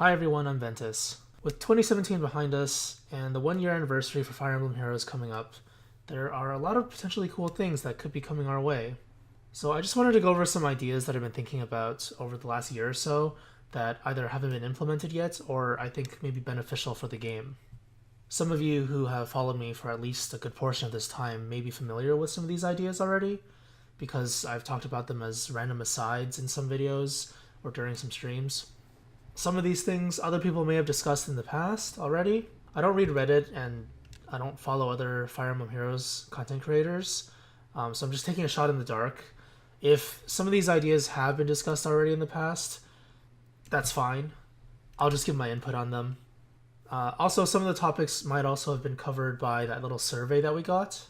Hi everyone, I'm Ventus. With 2017 behind us and the 1 year anniversary for Fire Emblem Heroes coming up, there are a lot of potentially cool things that could be coming our way. So I just wanted to go over some ideas that I've been thinking about over the last year or so that either haven't been implemented yet or I think may be beneficial for the game. Some of you who have followed me for at least a good portion of this time may be familiar with some of these ideas already, because I've talked about them as random asides in some videos or during some streams. Some of these things other people may have discussed in the past already. I don't read Reddit and I don't follow other Fire Emblem Heroes content creators, so I'm just taking a shot in the dark. If some of these ideas have been discussed already in the past, that's fine. I'll just give my input on them. Also, some of the topics might also have been covered by that little survey that we got.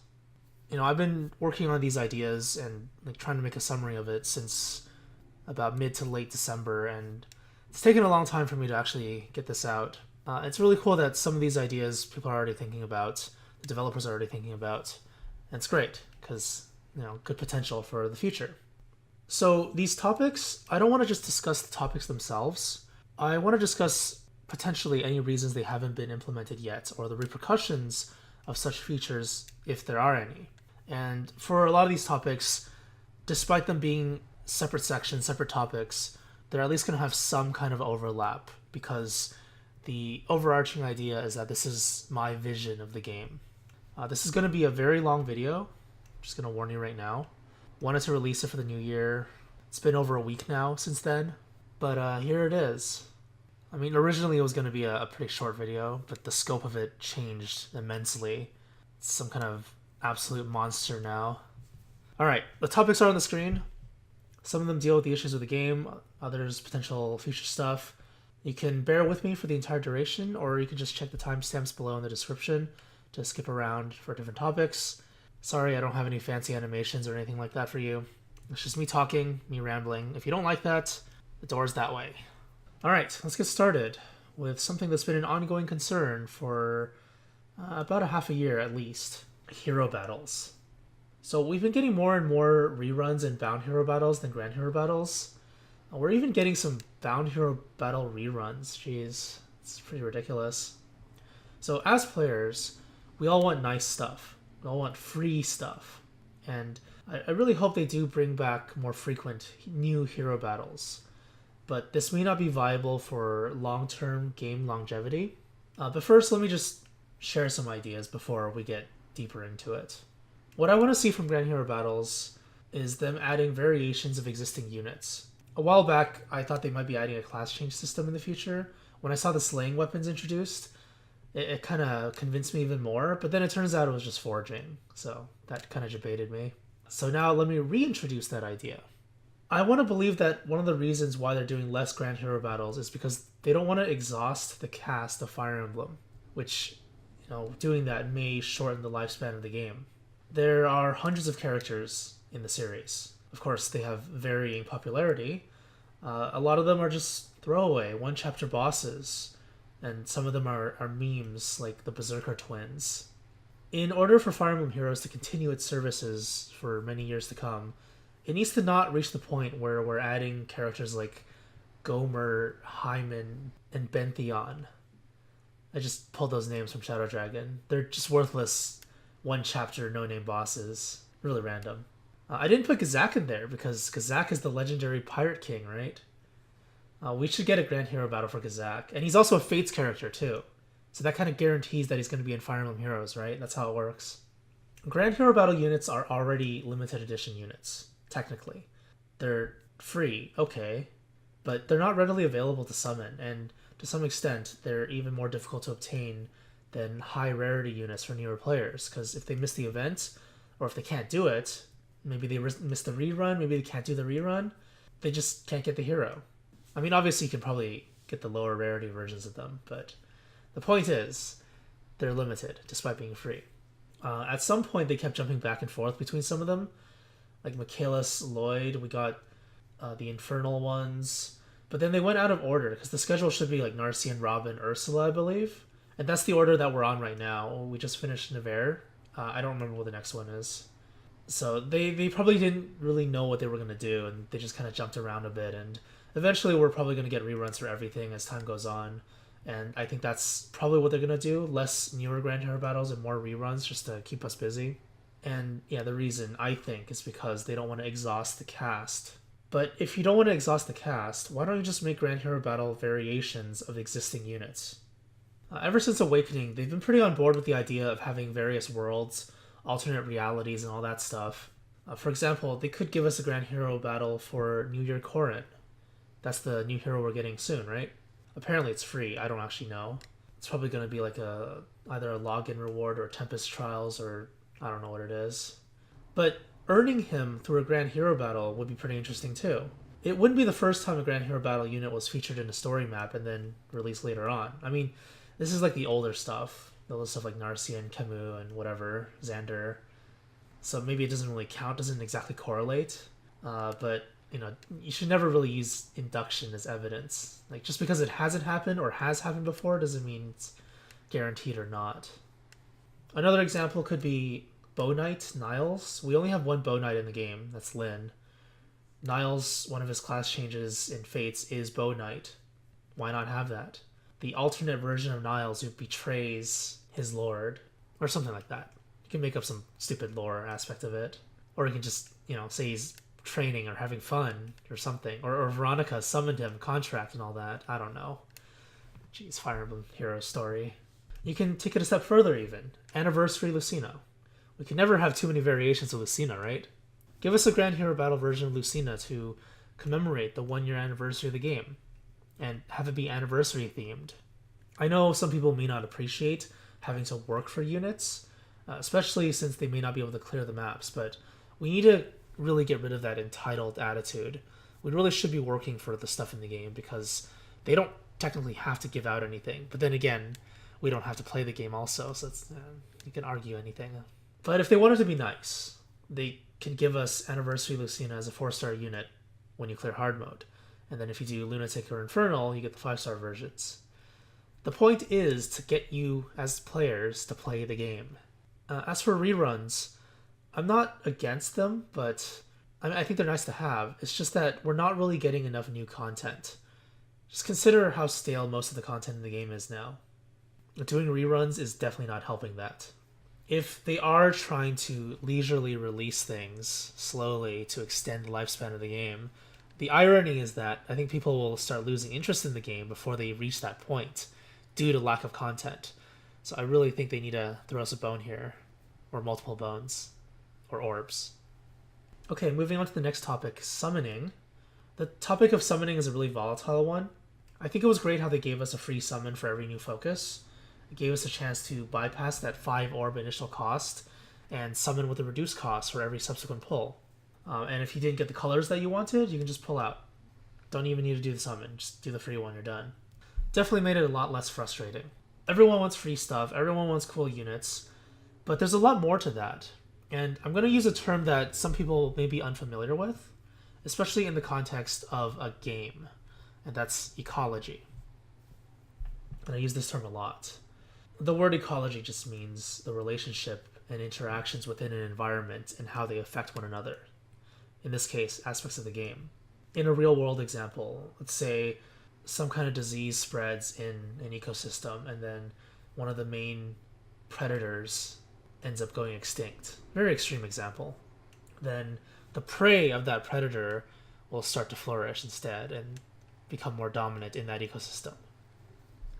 I've been working on these ideas and trying to make a summary of it since about mid to late December, and it's taken a long time for me to actually get this out. It's really cool that some of these ideas people are already thinking about, the developers are already thinking about, and it's great because, good potential for the future. So these topics, I don't want to just discuss the topics themselves. I want to discuss potentially any reasons they haven't been implemented yet, or the repercussions of such features if there are any. And for a lot of these topics, despite them being separate sections, separate topics, they're at least going to have some kind of overlap, because the overarching idea is that this is my vision of the game. This is going to be a very long video. I'm just going to warn you right now. Wanted to release it for the new year. It's been over a week now since then, but here it is. Originally it was going to be a pretty short video, but the scope of it changed immensely. It's some kind of absolute monster now. Alright, the topics are on the screen. Some of them deal with the issues of the game, others potential future stuff. You can bear with me for the entire duration, or you can just check the timestamps below in the description to skip around for different topics. Sorry, I don't have any fancy animations or anything like that for you. It's just me talking, me rambling. If you don't like that, the door's that way. Alright, let's get started with something that's been an ongoing concern for about a half a year at least. Hero battles. So we've been getting more and more reruns in Bound Hero battles than Grand Hero battles. We're even getting some Bound Hero battle reruns. Jeez, it's pretty ridiculous. So as players, we all want nice stuff. We all want free stuff. And I really hope they do bring back more frequent new hero battles. But this may not be viable for long-term game longevity. But first, let me just share some ideas before we get deeper into it. What I want to see from Grand Hero battles is them adding variations of existing units. A while back, I thought they might be adding a class change system in the future. When I saw the slaying weapons introduced, it kind of convinced me even more, but then it turns out it was just foraging, so that kind of debated me. So now let me reintroduce that idea. I want to believe that one of the reasons why they're doing less Grand Hero battles is because they don't want to exhaust the cast of Fire Emblem, which, doing that may shorten the lifespan of the game. There are hundreds of characters in the series. Of course, they have varying popularity. A lot of them are just throwaway, one-chapter bosses, and some of them are memes, like the Berserker twins. In order for Fire Emblem Heroes to continue its services for many years to come, it needs to not reach the point where we're adding characters like Gomer, Hyman, and Bentheon. I just pulled those names from Shadow Dragon. They're just worthless one-chapter, no-name bosses. Really random. I didn't put Gazak in there because Gazak is the legendary Pirate King, right? We should get a Grand Hero battle for Gazak. And he's also a Fates character, too. So that kind of guarantees that he's going to be in Fire Emblem Heroes, right? That's how it works. Grand Hero battle units are already limited edition units, technically. They're free, okay, but they're not readily available to summon, and to some extent, they're even more difficult to obtain than high rarity units for newer players, because if they miss the event, or if they can't do it, maybe they miss the rerun, maybe they can't do the rerun, they just can't get the hero. Obviously you can probably get the lower rarity versions of them, but the point is, they're limited, despite being free. At some point, they kept jumping back and forth between some of them, like Michaelis, Lloyd, we got the Infernal ones, but then they went out of order, because the schedule should be like Narcian, Robin, Ursula, I believe. And that's the order that we're on right now. We just finished Nevere. I don't remember what the next one is. So they probably didn't really know what they were going to do, and they just kind of jumped around a bit, and Eventually, we're probably going to get reruns for everything as time goes on. And I think that's probably what they're going to do. Less newer Grand Hero battles and more reruns just to keep us busy. And yeah, the reason I think is because they don't want to exhaust the cast. But if you don't want to exhaust the cast, why don't you just make Grand Hero Battle variations of existing units? Ever since Awakening, they've been pretty on board with the idea of having various worlds, alternate realities, and all that stuff. For example, they could give us a Grand Hero Battle for New Year Corrin. That's the new hero we're getting soon, right? Apparently it's free. I don't actually know. It's probably going to be like either a login reward or Tempest Trials, or I don't know what it is. But earning him through a Grand Hero Battle would be pretty interesting too. It wouldn't be the first time a Grand Hero Battle unit was featured in a story map and then released later on. I mean, this is like the older stuff. The older stuff like Narcia and Camus and whatever, Xander. So maybe it doesn't really count, doesn't exactly correlate. But, you should never really use induction as evidence. Like, just because it hasn't happened or has happened before doesn't mean it's guaranteed or not. Another example could be Bow Knight, Niles. We only have one Bow Knight in the game, that's Lyn. Niles, one of his class changes in Fates is Bow Knight. Why not have that? The alternate version of Niles who betrays his lord, or something like that. You can make up some stupid lore aspect of it. Or you can just, say he's training or having fun or something. Or Veronica summoned him, contract and all that. I don't know. Jeez, Fire Emblem Heroes story. You can take it a step further even. Anniversary Lucina. We can never have too many variations of Lucina, right? Give us a Grand Hero Battle version of Lucina to commemorate the 1-year anniversary of the game. And have it be anniversary themed. I know some people may not appreciate having to work for units, especially since they may not be able to clear the maps, but we need to really get rid of that entitled attitude. We really should be working for the stuff in the game because they don't technically have to give out anything. But then again, we don't have to play the game also, so you can argue anything. But if they wanted to be nice, they can give us Anniversary Lucina as a 4-star unit when you clear hard mode. And then if you do Lunatic or Infernal, you get the 5-star versions. The point is to get you, as players, to play the game. As for reruns, I'm not against them, but I think they're nice to have. It's just that we're not really getting enough new content. Just consider how stale most of the content in the game is now. Doing reruns is definitely not helping that. If they are trying to leisurely release things slowly to extend the lifespan of the game, the irony is that I think people will start losing interest in the game before they reach that point due to lack of content. So I really think they need to throw us a bone here, or multiple bones, or orbs. Okay, moving on to the next topic, summoning. The topic of summoning is a really volatile one. I think it was great how they gave us a free summon for every new focus. It gave us a chance to bypass that 5 orb initial cost and summon with a reduced cost for every subsequent pull. And if you didn't get the colors that you wanted, you can just pull out. Don't even need to do the summon, just do the free one, you're done. Definitely made it a lot less frustrating. Everyone wants free stuff, everyone wants cool units, but there's a lot more to that. And I'm going to use a term that some people may be unfamiliar with, especially in the context of a game, and that's ecology. And I use this term a lot. The word ecology just means the relationship and interactions within an environment and how they affect one another. In this case, aspects of the game. In a real-world example, let's say some kind of disease spreads in an ecosystem and then one of the main predators ends up going extinct. Very extreme example. Then the prey of that predator will start to flourish instead and become more dominant in that ecosystem.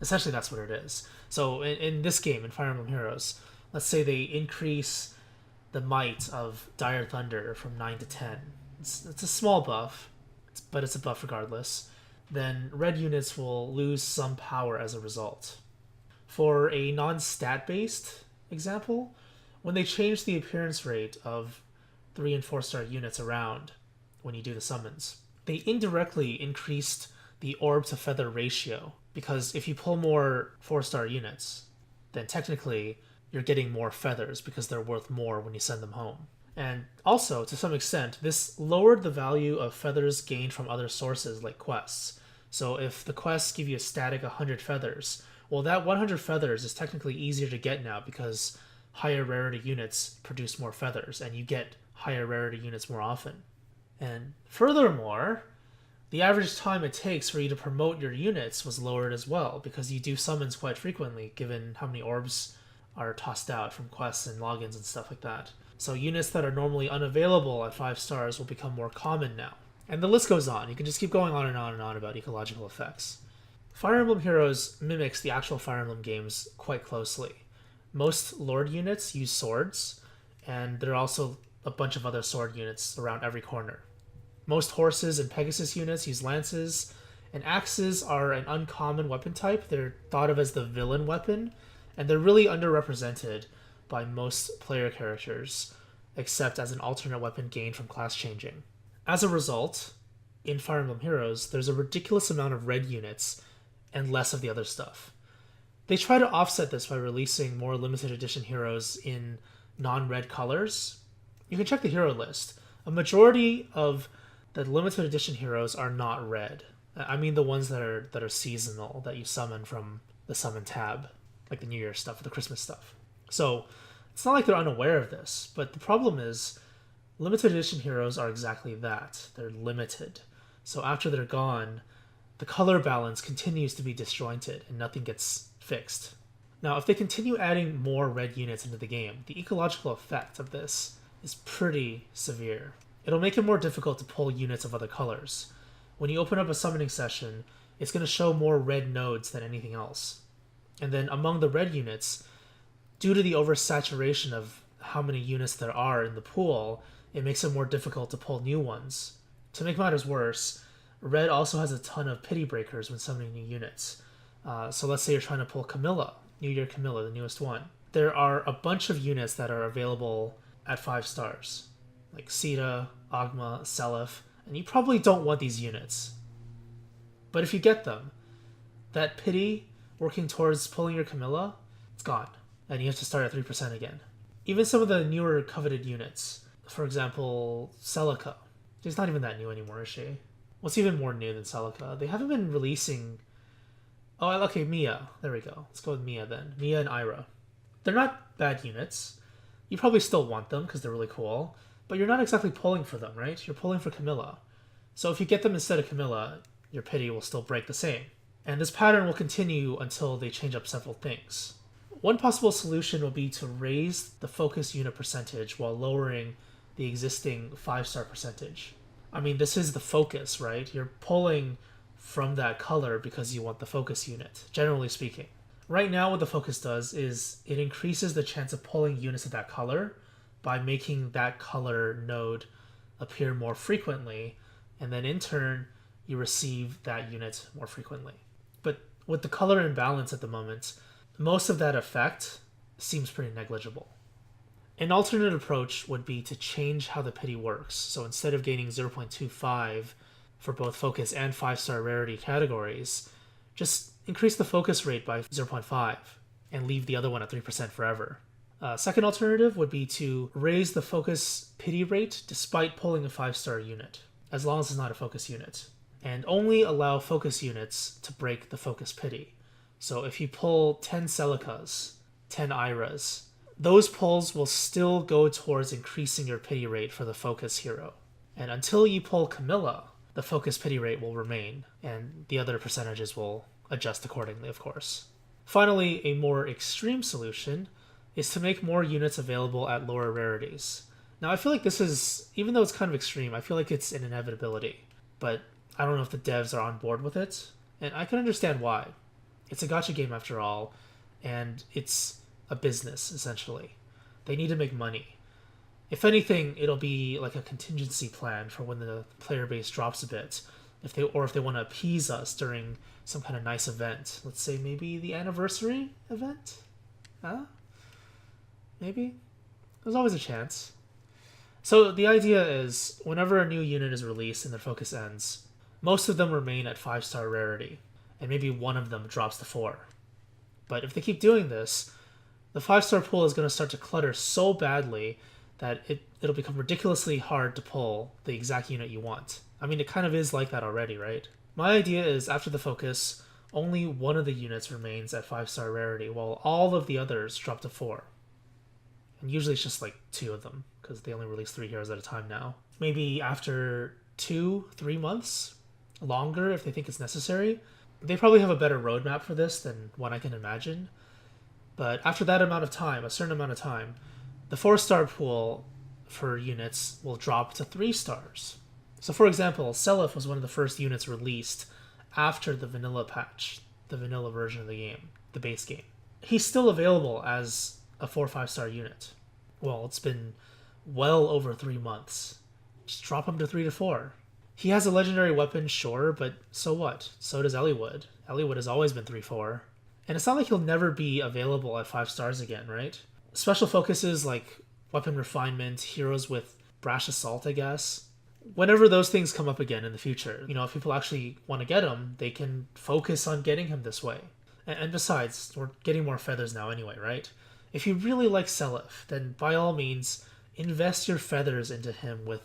Essentially, that's what it is. So in this game, in Fire Emblem Heroes, let's say they increase the might of Dire Thunder from 9 to 10. It's a small buff, but it's a buff regardless. Then red units will lose some power as a result. For a non-stat-based example, when they change the appearance rate of 3 and 4-star units around when you do the summons, they indirectly increased the orb to feather ratio, because if you pull more 4-star units, then technically you're getting more feathers because they're worth more when you send them home. And also, to some extent, this lowered the value of feathers gained from other sources like quests. So if the quests give you a static 100 feathers, well, that 100 feathers is technically easier to get now because higher rarity units produce more feathers, and you get higher rarity units more often. And furthermore, The average time it takes for you to promote your units was lowered as well, because you do summons quite frequently, given how many orbs are tossed out from quests and logins and stuff like that. So units that are normally unavailable at 5 stars will become more common now. And the list goes on. You can just keep going on and on and on about ecological effects. Fire Emblem Heroes mimics the actual Fire Emblem games quite closely. Most Lord units use swords, and there are also a bunch of other sword units around every corner. Most horses and Pegasus units use lances, and axes are an uncommon weapon type. They're thought of as the villain weapon, and they're really underrepresented by most player characters, except as an alternate weapon gained from class changing. As a result, in Fire Emblem Heroes, there's a ridiculous amount of red units and less of the other stuff. They try to offset this by releasing more limited edition heroes in non-red colors. You can check the hero list. A majority of the limited edition heroes are not red. I mean the ones that are seasonal, that you summon from the summon tab, like the New Year stuff, the Christmas stuff. So it's not like they're unaware of this, but the problem is limited edition heroes are exactly that. They're limited. So after they're gone, the color balance continues to be disjointed and nothing gets fixed. Now, if they continue adding more red units into the game, the ecological effect of this is pretty severe. It'll make it more difficult to pull units of other colors. When you open up a summoning session, it's going to show more red nodes than anything else. And then among the red units, due to the oversaturation of how many units there are in the pool, it makes it more difficult to pull new ones. To make matters worse, red also has a ton of pity breakers when summoning new units. So let's say you're trying to pull Camilla, New Year Camilla, the newest one. There are a bunch of units that are available at 5 stars, like Sita, Agma, Seliph, and you probably don't want these units. But if you get them, that pity working towards pulling your Camilla, it's gone, and you have to start at 3% again. Even some of the newer coveted units, for example, Celica. She's not even that new anymore, is she? What's even more new than Celica? They haven't been releasing... Oh, okay, Mia. There we go. Let's go with Mia then. Mia and Ira. They're not bad units. You probably still want them because they're really cool, but you're not exactly pulling for them, right? You're pulling for Camilla. So if you get them instead of Camilla, your pity will still break the same. And this pattern will continue until they change up several things. One possible solution will be to raise the focus unit percentage while lowering the existing 5-star percentage. I mean, this is the focus, right? You're pulling from that color because you want the focus unit, generally speaking. Right now, what the focus does is it increases the chance of pulling units of that color by making that color node appear more frequently, and then in turn, you receive that unit more frequently. But with the color imbalance at the moment, most of that effect seems pretty negligible. An alternate approach would be to change how the pity works. So instead of gaining 0.25 for both focus and 5-star rarity categories, just increase the focus rate by 0.5 and leave the other one at 3% forever. Second alternative would be to raise the focus pity rate despite pulling a 5-star unit, as long as it's not a focus unit, and only allow focus units to break the focus pity. So if you pull 10 Celicas, 10 Iras, those pulls will still go towards increasing your pity rate for the focus hero. And until you pull Camilla, the focus pity rate will remain, and the other percentages will adjust accordingly, of course. Finally, a more extreme solution is to make more units available at lower rarities. Now, I feel like this is, even though it's kind of extreme, I feel like it's an inevitability. But I don't know if the devs are on board with it, and I can understand why. It's a gacha game after all, and it's a business, essentially. They need to make money. If anything, it'll be like a contingency plan for when the player base drops a bit, if they want to appease us during some kind of nice event. Let's say maybe the anniversary event? Huh? Maybe? There's always a chance. So the idea is, whenever a new unit is released and their focus ends, most of them remain at 5-star rarity, and maybe one of them drops to 4. But if they keep doing this, the 5-star pool is going to start to clutter so badly that it'll become ridiculously hard to pull the exact unit you want. I mean, it kind of is like that already, right? My idea is, after the focus, only one of the units remains at 5-star rarity, while all of the others drop to 4. And usually it's just like 2 of them, because they only release 3 heroes at a time now. Maybe after 2-3 months, longer if they think it's necessary. They probably have a better roadmap for this than what I can imagine. But after that amount of time, a certain amount of time, the 4-star pool for units will drop to 3 stars. So for example, Seliph was one of the first units released after the vanilla patch, the vanilla version of the game, the base game. He's still available as a 4 or 5-star unit. Well, it's been well over 3 months. Just drop him to 3 to 4. He has a legendary weapon, sure, but so what? So does Eliwood. Eliwood has always been 3-4. And it's not like he'll never be available at 5 stars again, right? Special focuses like weapon refinement, heroes with brash assault, I guess. Whenever those things come up again in the future, if people actually want to get him, they can focus on getting him this way. And besides, we're getting more feathers now anyway, right? If you really like Seliph, then by all means, invest your feathers into him with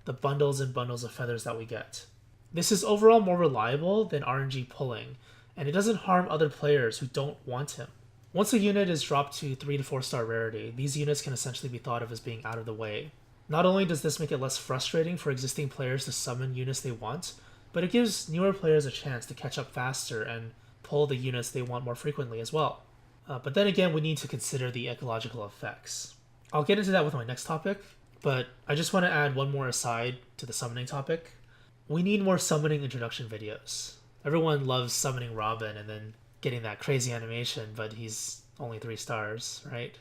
the bundles and bundles of feathers that we get. This is overall more reliable than RNG pulling, and it doesn't harm other players who don't want him. Once a unit is dropped to 3 to 4-star rarity, these units can essentially be thought of as being out of the way. Not only does this make it less frustrating for existing players to summon units they want, but it gives newer players a chance to catch up faster and pull the units they want more frequently as well. But then again, we need to consider the ecological effects. I'll get into that with my next topic, but I just want to add one more aside to the summoning topic. We need more summoning introduction videos. Everyone loves summoning Robin and then getting that crazy animation, but he's only 3 stars, right?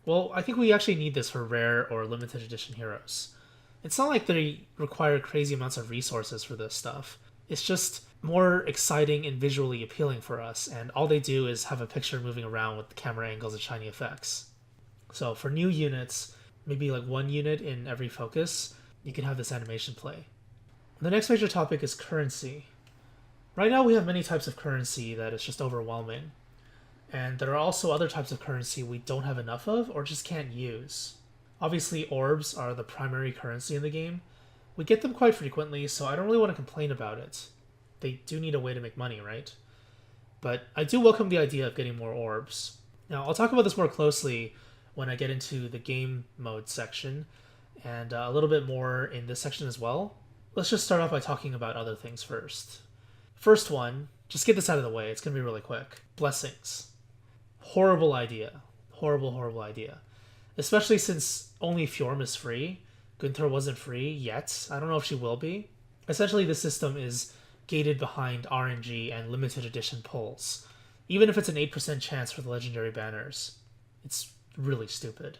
Well, I think we actually need this for rare or limited edition heroes. It's not like they require crazy amounts of resources for this stuff. It's just more exciting and visually appealing for us, and all they do is have a picture moving around with camera angles and shiny effects. So for new units, maybe like 1 unit in every focus, you can have this animation play. The next major topic is currency. Right now we have many types of currency that is just overwhelming. And there are also other types of currency we don't have enough of or just can't use. Obviously, orbs are the primary currency in the game. We get them quite frequently, so I don't really want to complain about it. They do need a way to make money, right? But I do welcome the idea of getting more orbs. Now, I'll talk about this more closely when I get into the game mode section, and a little bit more in this section as well. Let's just start off by talking about other things first. First one, just get this out of the way, it's going to be really quick. Blessings. Horrible idea. Horrible idea. Especially since only Fjorm is free. Gunther wasn't free yet. I don't know if she will be. Essentially, the system is gated behind RNG and limited edition pulls. Even if it's an 8% chance for the legendary banners. It's really stupid.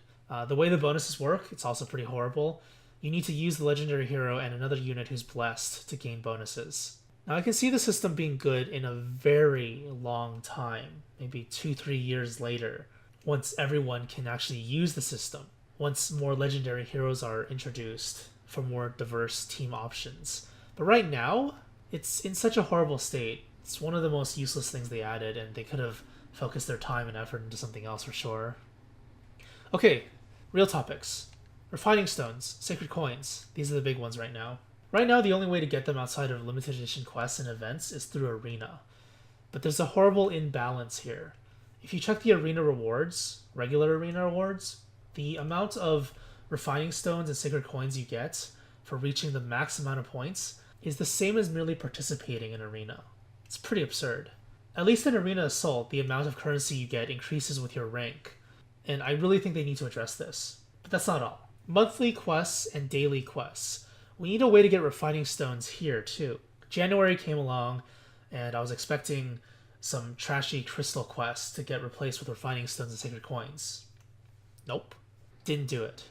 The way the bonuses work, it's also pretty horrible. You need to use the legendary hero and another unit who's blessed to gain bonuses. Now I can see the system being good in a very long time, maybe 2-3 years later, once everyone can actually use the system, once more legendary heroes are introduced for more diverse team options. But right now, it's in such a horrible state. It's one of the most useless things they added, and they could have focused their time and effort into something else for sure. Okay, real topics. Refining stones, sacred coins, these are the big ones right now. Right now, the only way to get them outside of limited edition quests and events is through Arena. But there's a horrible imbalance here. If you check the Arena rewards, regular Arena rewards, the amount of refining stones and sacred coins you get for reaching the max amount of points is the same as merely participating in Arena. It's pretty absurd. At least in Arena Assault, the amount of currency you get increases with your rank, and I really think they need to address this. But that's not all. Monthly quests and daily quests. We need a way to get refining stones here, too. January came along, and I was expecting some trashy crystal quests to get replaced with refining stones and sacred coins. Nope. Didn't do it.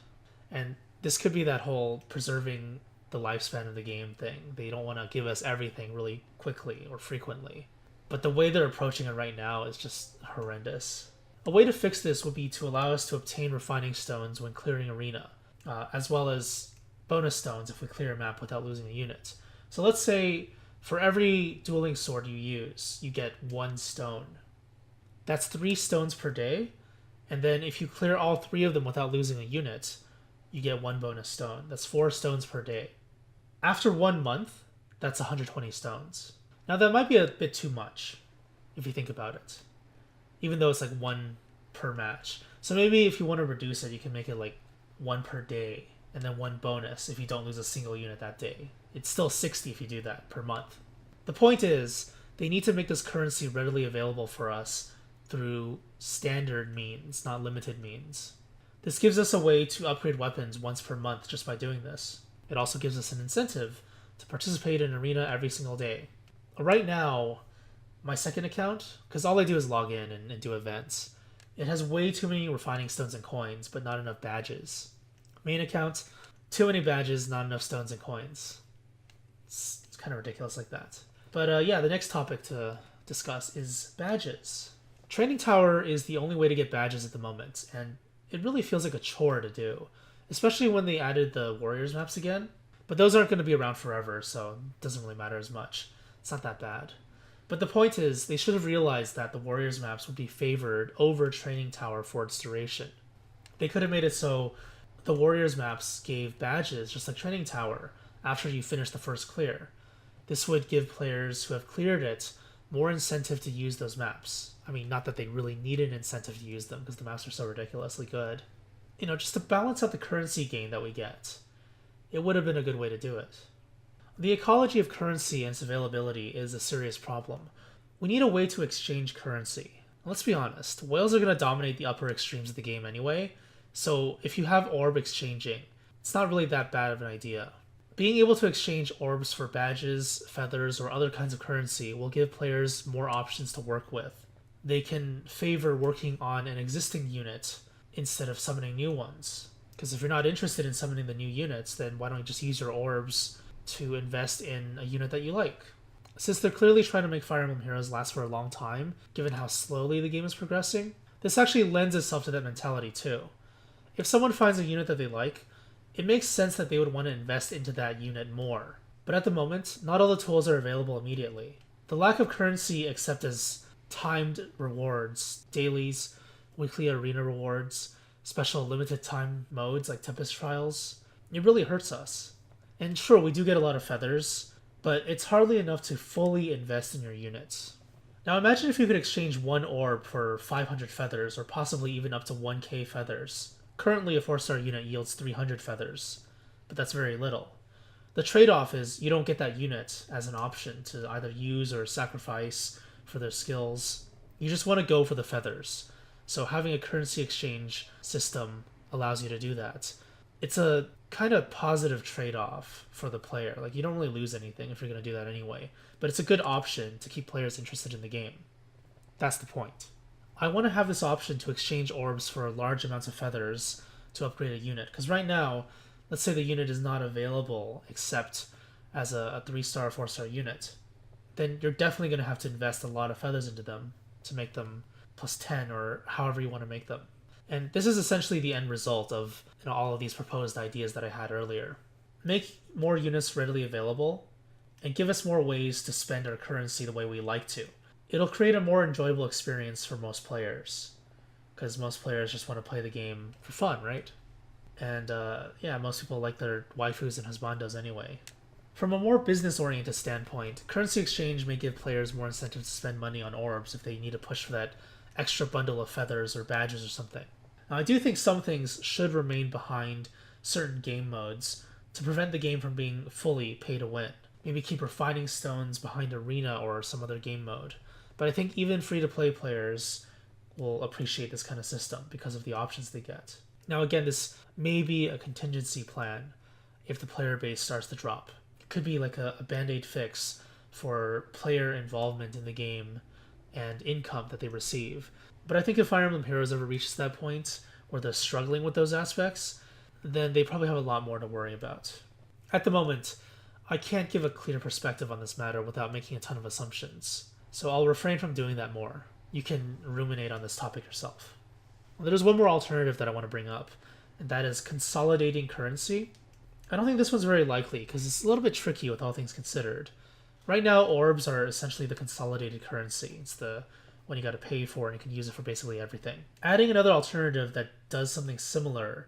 And this could be that whole preserving the lifespan of the game thing. They don't want to give us everything really quickly or frequently. But the way they're approaching it right now is just horrendous. A way to fix this would be to allow us to obtain refining stones when clearing Arena, as well as bonus stones if we clear a map without losing a unit. So let's say for every dueling sword you use, you get 1 stone. That's 3 stones per day, and then if you clear all 3 of them without losing a unit, you get 1 bonus stone. That's 4 stones per day. After 1 month, that's 120 stones. Now that might be a bit too much, if you think about it, even though it's like 1 per match. So maybe if you want to reduce it, you can make it like 1 per day, and then 1 bonus if you don't lose a single unit that day. It's still 60 if you do that per month. The point is, they need to make this currency readily available for us through standard means, not limited means. This gives us a way to upgrade weapons once per month just by doing this. It also gives us an incentive to participate in Arena every single day. Right now, my second account, because all I do is log in and do events, it has way too many refining stones and coins, but not enough badges. Main account, too many badges, not enough stones and coins. It's kind of ridiculous like that. But yeah, the next topic to discuss is badges. Training Tower is the only way to get badges at the moment, and it really feels like a chore to do, especially when they added the Warriors maps again. But those aren't going to be around forever, so it doesn't really matter as much. It's not that bad. But the point is, they should have realized that the Warriors maps would be favored over Training Tower for its duration. They could have made it so the Warriors maps gave badges, just like Training Tower, after you finish the first clear. This would give players who have cleared it more incentive to use those maps. I mean, not that they really need an incentive to use them, because the maps are so ridiculously good. You know, just to balance out the currency gain that we get. It would have been a good way to do it. The ecology of currency and its availability is a serious problem. We need a way to exchange currency. Let's be honest, whales are going to dominate the upper extremes of the game anyway, so if you have orb exchanging, it's not really that bad of an idea. Being able to exchange orbs for badges, feathers, or other kinds of currency will give players more options to work with. They can favor working on an existing unit instead of summoning new ones. Because if you're not interested in summoning the new units, then why don't you just use your orbs to invest in a unit that you like? Since they're clearly trying to make Fire Emblem Heroes last for a long time, given how slowly the game is progressing, this actually lends itself to that mentality too. If someone finds a unit that they like, it makes sense that they would want to invest into that unit more. But at the moment, not all the tools are available immediately. The lack of currency except as timed rewards, dailies, weekly arena rewards, special limited time modes like Tempest Trials, it really hurts us. And sure, we do get a lot of feathers, but it's hardly enough to fully invest in your units. Now imagine if you could exchange one orb for 500 feathers, or possibly even up to 1k feathers. Currently, a 4-star unit yields 300 feathers, but that's very little. The trade-off is you don't get that unit as an option to either use or sacrifice for their skills. You just want to go for the feathers. So having a currency exchange system allows you to do that. It's a kind of positive trade-off for the player. Like, you don't really lose anything if you're going to do that anyway, but it's a good option to keep players interested in the game. That's the point. I want to have this option to exchange orbs for large amounts of feathers to upgrade a unit, because right now, let's say the unit is not available except as a 3-star, 4-star unit, then you're definitely going to have to invest a lot of feathers into them to make them plus 10 or however you want to make them. And this is essentially the end result of all of these proposed ideas that I had earlier. Make more units readily available and give us more ways to spend our currency the way we like to. It'll create a more enjoyable experience for most players, because most players just want to play the game for fun, right? And yeah, most people like their waifus and husbandos anyway. From a more business-oriented standpoint, currency exchange may give players more incentive to spend money on orbs if they need to push for that extra bundle of feathers or badges or something. Now, I do think some things should remain behind certain game modes to prevent the game from being fully pay to win. Maybe keep refining stones behind Arena or some other game mode. But I think even free-to-play players will appreciate this kind of system because of the options they get. Now again, this may be a contingency plan if the player base starts to drop. It could be like a band-aid fix for player involvement in the game and income that they receive. But I think if Fire Emblem Heroes ever reaches that point where they're struggling with those aspects, then they probably have a lot more to worry about. At the moment, I can't give a clear perspective on this matter without making a ton of assumptions, so I'll refrain from doing that more. You can ruminate on this topic yourself. Well, there's one more alternative that I want to bring up, and that is consolidating currency. I don't think this one's very likely, because it's a little bit tricky with all things considered. Right now, orbs are essentially the consolidated currency. It's the one you got to pay for, and you can use it for basically everything. Adding another alternative that does something similar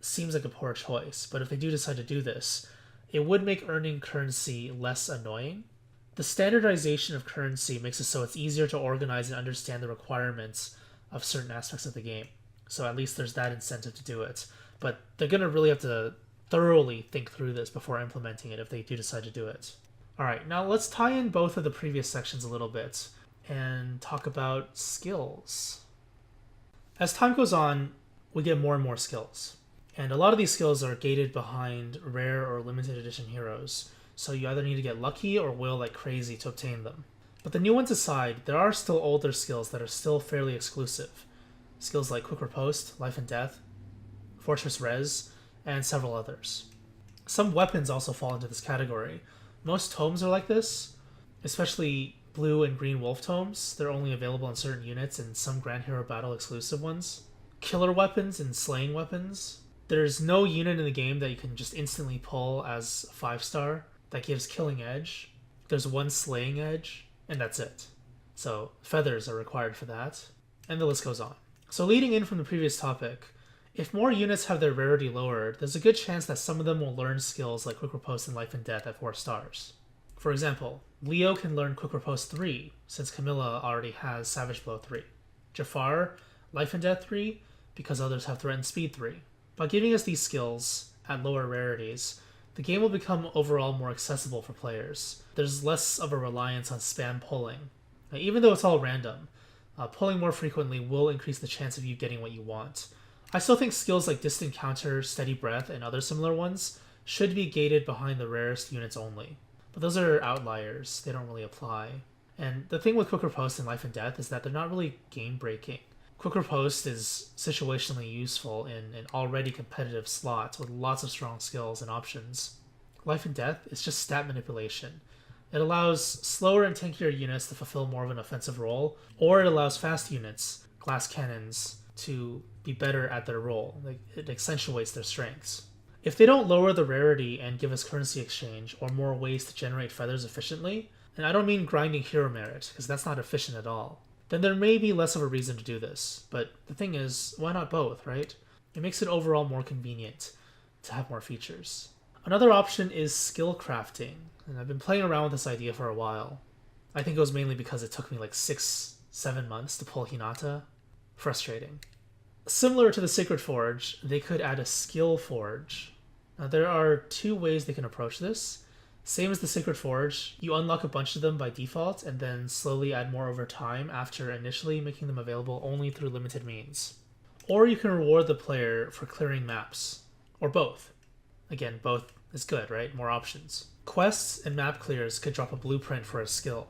seems like a poor choice, but if they do decide to do this, it would make earning currency less annoying. The standardization of currency makes it so it's easier to organize and understand the requirements of certain aspects of the game. So at least there's that incentive to do it. But they're going to really have to thoroughly think through this before implementing it if they do decide to do it. Alright, now let's tie in both of the previous sections a little bit and talk about skills. As time goes on, we get more and more skills. And a lot of these skills are gated behind rare or limited edition heroes, so you either need to get lucky or will like crazy to obtain them. But the new ones aside, there are still older skills that are still fairly exclusive. Skills like Quick Riposte, Life and Death, Fortress Res, and several others. Some weapons also fall into this category. Most tomes are like this, especially blue and green wolf tomes. They're only available in certain units and some Grand Hero Battle exclusive ones. Killer weapons and slaying weapons. There's no unit in the game that you can just instantly pull as a 5-star that gives killing edge. There's one slaying edge, and that's it. So feathers are required for that, and the list goes on. So leading in from the previous topic, if more units have their rarity lowered, there's a good chance that some of them will learn skills like Quick Riposte and Life and Death at 4 stars. For example, Leo can learn Quick Riposte 3, since Camilla already has Savage Blow 3. Jafar, Life and Death 3, because others have Threat and Speed 3. By giving us these skills at lower rarities, the game will become overall more accessible for players. There's less of a reliance on spam pulling. Now, even though it's all random, pulling more frequently will increase the chance of you getting what you want. I still think skills like Distant Counter, Steady Breath, and other similar ones should be gated behind the rarest units only. But those are outliers, they don't really apply. And the thing with Quick Riposte and Life and Death is that they're not really game-breaking. Quick Riposte is situationally useful in an already competitive slot with lots of strong skills and options. Life and Death is just stat manipulation. It allows slower and tankier units to fulfill more of an offensive role, or it allows fast units, glass cannons, to be better at their role. It accentuates their strengths. If they don't lower the rarity and give us currency exchange or more ways to generate feathers efficiently, and I don't mean grinding hero merit, because that's not efficient at all, then there may be less of a reason to do this. But the thing is, why not both, right? It makes it overall more convenient to have more features. Another option is skill crafting, and I've been playing around with this idea for a while. I think it was mainly because it took me like 6-7 months to pull Hinata. Frustrating. Similar to the Sacred Forge, they could add a skill forge. Now there are 2 ways they can approach this. Same as the Sacred Forge, you unlock a bunch of them by default and then slowly add more over time after initially making them available only through limited means. Or you can reward the player for clearing maps. Or both. Again, both is good, right? More options. Quests and map clears could drop a blueprint for a skill,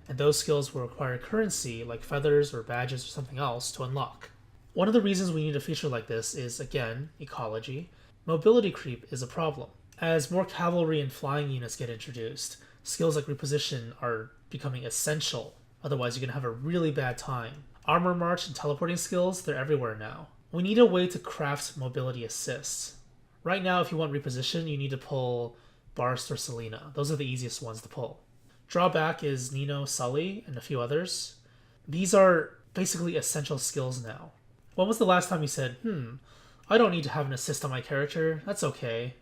and those skills will require currency like feathers or badges or something else to unlock. One of the reasons we need a feature like this is, again, ecology. Mobility creep is a problem. As more cavalry and flying units get introduced, skills like reposition are becoming essential, otherwise you're going to have a really bad time. Armor march and teleporting skills, they're everywhere now. We need a way to craft mobility assists. Right now, if you want reposition, you need to pull Barst or Selena. Those are the easiest ones to pull. Drawback is Nino, Sully, and a few others. These are basically essential skills now. When was the last time you said, I don't need to have an assist on my character, that's okay.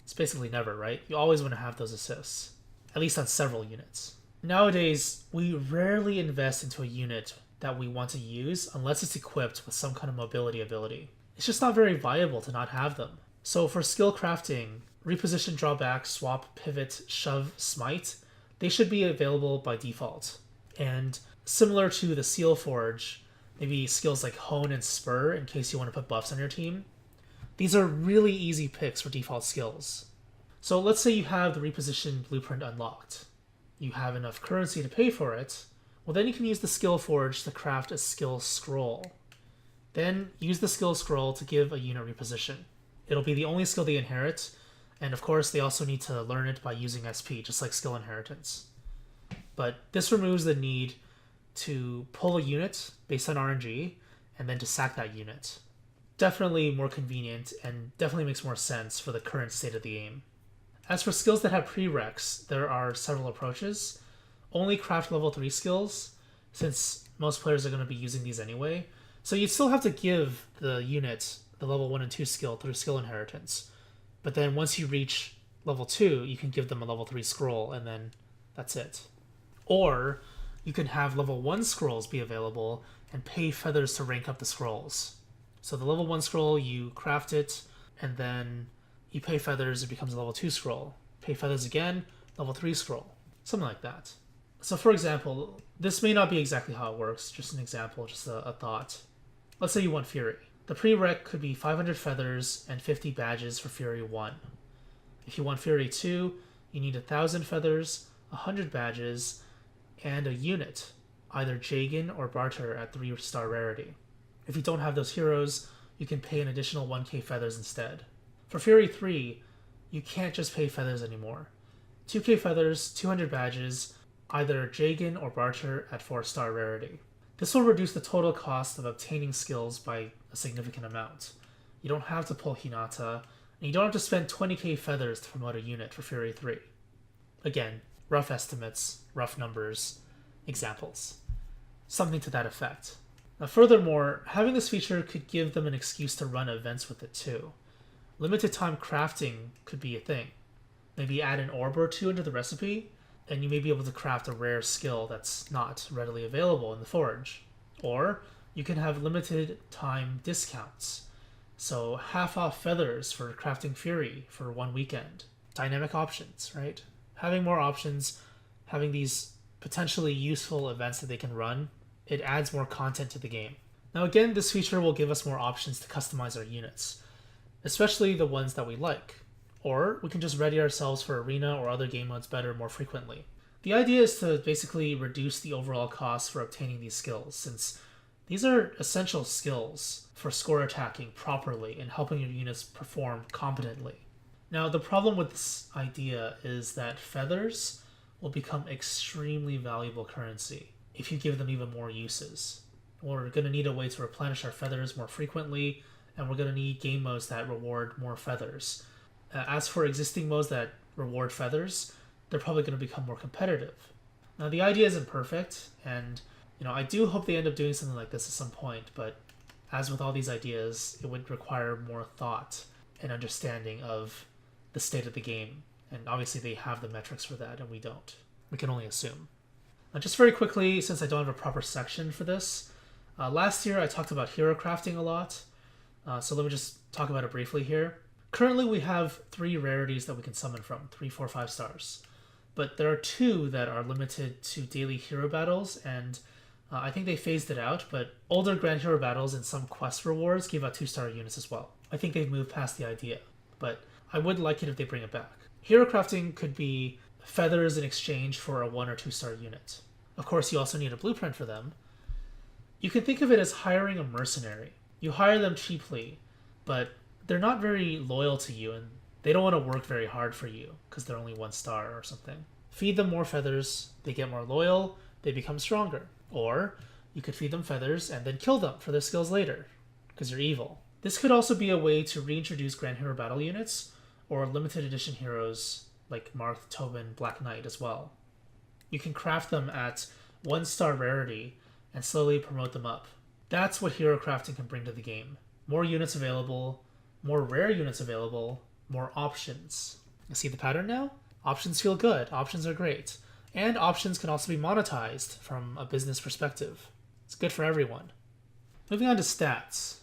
It's basically never, right? You always want to have those assists, at least on several units. Nowadays, we rarely invest into a unit that we want to use unless it's equipped with some kind of mobility ability. It's just not very viable to not have them. So for skill crafting, reposition, drawback, swap, pivot, shove, smite, they should be available by default. And similar to the Seal Forge, maybe skills like Hone and Spur in case you want to put buffs on your team. These are really easy picks for default skills. So let's say you have the reposition blueprint unlocked. You have enough currency to pay for it. Well, then you can use the skill forge to craft a skill scroll. Then use the skill scroll to give a unit reposition. It'll be the only skill they inherit, and of course they also need to learn it by using SP, just like skill inheritance. But this removes the need to pull a unit based on RNG, and then to sack that unit. Definitely more convenient, and definitely makes more sense for the current state of the game. As for skills that have prereqs, there are several approaches. Only craft level 3 skills, since most players are going to be using these anyway. So you'd still have to give the unit the level 1 and 2 skill through skill inheritance. But then once you reach level 2, you can give them a level 3 scroll, and then that's it. Or you can have level 1 scrolls be available and pay feathers to rank up the scrolls. So the level 1 scroll, you craft it, and then you pay feathers, it becomes a level 2 scroll. Pay feathers again, level 3 scroll, something like that. So for example, this may not be exactly how it works, just an example, just a thought. Let's say you want Fury. The prereq could be 500 feathers and 50 badges for Fury 1. If you want Fury 2, you need 1,000 feathers, 100 badges, and a unit, either Jagan or Barter at 3-star rarity. If you don't have those heroes, you can pay an additional 1k feathers instead. For Fury 3, you can't just pay feathers anymore. 2k feathers, 200 badges, either Jagan or Barter at 4-star rarity. This will reduce the total cost of obtaining skills by a significant amount. You don't have to pull Hinata, and you don't have to spend 20k feathers to promote a unit for Fury 3. Again, rough estimates, rough numbers, examples. Something to that effect. Now furthermore, having this feature could give them an excuse to run events with it too. Limited time crafting could be a thing. Maybe add an orb or two into the recipe, and you may be able to craft a rare skill that's not readily available in the forge. Or you can have limited time discounts. So half off feathers for crafting Fury for 1 weekend. Dynamic options, right? Having more options, having these potentially useful events that they can run, it adds more content to the game. Now again, this feature will give us more options to customize our units, especially the ones that we like. Or we can just ready ourselves for arena or other game modes better more frequently. The idea is to basically reduce the overall cost for obtaining these skills, since these are essential skills for score attacking properly and helping your units perform competently. Now the problem with this idea is that feathers will become extremely valuable currency if you give them even more uses. We're going to need a way to replenish our feathers more frequently, and we're going to need game modes that reward more feathers. As for existing modes that reward feathers, they're probably going to become more competitive. Now the idea isn't perfect, and I do hope they end up doing something like this at some point, but as with all these ideas, it would require more thought and understanding of the state of the game. And obviously they have the metrics for that, and we don't. We can only assume. Now just very quickly, since I don't have a proper section for this, last year I talked about hero crafting a lot, so let me just talk about it briefly here. Currently we have 3 rarities that we can summon from, 3, 4, 5 stars. But there are 2 that are limited to daily hero battles, and I think they phased it out, but older Grand Hero battles and some quest rewards give out 2-star units as well. I think they've moved past the idea, but I would like it if they bring it back. Hero crafting could be feathers in exchange for a 1 or 2-star unit. Of course, you also need a blueprint for them. You can think of it as hiring a mercenary. You hire them cheaply, but they're not very loyal to you, and they don't want to work very hard for you because they're only 1 star or something. Feed them more feathers, they get more loyal, they become stronger. Or you could feed them feathers and then kill them for their skills later, because you're evil. This could also be a way to reintroduce Grand Hero battle units, or limited edition heroes like Marth, Tobin, Black Knight as well. You can craft them at 1-star rarity and slowly promote them up. That's what hero crafting can bring to the game. More units available, more rare units available, more options. You see the pattern now? Options feel good, options are great. And options can also be monetized from a business perspective. It's good for everyone. Moving on to stats.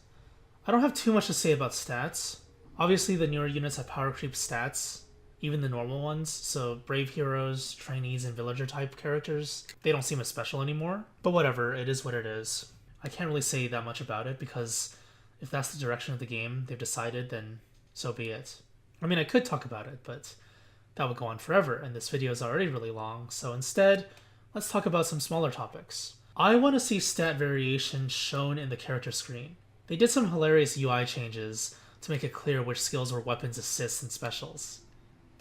I don't have too much to say about stats. Obviously the newer units have power creep stats, even the normal ones, so brave heroes, trainees, and villager type characters, they don't seem as special anymore. But whatever, it is what it is. I can't really say that much about it because if that's the direction of the game they've decided, then so be it. I mean, I could talk about it, but that would go on forever, and this video is already really long, so instead, let's talk about some smaller topics. I want to see stat variation shown in the character screen. They did some hilarious UI changes to make it clear which skills were weapons, assists, and specials.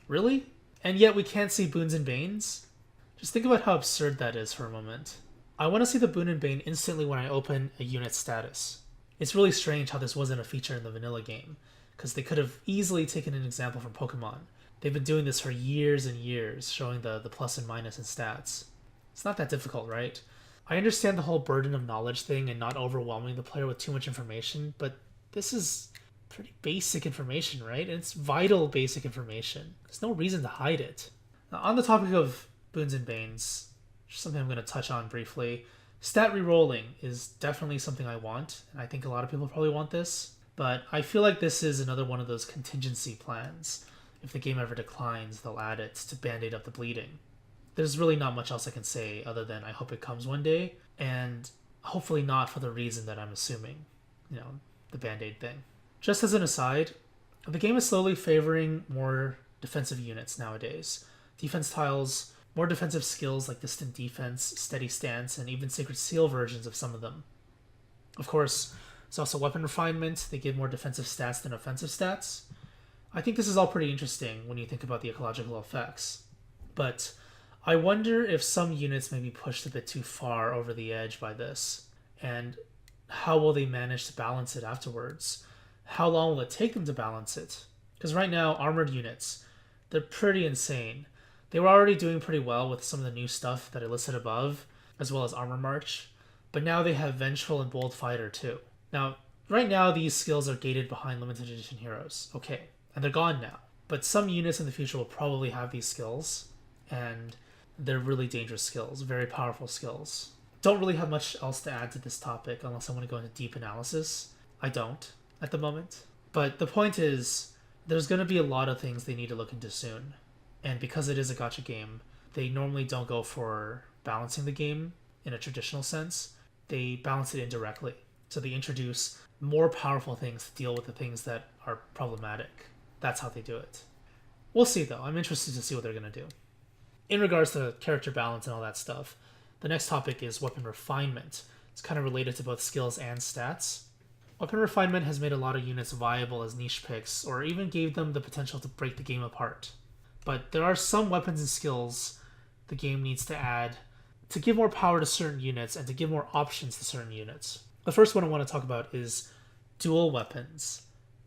Really? And yet we can't see boons and banes? Just think about how absurd that is for a moment. I want to see the boon and bane instantly when I open a unit status. It's really strange how this wasn't a feature in the vanilla game, because they could have easily taken an example from Pokemon. They've been doing this for years and years, showing the plus and minus in stats. It's not that difficult, right? I understand the whole burden of knowledge thing and not overwhelming the player with too much information, but this is pretty basic information, right? And it's vital basic information. There's no reason to hide it. Now, on the topic of boons and banes, something I'm going to touch on briefly, stat rerolling is definitely something I want, and I think a lot of people probably want this, but I feel like this is another one of those contingency plans. if the game ever declines, they'll add it to band-aid up the bleeding. There's really not much else I can say other than I hope it comes one day, and hopefully not for the reason that I'm assuming, the band-aid thing. Just as an aside, the game is slowly favoring more defensive units nowadays. Defense tiles, more defensive skills like distant defense, steady stance, and even Sacred Seal versions of some of them. Of course, there's also weapon refinement. They give more defensive stats than offensive stats. I think this is all pretty interesting when you think about the ecological effects. But I wonder if some units may be pushed a bit too far over the edge by this, and how will they manage to balance it afterwards? How long will it take them to balance it? Because right now, armored units, they're pretty insane. They were already doing pretty well with some of the new stuff that I listed above, as well as Armor March, but now they have Vengeful and Bold Fighter too. Now, right now these skills are gated behind limited edition heroes, okay, and they're gone now. But some units in the future will probably have these skills, and they're really dangerous skills, very powerful skills. Don't really have much else to add to this topic unless I want to go into deep analysis. I don't at the moment. But the point is, there's going to be a lot of things they need to look into soon. And because it is a gacha game, they normally don't go for balancing the game in a traditional sense. They balance it indirectly. So they introduce more powerful things to deal with the things that are problematic. That's how they do it. We'll see though. I'm interested to see what they're going to do. In regards to character balance and all that stuff, the next topic is weapon refinement. It's kind of related to both skills and stats. Weapon refinement has made a lot of units viable as niche picks, or even gave them the potential to break the game apart. But there are some weapons and skills the game needs to add to give more power to certain units and to give more options to certain units. The first one I want to talk about is dual weapons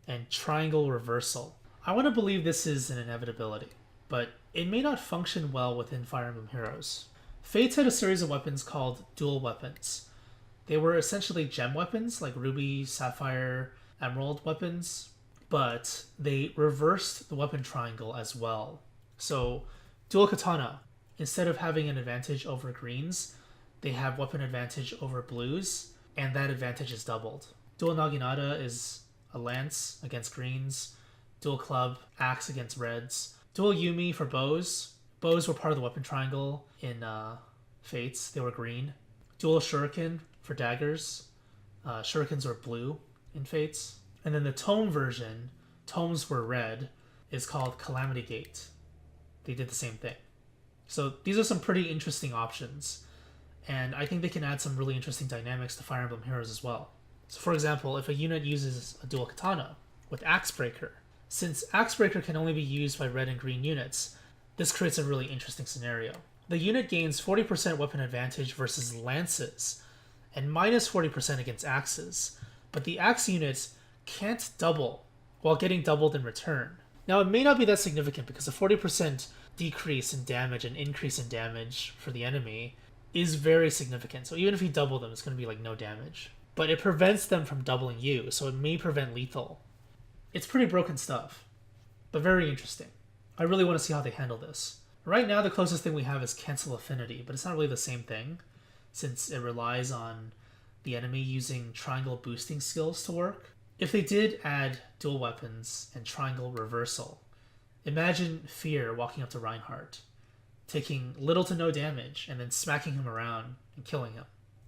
and triangle reversal. I want to believe this is an inevitability, but it may not function well within Fire Emblem Heroes. Fates had a series of weapons called dual weapons. They were essentially gem weapons, like ruby, sapphire, emerald weapons, but they reversed the weapon triangle as well. So, dual katana, instead of having an advantage over greens, they have weapon advantage over blues, and that advantage is doubled. Dual naginata is a lance against greens, dual club, axe against reds, dual yumi for bows. Bows were part of the weapon triangle in Fates, they were green. Dual shuriken for daggers. Shurikens were blue in Fates. And then the tome version, tomes were red, is called Calamity Gate. They did the same thing. So these are some pretty interesting options, and I think they can add some really interesting dynamics to Fire Emblem Heroes as well. So for example, if a unit uses a dual katana with Axebreaker, since Axebreaker can only be used by red and green units, this creates a really interesting scenario. The unit gains 40% weapon advantage versus lances, and minus 40% against axes, but the axe units can't double while getting doubled in return. Now, it may not be that significant because a 40% decrease in damage and increase in damage for the enemy is very significant. So even if you double them, it's going to be like no damage. But it prevents them from doubling you, so it may prevent lethal. It's pretty broken stuff, but very interesting. I really want to see how they handle this. Right now, the closest thing we have is Cancel Affinity, but it's not really the same thing, since it relies on the enemy using triangle boosting skills to work. If they did add dual weapons and triangle reversal, imagine Feeeh walking up to Reinhardt, taking little to no damage, and then smacking him around and killing him.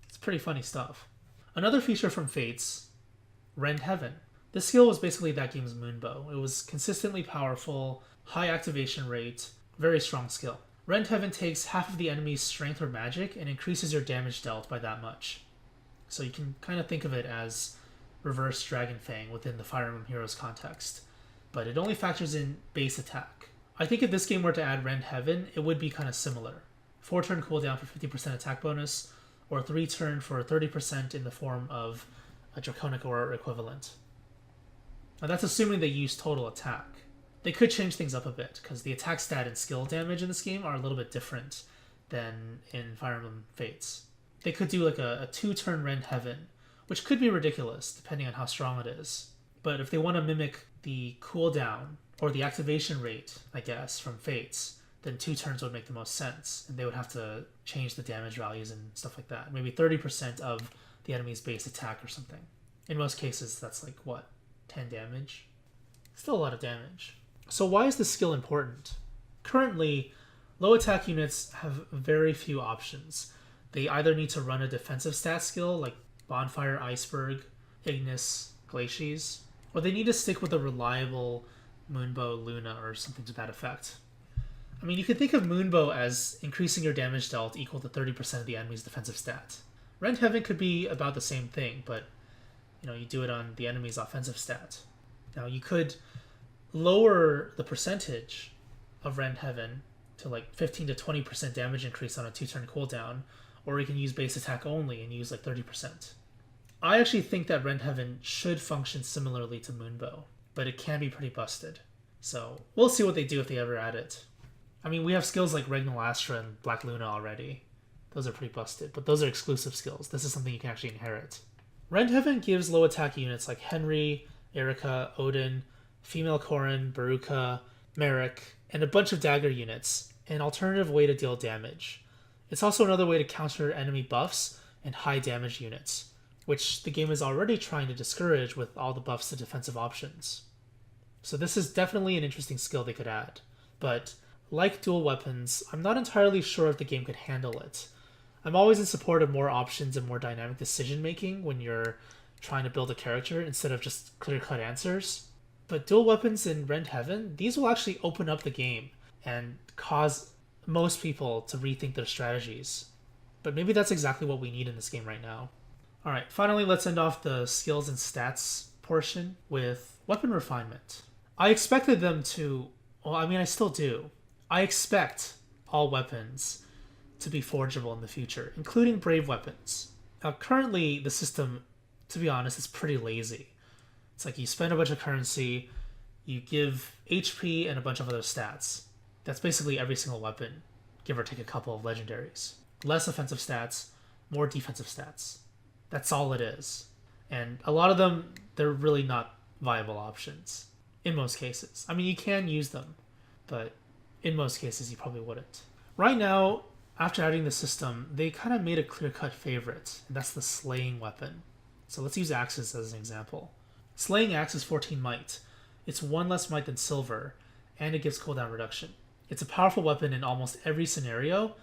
It's pretty funny stuff. Another feature from Fates, Rend Heaven. This skill was basically that game's Moonbow. It was consistently powerful, high activation rate, very strong skill. Rend Heaven takes half of the enemy's strength or magic and increases your damage dealt by that much. So you can kind of think of it as reverse Dragon Fang within the Fire Emblem Heroes context, but it only factors in base attack. I think if this game were to add Rend Heaven, it would be kind of similar. 4-turn cooldown for 50% attack bonus, or 3-turn for 30% in the form of a Draconic Aura equivalent. Now that's assuming they use total attack. They could change things up a bit, because the attack stat and skill damage in this game are a little bit different than in Fire Emblem Fates. They could do like a 2-turn Rend Heaven, which could be ridiculous depending on how strong it is. But if they want to mimic the cooldown, or the activation rate, I guess, from Fates, then 2 turns would make the most sense, and they would have to change the damage values and stuff like that. Maybe 30% of the enemy's base attack or something. In most cases, that's like, what, 10 damage? Still a lot of damage. So why is this skill important? Currently, low attack units have very few options. They either need to run a defensive stat skill like Bonfire, Iceberg, Ignis, Glacies, or they need to stick with a reliable Moonbow, Luna, or something to that effect. I mean, you can think of Moonbow as increasing your damage dealt equal to 30% of the enemy's defensive stat. Rend Heaven could be about the same thing, but you do it on the enemy's offensive stat. Now, you could lower the percentage of Rend Heaven to like 15 to 20% damage increase on a 2-turn cooldown, or you can use base attack only and use like 30%. I actually think that Rend Heaven should function similarly to Moonbow, but it can be pretty busted. So we'll see what they do if they ever add it. I mean, we have skills like Regnal Astra and Black Luna already. Those are pretty busted, but those are exclusive skills. This is something you can actually inherit. Rend Heaven gives low attack units like Henry, Erika, Odin, Female Corrin, Baruka, Merrick, and a bunch of dagger units an alternative way to deal damage. It's also another way to counter enemy buffs and high damage units, which the game is already trying to discourage with all the buffs to defensive options. So this is definitely an interesting skill they could add, but like dual weapons, I'm not entirely sure if the game could handle it. I'm always in support of more options and more dynamic decision making when you're trying to build a character instead of just clear-cut answers. But dual weapons in Rend Heaven, these will actually open up the game and cause most people to rethink their strategies. But maybe that's exactly what we need in this game right now. Alright, finally let's end off the skills and stats portion with weapon refinement. I expected them to, I still do. I expect all weapons to be forgeable in the future, including brave weapons. Now currently the system, to be honest, is pretty lazy. It's like you spend a bunch of currency, you give HP and a bunch of other stats. That's basically every single weapon, give or take a couple of legendaries. Less offensive stats, more defensive stats. That's all it is. And a lot of them, they're really not viable options. In most cases. I mean, you can use them, but in most cases you probably wouldn't. Right now, after adding the system, they kind of made a clear-cut favorite, and that's the slaying weapon. So let's use axes as an example. Slaying axe is 14 might. It's 1 less might than silver, and it gives cooldown reduction. It's a powerful weapon in almost every scenario,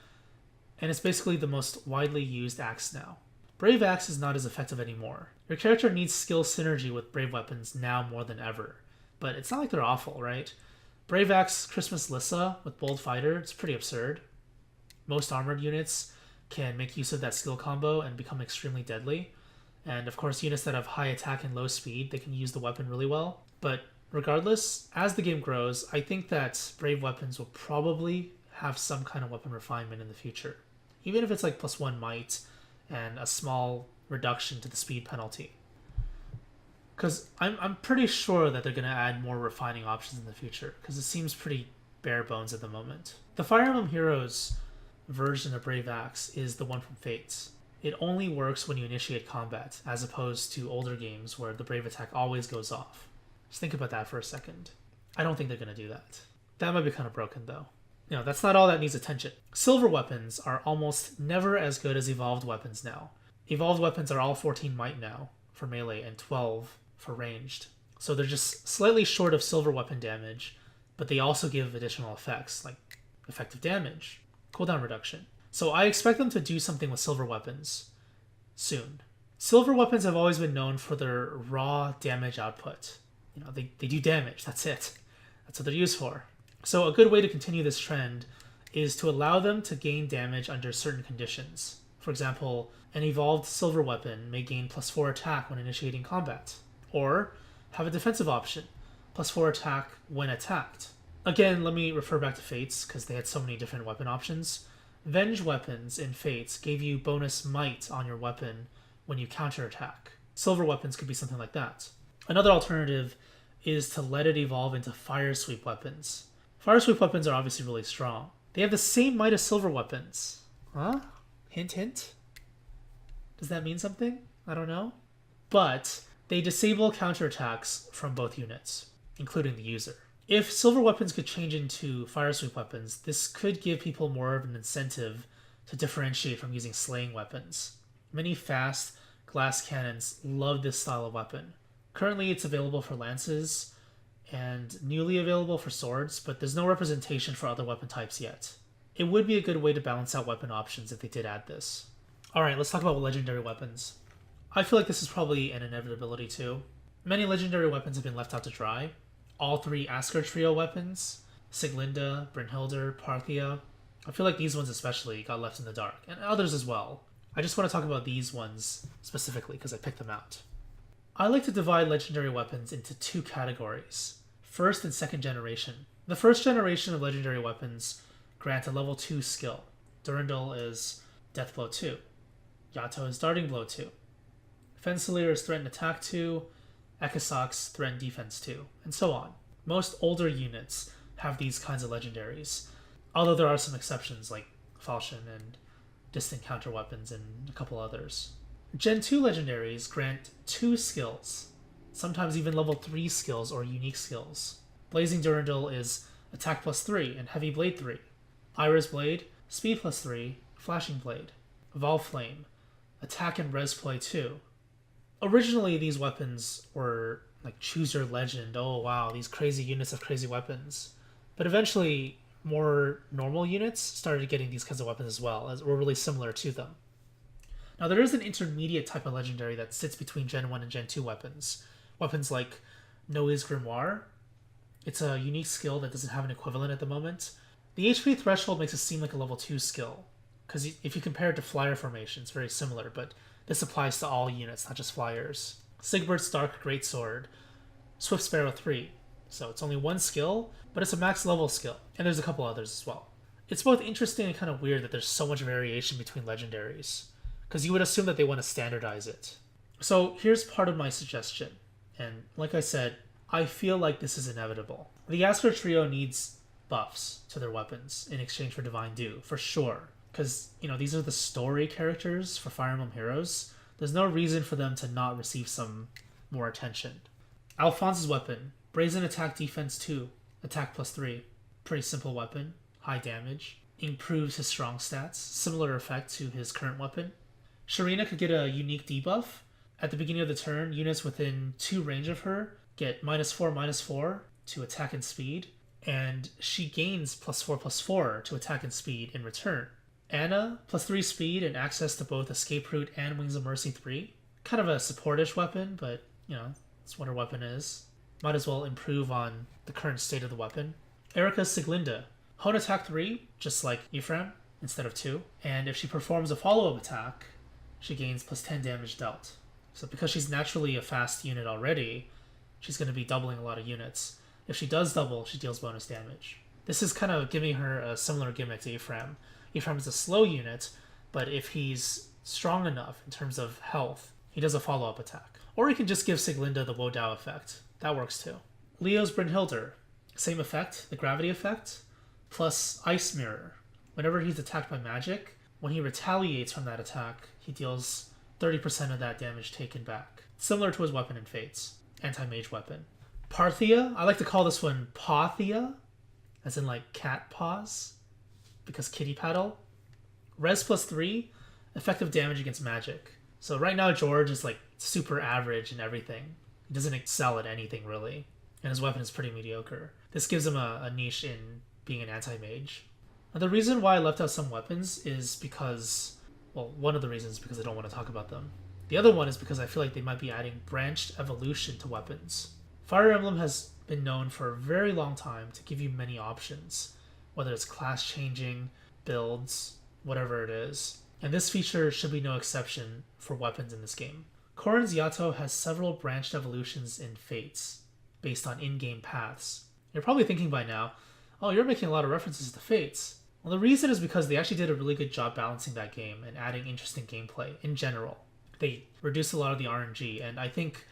and it's basically the most widely used axe now. Brave axe is not as effective anymore. Your character needs skill synergy with brave weapons now more than ever, but it's not like they're awful, right? Brave axe Christmas Lissa with Bold Fighter, it's pretty absurd. Most armored units can make use of that skill combo and become extremely deadly. And of course, units that have high attack and low speed, they can use the weapon really well. But regardless, as the game grows, I think that brave weapons will probably have some kind of weapon refinement in the future. Even if it's like +1 might and a small reduction to the speed penalty. Because I'm pretty sure that they're going to add more refining options in the future, because it seems pretty bare bones at the moment. The Fire Emblem Heroes version of Brave Axe is the one from Fates. It only works when you initiate combat, as opposed to older games where the Brave attack always goes off. Just think about that for a second. I don't think they're going to do that. That might be kind of broken, though. That's not all that needs attention. Silver weapons are almost never as good as evolved weapons now. Evolved weapons are all 14 might now for melee and 12 for ranged. So they're just slightly short of silver weapon damage, but they also give additional effects, like effective damage, cooldown reduction. So I expect them to do something with silver weapons soon. Silver weapons have always been known for their raw damage output. They do damage, that's it. That's what they're used for. So a good way to continue this trend is to allow them to gain damage under certain conditions. For example, an evolved silver weapon may gain +4 attack when initiating combat, or have a defensive option, +4 attack when attacked. Again, let me refer back to Fates, because they had so many different weapon options. Venge weapons in Fates gave you bonus might on your weapon when you counterattack. Silver weapons could be something like that. Another alternative is to let it evolve into fire sweep weapons. Fire sweep weapons are obviously really strong. They have the same might as silver weapons. Huh? Hint, hint? Does that mean something? I don't know. But they disable counterattacks from both units, including the user. If silver weapons could change into fire sweep weapons, this could give people more of an incentive to differentiate from using slaying weapons. Many fast glass cannons love this style of weapon. Currently it's available for lances, and newly available for swords, but there's no representation for other weapon types yet. It would be a good way to balance out weapon options if they did add this. Alright, let's talk about legendary weapons. I feel like this is probably an inevitability too. Many legendary weapons have been left out to dry. All 3 Asker trio weapons, Sieglinde, Brynhildr, Parthia, I feel like these ones especially got left in the dark, and others as well. I just want to talk about these ones specifically because I picked them out. I like to divide legendary weapons into 2 categories, first and second generation. The first generation of legendary weapons grant a level 2 skill. Durandal is Death Blow 2. Yato is Darting Blow 2. Fensalir is Threat and Attack 2. Ekisox, Threat and Defense 2, and so on. Most older units have these kinds of legendaries, although there are some exceptions like Falchion and Distant Counter Weapons and a couple others. Gen 2 legendaries grant 2 skills, sometimes even level 3 skills or unique skills. Blazing Durandal is Attack plus 3 and Heavy Blade 3. Iris Blade, Speed plus 3, Flashing Blade. Valflame, Attack and Res Play 2. Originally, these weapons were like choose your legend. Oh wow, these crazy units have crazy weapons. But eventually, more normal units started getting these kinds of weapons as well, as were really similar to them. Now there is an intermediate type of legendary that sits between Gen 1 and Gen 2 weapons. Weapons like Noe's Grimoire. It's a unique skill that doesn't have an equivalent at the moment. The HP threshold makes it seem like a level 2 skill, because if you compare it to flyer formation, it's very similar, but this applies to all units, not just flyers. Sigbert's Dark Greatsword, Swift Sparrow 3. So it's only 1 skill, but it's a max level skill, and there's a couple others as well. It's both interesting and kind of weird that there's so much variation between legendaries, because you would assume that they want to standardize it. So here's part of my suggestion, and like I said, I feel like this is inevitable. The Asker trio needs buffs to their weapons in exchange for Divine Dew, for sure. Because, these are the story characters for Fire Emblem Heroes. There's no reason for them to not receive some more attention. Alphonse's weapon, Brazen Attack Defense 2, Attack plus 3. Pretty simple weapon, high damage. Improves his strong stats, similar effect to his current weapon. Sharina could get a unique debuff. At the beginning of the turn, units within 2 range of her get -4/-4 to attack and speed, and she gains +4/+4 to attack and speed in return. Anna, +3 speed and access to both Escape Route and Wings of Mercy 3. Kind of a supportish weapon, but, that's what her weapon is. Might as well improve on the current state of the weapon. Erika's Sieglinde. Hone Attack 3, just like Ephraim, instead of 2. And if she performs a follow-up attack, she gains +10 damage dealt. So because she's naturally a fast unit already, she's going to be doubling a lot of units. If she does double, she deals bonus damage. This is kind of giving her a similar gimmick to Ephraim. Ephraim is a slow unit, but if he's strong enough in terms of health, he does a follow-up attack. Or he can just give Sieglinde the Wodao effect. That works too. Leo's Brynhildr. Same effect, the gravity effect, plus Ice Mirror. Whenever he's attacked by magic, when he retaliates from that attack, he deals 30% of that damage taken back. Similar to his weapon in Fates. Anti-mage weapon. Parthia, I like to call this one Pawthia, as in like cat paws, because kitty paddle. Res plus 3, effective damage against magic. So right now George is like super average in everything. He doesn't excel at anything really, and his weapon is pretty mediocre. This gives him a niche in being an anti-mage. Now, the reason why I left out some weapons is because, well, one of the reasons is because I don't want to talk about them. The other one is because I feel like they might be adding branched evolution to weapons. Fire Emblem has been known for a very long time to give you many options, whether it's class changing, builds, whatever it is. And this feature should be no exception for weapons in this game. Corrin's Yato has several branched evolutions in Fates, based on in-game paths. You're probably thinking by now, oh, you're making a lot of references to Fates. Well, the reason is because they actually did a really good job balancing that game and adding interesting gameplay in general. They reduced a lot of the RNG, and I think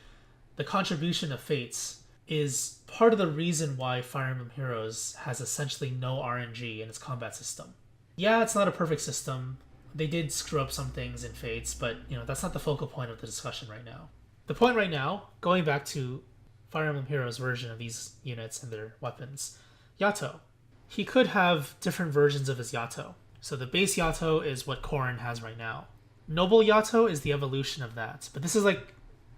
the contribution of Fates is part of the reason why Fire Emblem Heroes has essentially no RNG in its combat system. Yeah, it's not a perfect system. They did screw up some things in Fates, but that's not the focal point of the discussion right now. The point right now, going back to Fire Emblem Heroes' version of these units and their weapons, Yato. He could have different versions of his Yato. So the base Yato is what Corrin has right now. Noble Yato is the evolution of that, but this is like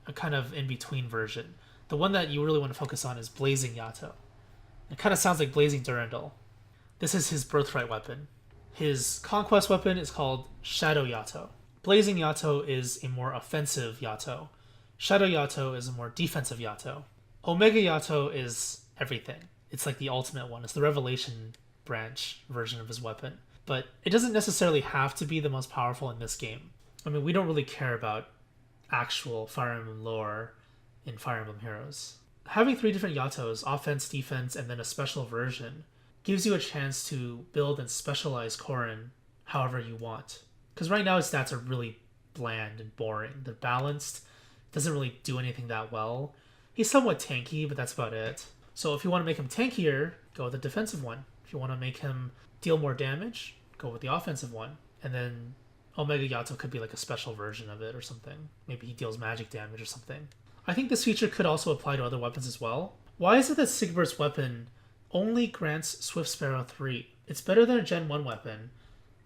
a kind of in-between version. The one that you really want to focus on is Blazing Yato. It kind of sounds like Blazing Durandal. This is his birthright weapon. His conquest weapon is called Shadow Yato. Blazing Yato is a more offensive Yato. Shadow Yato is a more defensive Yato. Omega Yato is everything. It's like the ultimate one. It's the Revelation branch version of his weapon. But it doesn't necessarily have to be the most powerful in this game. I mean, we don't really care about actual Fire Emblem lore in Fire Emblem Heroes. Having 3 different Yatos, offense, defense, and then a special version, gives you a chance to build and specialize Corrin however you want. Because right now his stats are really bland and boring. They're balanced, doesn't really do anything that well. He's somewhat tanky, but that's about it. So if you want to make him tankier, go with the defensive one. If you want to make him deal more damage, go with the offensive one. And then Omega Yato could be like a special version of it or something. Maybe he deals magic damage or something. I think this feature could also apply to other weapons as well. Why is it that Sigbert's weapon only grants Swift Sparrow 3? It's better than a Gen 1 weapon,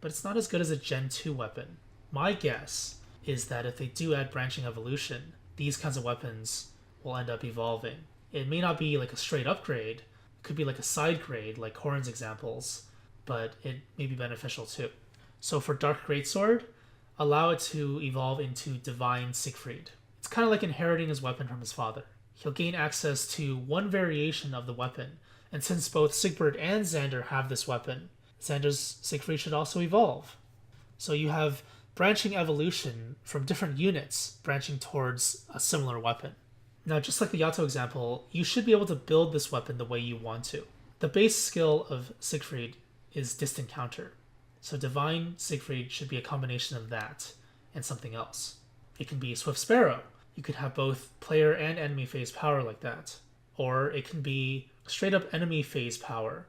but it's not as good as a Gen 2 weapon. My guess is that if they do add branching evolution, these kinds of weapons will end up evolving. It may not be like a straight upgrade, it could be like a side grade, like Corrin's examples, but it may be beneficial too. So for Dark Greatsword, allow it to evolve into Divine Siegfried. It's kind of like inheriting his weapon from his father. He'll gain access to one variation of the weapon, and since both Sigbert and Xander have this weapon, Xander's Siegfried should also evolve. So you have branching evolution from different units branching towards a similar weapon. Now, just like the Yato example, you should be able to build this weapon the way you want to. The base skill of Siegfried is Distant Counter, so Divine Siegfried should be a combination of that and something else. It can be Swift Sparrow. You could have both player and enemy phase power like that. Or it can be straight up enemy phase power,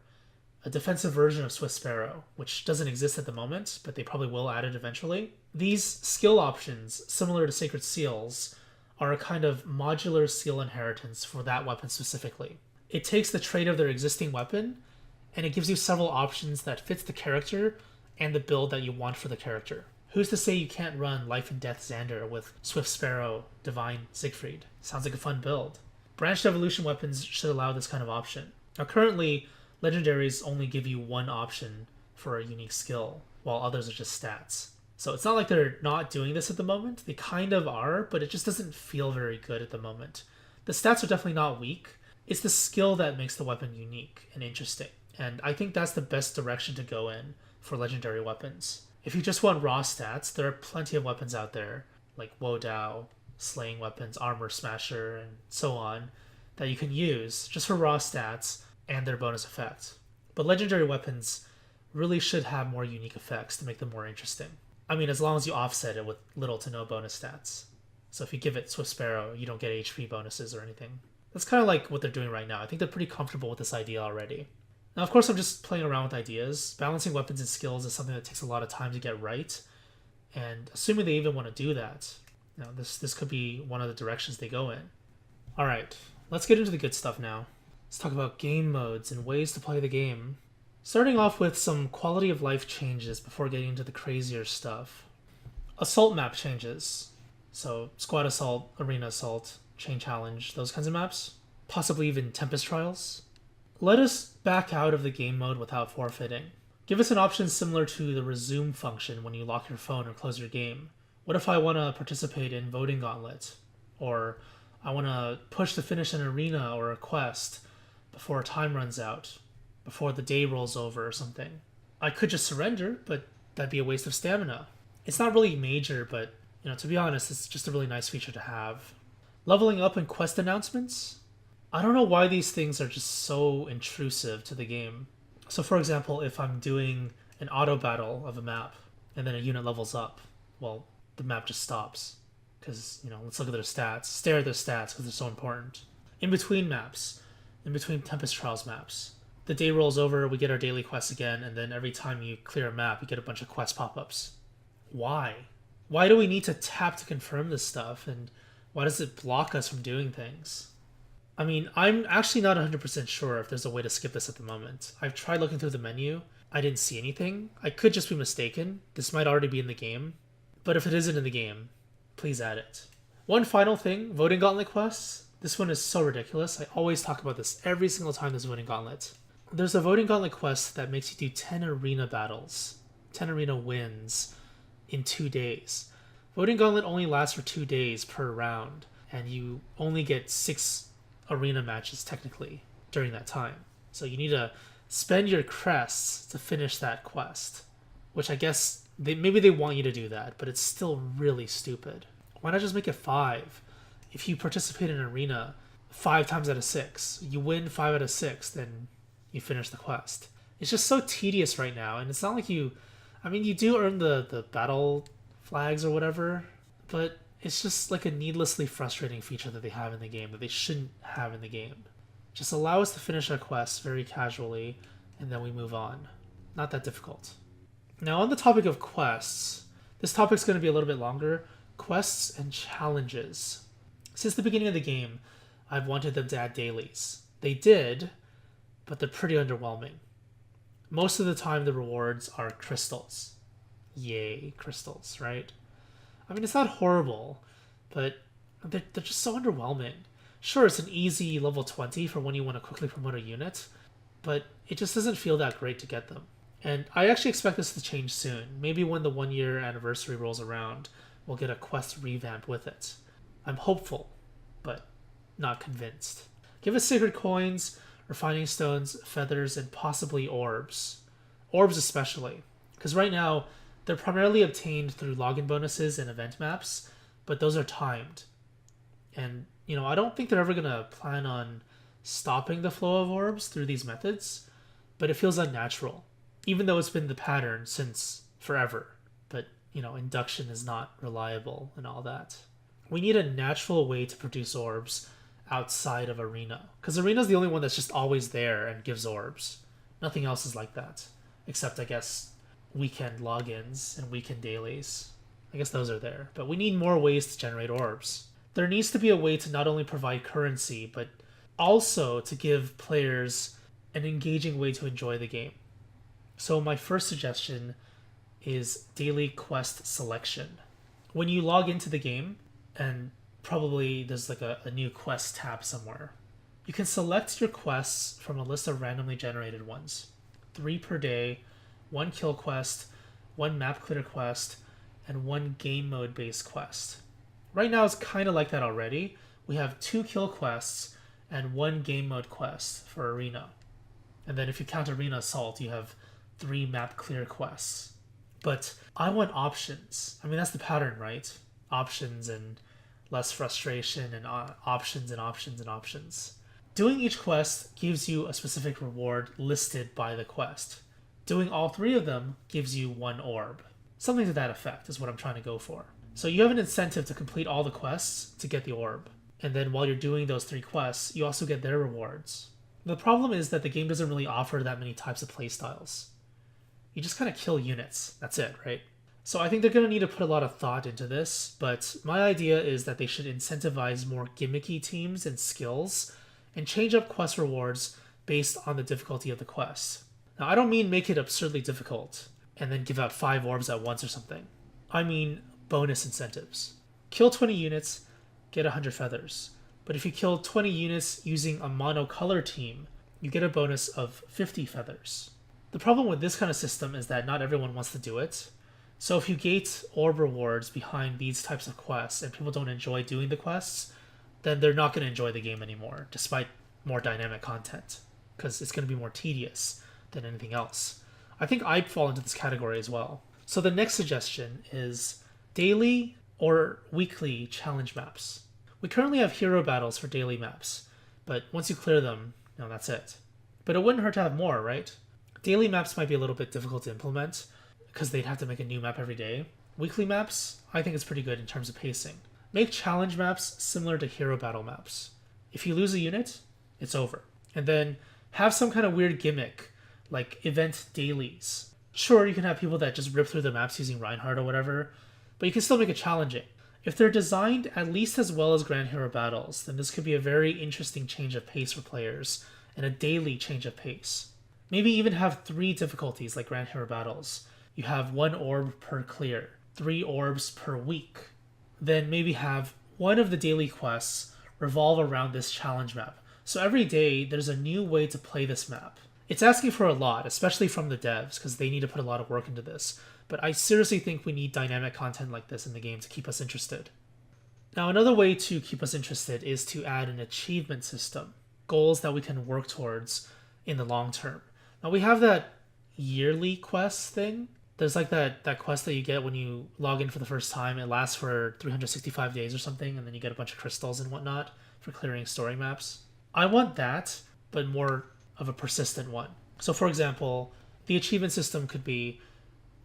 a defensive version of Swift Sparrow, which doesn't exist at the moment, but they probably will add it eventually. These skill options, similar to Sacred Seals, are a kind of modular seal inheritance for that weapon specifically. It takes the trait of their existing weapon, and it gives you several options that fits the character and the build that you want for the character. Who's to say you can't run Life and Death Xander with Swift Sparrow, Divine Siegfried? Sounds like a fun build. Branched evolution weapons should allow this kind of option. Now currently, Legendaries only give you one option for a unique skill, while others are just stats. So it's not like they're not doing this at the moment. They kind of are, but it just doesn't feel very good at the moment. The stats are definitely not weak. It's the skill that makes the weapon unique and interesting. And I think that's the best direction to go in for legendary weapons. If you just want raw stats, there are plenty of weapons out there, like Wodao, slaying weapons, armor smasher, and so on, that you can use just for raw stats and their bonus effect. But legendary weapons really should have more unique effects to make them more interesting. I mean, as long as you offset it with little to no bonus stats. So if you give it Swift Sparrow, you don't get HP bonuses or anything. That's kind of like what they're doing right now. I think they're pretty comfortable with this idea already. Now, of course, I'm just playing around with ideas. Balancing weapons and skills is something that takes a lot of time to get right. And assuming they even want to do that, you know, this could be one of the directions they go in. Alright, let's get into the good stuff now. Let's talk about game modes and ways to play the game. Starting off with some quality of life changes before getting into the crazier stuff. Assault map changes. So Squad Assault, Arena Assault, Chain Challenge, those kinds of maps. Possibly even Tempest Trials. Let us back out of the game mode without forfeiting. Give us an option similar to the resume function when you lock your phone or close your game. What if I want to participate in Voting Gauntlet? Or I want to push to finish an arena or a quest before time runs out, before the day rolls over or something. I could just surrender, but that'd be a waste of stamina. It's not really major, but to be honest, it's just a really nice feature to have. Leveling up and quest announcements? I don't know why these things are just so intrusive to the game. So for example, if I'm doing an auto battle of a map and then a unit levels up, well, the map just stops. Because, let's look at their stats. Stare at their stats because they're so important. In between maps, in between Tempest Trials maps, the day rolls over, we get our daily quests again, and then every time you clear a map, you get a bunch of quest pop-ups. Why? Why do we need to tap to confirm this stuff, and why does it block us from doing things? I mean, I'm actually not 100% sure if there's a way to skip this at the moment. I've tried looking through the menu. I didn't see anything. I could just be mistaken. This might already be in the game. But if it isn't in the game, please add it. One final thing, Voting Gauntlet quests. This one is so ridiculous. I always talk about this every single time there's a voting gauntlet. There's a voting gauntlet quest that makes you do 10 arena battles, 10 arena wins in 2 days. Voting gauntlet only lasts for 2 days per round, and you only get 6 arena matches technically during that time. So you need to spend your crests to finish that quest, which I guess maybe they want you to do that, but it's still really stupid. Why not just make it 5? If you participate in an arena 5 times out of 6, you win 5 out of 6, then you finish the quest. It's just so tedious right now, and it's not like you do earn the battle flags or whatever, but it's just like a needlessly frustrating feature that they have in the game that they shouldn't have in the game. Just allow us to finish our quests very casually, and then we move on. Not that difficult. Now, on the topic of quests, this topic's going to be a little bit longer. Quests and challenges. Since the beginning of the game, I've wanted them to add dailies. They did, but they're pretty underwhelming. Most of the time, the rewards are crystals. Yay, crystals, right? I mean, it's not horrible, but they're just so underwhelming. Sure, it's an easy level 20 for when you want to quickly promote a unit, but it just doesn't feel that great to get them. And I actually expect this to change soon. Maybe when the 1-year anniversary rolls around, we'll get a quest revamp with it. I'm hopeful, but not convinced. Give us sacred coins, refining stones, feathers, and possibly orbs. Orbs especially, because right now they're primarily obtained through login bonuses and event maps, but those are timed. And, I don't think they're ever going to plan on stopping the flow of orbs through these methods, but it feels unnatural, even though it's been the pattern since forever. But, induction is not reliable and all that. We need a natural way to produce orbs outside of Arena, because Arena is the only one that's just always there and gives orbs. Nothing else is like that, except, I guess, weekend logins and weekend dailies. I guess those are there, but we need more ways to generate orbs. There needs to be a way to not only provide currency, but also to give players an engaging way to enjoy the game. So my first suggestion is daily quest selection. When you log into the game, and probably there's like a new quest tab somewhere, you can select your quests from a list of randomly generated ones. 3 per day, 1 kill quest, 1 map clear quest, and 1 game mode based quest. Right now it's kind of like that already. We have 2 kill quests and 1 game mode quest for Arena. And then if you count Arena Assault, you have 3 map clear quests. But I want options. I mean, that's the pattern, right? Options and less frustration, and options and options and options. Doing each quest gives you a specific reward listed by the quest. Doing all 3 of them gives you 1 orb. Something to that effect is what I'm trying to go for. So you have an incentive to complete all the quests to get the orb. And then while you're doing those 3 quests, you also get their rewards. The problem is that the game doesn't really offer that many types of playstyles. You just kind of kill units. That's it, right? So I think they're going to need to put a lot of thought into this, but my idea is that they should incentivize more gimmicky teams and skills and change up quest rewards based on the difficulty of the quest. Now, I don't mean make it absurdly difficult and then give out 5 orbs at once or something. I mean bonus incentives. Kill 20 units, get 100 feathers. But if you kill 20 units using a monocolor team, you get a bonus of 50 feathers. The problem with this kind of system is that not everyone wants to do it. So if you gate orb rewards behind these types of quests and people don't enjoy doing the quests, then they're not going to enjoy the game anymore, despite more dynamic content, because it's going to be more tedious than anything else. I think I'd fall into this category as well. So the next suggestion is daily or weekly challenge maps. We currently have hero battles for daily maps, but once you clear them, that's it. But it wouldn't hurt to have more, right? Daily maps might be a little bit difficult to implement, because they'd have to make a new map every day. Weekly maps, I think it's pretty good in terms of pacing. Make challenge maps similar to hero battle maps. If you lose a unit, it's over. And then have some kind of weird gimmick, like event dailies. Sure, you can have people that just rip through the maps using Reinhardt or whatever, but you can still make it challenging. If they're designed at least as well as Grand Hero battles, then this could be a very interesting change of pace for players, and a daily change of pace. Maybe even have 3 difficulties like Grand Hero battles. You have 1 orb per clear, 3 orbs per week. Then maybe have one of the daily quests revolve around this challenge map. So every day, there's a new way to play this map. It's asking for a lot, especially from the devs, because they need to put a lot of work into this. But I seriously think we need dynamic content like this in the game to keep us interested. Now, another way to keep us interested is to add an achievement system, goals that we can work towards in the long term. Now, we have that yearly quest thing. There's like that quest that you get when you log in for the first time. It lasts for 365 days or something, and then you get a bunch of crystals and whatnot for clearing story maps. I want that, but more of a persistent one. So for example, the achievement system could be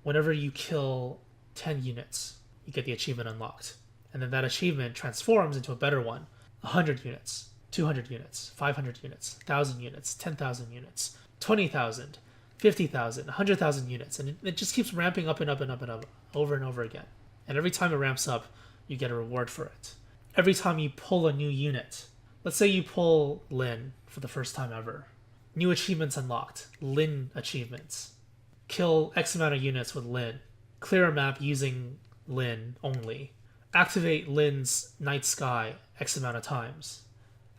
whenever you kill 10 units, you get the achievement unlocked. And then that achievement transforms into a better one. 100 units, 200 units, 500 units, 1,000 units, 10,000 units, 20,000, 50,000, 100,000 units. And it just keeps ramping up and up and up and up over and over again. And every time it ramps up, you get a reward for it. Every time you pull a new unit, let's say you pull Lin for the first time ever. New achievements unlocked. Lin achievements. Kill X amount of units with Lin. Clear a map using Lin only. Activate Lin's Night Sky X amount of times.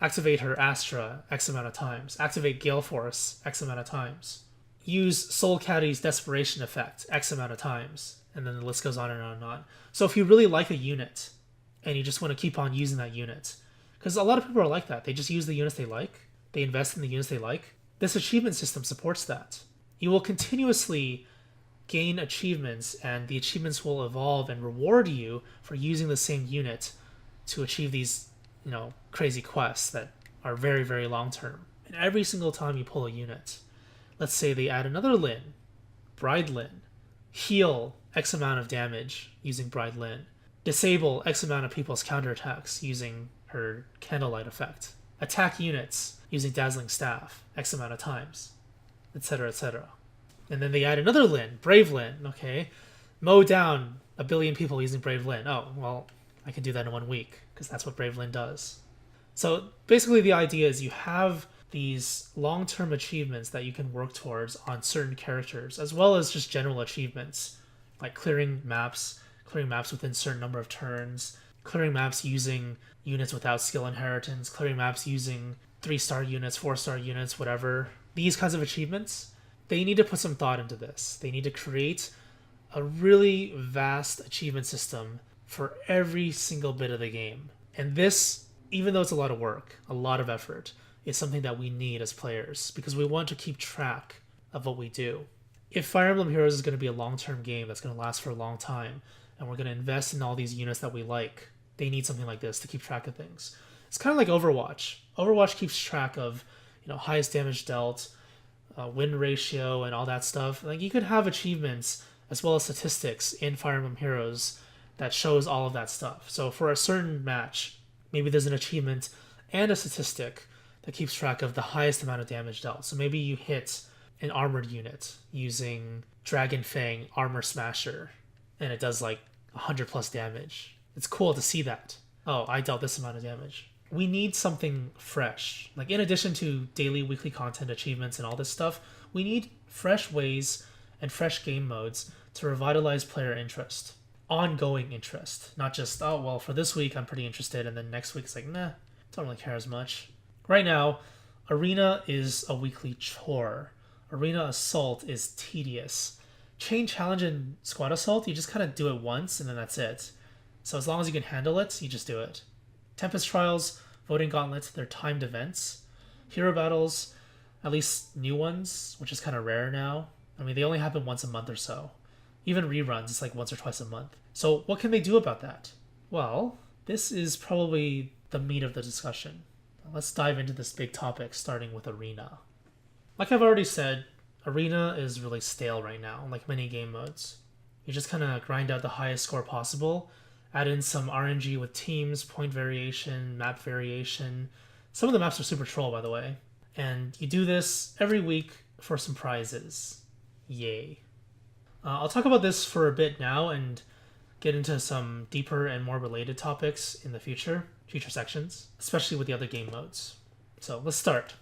Activate her Astra X amount of times. Activate Gale Force X amount of times. Use Soul Caddy's Desperation Effect X amount of times. And then the list goes on and on and on. So if you really like a unit, and you just want to keep on using that unit, because a lot of people are like that. They just use the units they like. They invest in the units they like. This achievement system supports that. You will continuously gain achievements, and the achievements will evolve and reward you for using the same unit to achieve these, crazy quests that are very, very long term. And every single time you pull a unit, let's say they add another Lin, Bride Lin, heal X amount of damage using Bride Lin, disable X amount of people's counterattacks using her Candlelight effect, attack units using Dazzling Staff X amount of times, etc., etc. And then they add another Lin, Brave Lin, okay? Mow down 1 billion people using Brave Lin. Oh, well, I can do that in 1 week, because that's what Brave Lin does. So basically the idea is you have these long-term achievements that you can work towards on certain characters, as well as just general achievements, like clearing maps within a certain number of turns, clearing maps using units without skill inheritance, clearing maps using 3-star units, 4-star units, whatever. These kinds of achievements, they need to put some thought into this. They need to create a really vast achievement system for every single bit of the game. And this, even though it's a lot of work, a lot of effort, is something that we need as players, because we want to keep track of what we do. If Fire Emblem Heroes is going to be a long-term game that's going to last for a long time, and we're going to invest in all these units that we like, they need something like this to keep track of things. It's kind of like Overwatch. Overwatch keeps track of, highest damage dealt, win ratio, and all that stuff. Like, you could have achievements as well as statistics in Fire Emblem Heroes that shows all of that stuff. So for a certain match, maybe there's an achievement and a statistic that keeps track of the highest amount of damage dealt. So maybe you hit an armored unit using Dragon Fang Armor Smasher, and it does like 100 plus damage. It's cool to see that. Oh, I dealt this amount of damage. We need something fresh. Like, in addition to daily, weekly content achievements and all this stuff, we need fresh ways and fresh game modes to revitalize player interest. Ongoing interest. Not just, oh, well, for this week I'm pretty interested, and then next week it's like, nah, don't really care as much. Right now, Arena is a weekly chore. Arena Assault is tedious. Chain Challenge and Squad Assault, you just kind of do it once and then that's it. So as long as you can handle it, you just do it. Tempest Trials, Voting Gauntlet, they're timed events. Hero Battles, at least new ones, which is kind of rare now. I mean, they only happen once a month or so. Even reruns, it's like once or twice a month. So what can they do about that? Well, this is probably the meat of the discussion. Let's dive into this big topic, starting with Arena. Like I've already said, Arena is really stale right now, like many game modes. You just kind of grind out the highest score possible, add in some RNG with teams, point variation, map variation. Some of the maps are super troll, by the way. And you do this every week for some prizes. Yay. I'll talk about this for a bit now and get into some deeper and more related topics in the future sections, especially with the other game modes. So let's start.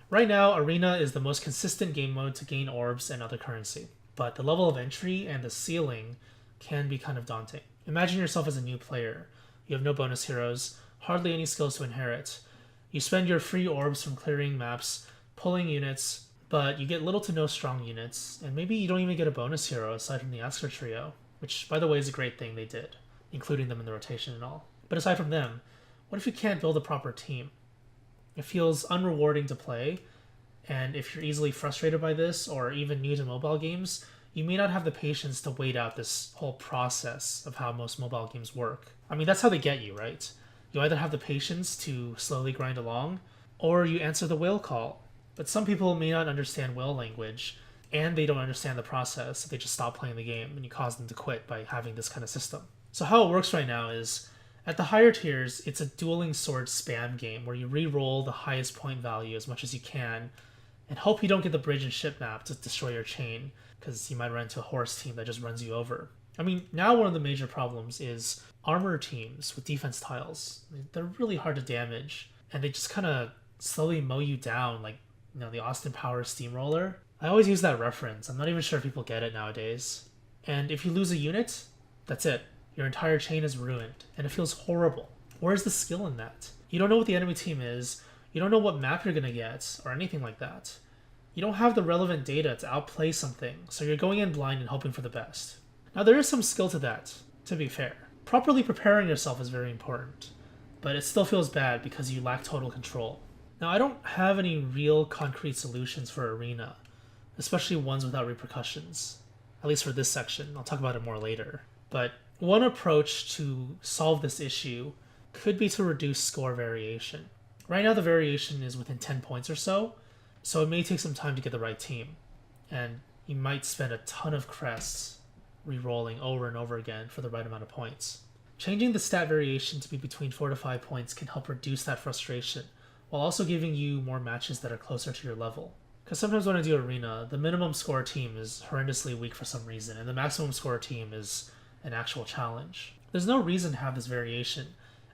Right now, Arena is the most consistent game mode to gain orbs and other currency, but the level of entry and the ceiling can be kind of daunting. Imagine yourself as a new player. You have no bonus heroes, hardly any skills to inherit. You spend your free orbs from clearing maps, pulling units, but you get little to no strong units, and maybe you don't even get a bonus hero aside from the Asker trio, which, by the way, is a great thing they did, including them in the rotation and all. But aside from them, what if you can't build a proper team? It feels unrewarding to play, and if you're easily frustrated by this, or even new to mobile games, you may not have the patience to wait out this whole process of how most mobile games work. I mean, that's how they get you, right? You either have the patience to slowly grind along, or you answer the whale call. But some people may not understand whale language, and they don't understand the process, so they just stop playing the game, and you cause them to quit by having this kind of system. So how it works right now is, at the higher tiers, it's a dueling sword spam game where you re-roll the highest point value as much as you can, and hope you don't get the bridge and ship map to destroy your chain, because you might run into a horse team that just runs you over. I mean, now one of the major problems is armor teams with defense tiles. They're really hard to damage, and they just kind of slowly mow you down like, the Austin Powers steamroller. I always use that reference. I'm not even sure if people get it nowadays. And if you lose a unit, that's it. Your entire chain is ruined, and it feels horrible. Where's the skill in that? You don't know what the enemy team is, you don't know what map you're gonna get, or anything like that. You don't have the relevant data to outplay something, so you're going in blind and hoping for the best. Now there is some skill to that, to be fair. Properly preparing yourself is very important, but it still feels bad because you lack total control. Now I don't have any real concrete solutions for Arena, especially ones without repercussions. At least for this section, I'll talk about it more later. But one approach to solve this issue could be to reduce score variation. Right now the variation is within 10 points or so it may take some time to get the right team. And you might spend a ton of crests re-rolling over and over again for the right amount of points. Changing the stat variation to be between 4 to 5 points can help reduce that frustration, while also giving you more matches that are closer to your level. Because sometimes when I do Arena, the minimum score team is horrendously weak for some reason, and the maximum score team is an actual challenge. There's no reason to have this variation,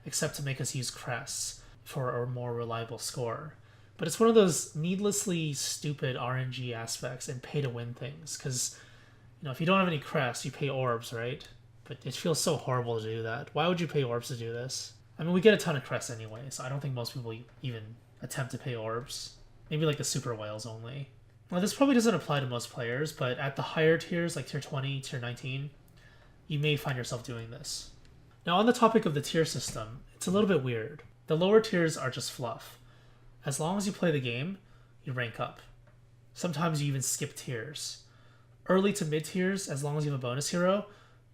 except to make us use crests for a more reliable score. But it's one of those needlessly stupid RNG aspects and pay-to-win things, because if you don't have any crests, you pay orbs, right? But it feels so horrible to do that. Why would you pay orbs to do this? I mean, we get a ton of crests anyway, so I don't think most people even attempt to pay orbs. Maybe like the super whales only. Now, this probably doesn't apply to most players, but at the higher tiers, like tier 20, tier 19, you may find yourself doing this. Now, on the topic of the tier system, it's a little bit weird. The lower tiers are just fluff. As long as you play the game, you rank up. Sometimes you even skip tiers. Early to mid tiers, as long as you have a bonus hero,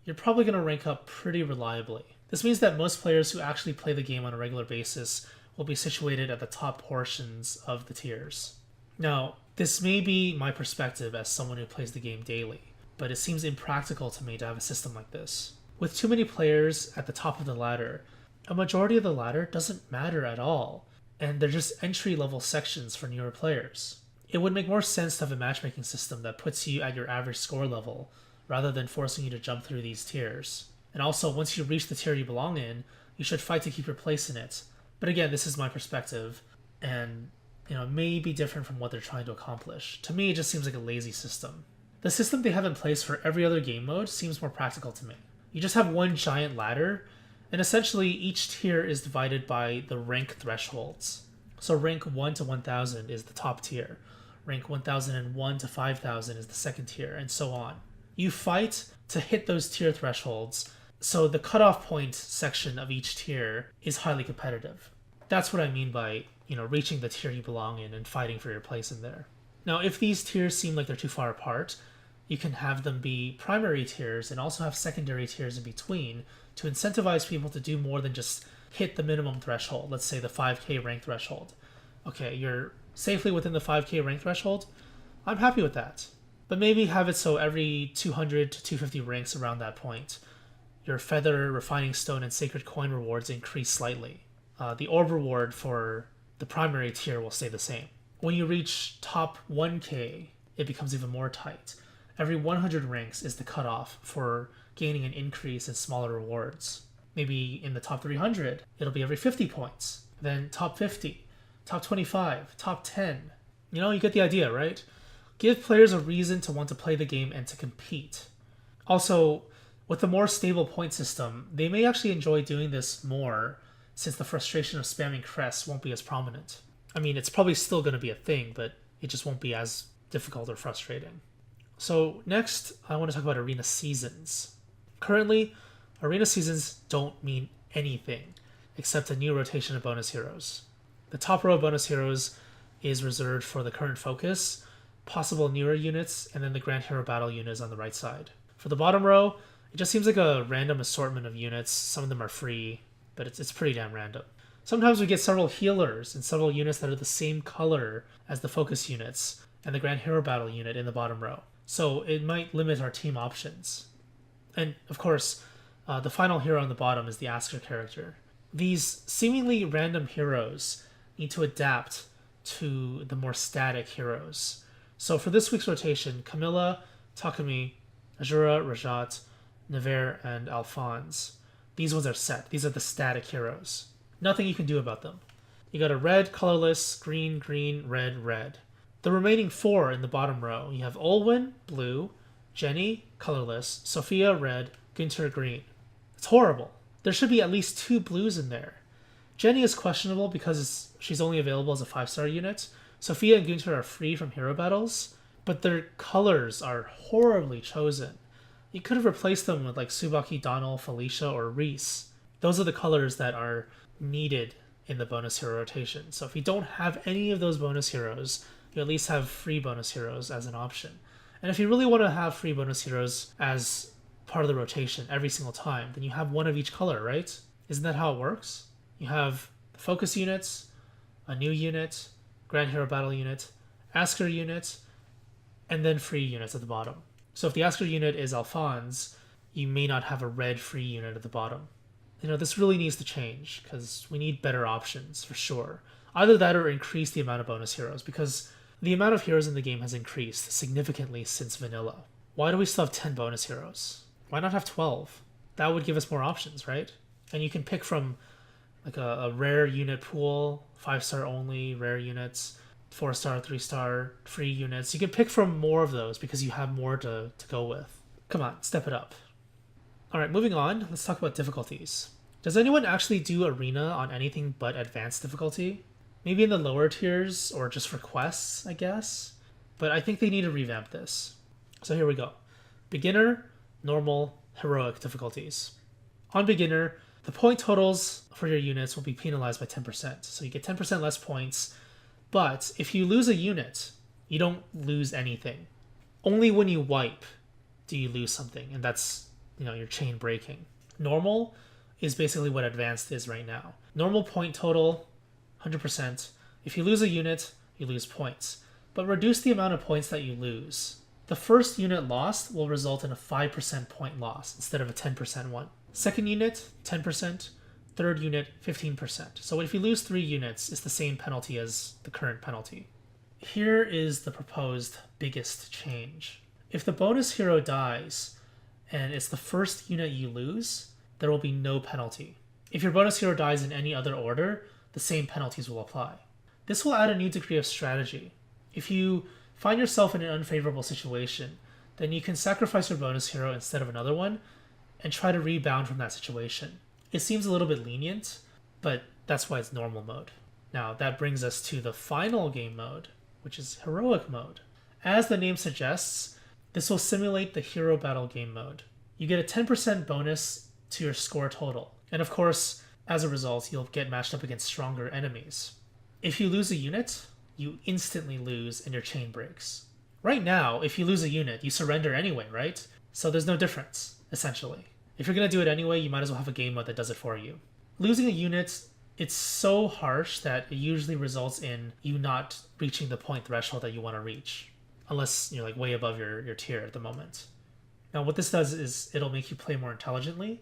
you're probably going to rank up pretty reliably. This means that most players who actually play the game on a regular basis will be situated at the top portions of the tiers. Now, this may be my perspective as someone who plays the game daily, but it seems impractical to me to have a system like this. With too many players at the top of the ladder, a majority of the ladder doesn't matter at all, and they're just entry-level sections for newer players. It would make more sense to have a matchmaking system that puts you at your average score level, rather than forcing you to jump through these tiers. And also, once you reach the tier you belong in, you should fight to keep your place in it. But again, this is my perspective, and it may be different from what they're trying to accomplish. To me, it just seems like a lazy system. The system they have in place for every other game mode seems more practical to me. You just have one giant ladder, and essentially each tier is divided by the rank thresholds. So rank 1 to 1000 is the top tier, rank 1001 to 5000 is the second tier, and so on. You fight to hit those tier thresholds, so the cutoff point section of each tier is highly competitive. That's what I mean by, reaching the tier you belong in and fighting for your place in there. Now, if these tiers seem like they're too far apart, you can have them be primary tiers and also have secondary tiers in between to incentivize people to do more than just hit the minimum threshold, let's say the 5k rank threshold. Okay, you're safely within the 5k rank threshold, I'm happy with that. But maybe have it so every 200 to 250 ranks around that point, your feather, refining stone, and sacred coin rewards increase slightly. The orb reward for the primary tier will stay the same. When you reach top 1k, it becomes even more tight. Every 100 ranks is the cutoff for gaining an increase in smaller rewards. Maybe in the top 300, it'll be every 50 points. Then top 50, top 25, top 10. You get the idea, right? Give players a reason to want to play the game and to compete. Also, with a more stable point system, they may actually enjoy doing this more since the frustration of spamming crests won't be as prominent. I mean, it's probably still going to be a thing, but it just won't be as difficult or frustrating. So next, I want to talk about arena seasons. Currently, arena seasons don't mean anything except a new rotation of bonus heroes. The top row of bonus heroes is reserved for the current focus, possible newer units, and then the Grand Hero Battle units on the right side. For the bottom row, it just seems like a random assortment of units. Some of them are free, but it's pretty damn random. Sometimes we get several healers and several units that are the same color as the focus units and the Grand Hero Battle unit in the bottom row. So it might limit our team options. And of course, the final hero on the bottom is the Asker character. These seemingly random heroes need to adapt to the more static heroes. So for this week's rotation, Camilla, Takumi, Azura, Rajat, Nevers, and Alphonse. These ones are set. These are the static heroes. Nothing you can do about them. You got a red, colorless, green, green, red, red. The remaining 4 in the bottom row, you have Olwen, blue, Jenny, colorless, Sophia, red, Günther, green. It's horrible. There should be at least 2 blues in there. Jenny is questionable because she's only available as a 5-star unit. Sophia and Günther are free from hero battles, but their colors are horribly chosen. You could have replaced them with like Tsubaki, Donald, Felicia, or Reese. Those are the colors that are needed in the bonus hero rotation. So if you don't have any of those bonus heroes, you at least have free bonus heroes as an option. And if you really want to have free bonus heroes as part of the rotation every single time, then you have one of each color, right? Isn't that how it works? You have the focus units, a new unit, Grand Hero Battle unit, Asker unit, and then free units at the bottom. So if the Asker unit is Alphonse, you may not have a red free unit at the bottom. You know, this really needs to change because we need better options for sure. Either that or increase the amount of bonus heroes, because the amount of heroes in the game has increased significantly since vanilla. Why do we still have 10 bonus heroes? Why not have 12? That would give us more options, right? And you can pick from like a rare unit pool, 5-star only, rare units, 4-star, 3-star, free units. You can pick from more of those because you have more to go with. Come on, step it up. Alright, moving on, let's talk about difficulties. Does anyone actually do arena on anything but advanced difficulty? Maybe in the lower tiers or just for quests, I guess? But I think they need to revamp this. So here we go. Beginner, normal, heroic difficulties. On beginner, the point totals for your units will be penalized by 10%. So you get 10% less points, but if you lose a unit, you don't lose anything. Only when you wipe do you lose something, and that's, your chain breaking. Normal is basically what advanced is right now. Normal point total, 100%. If you lose a unit, you lose points, but reduce the amount of points that you lose. The first unit lost will result in a 5% point loss instead of a 10% one. Second unit, 10%. Third unit, 15%. So if you lose 3 units, it's the same penalty as the current penalty. Here is the proposed biggest change. If the bonus hero dies and it's the first unit you lose, there will be no penalty. If your bonus hero dies in any other order, the same penalties will apply. This will add a new degree of strategy. If you find yourself in an unfavorable situation, then you can sacrifice your bonus hero instead of another one and try to rebound from that situation. It seems a little bit lenient, but that's why it's normal mode. Now, that brings us to the final game mode, which is heroic mode. As the name suggests, this will simulate the hero battle game mode. You get a 10% bonus to your score total. And of course, as a result, you'll get matched up against stronger enemies. If you lose a unit, you instantly lose and your chain breaks. Right now, if you lose a unit, you surrender anyway, right? So there's no difference, essentially. If you're going to do it anyway, you might as well have a game mode that does it for you. Losing a unit, it's so harsh that it usually results in you not reaching the point threshold that you want to reach. Unless you're like way above your tier at the moment. Now what this does is it'll make you play more intelligently,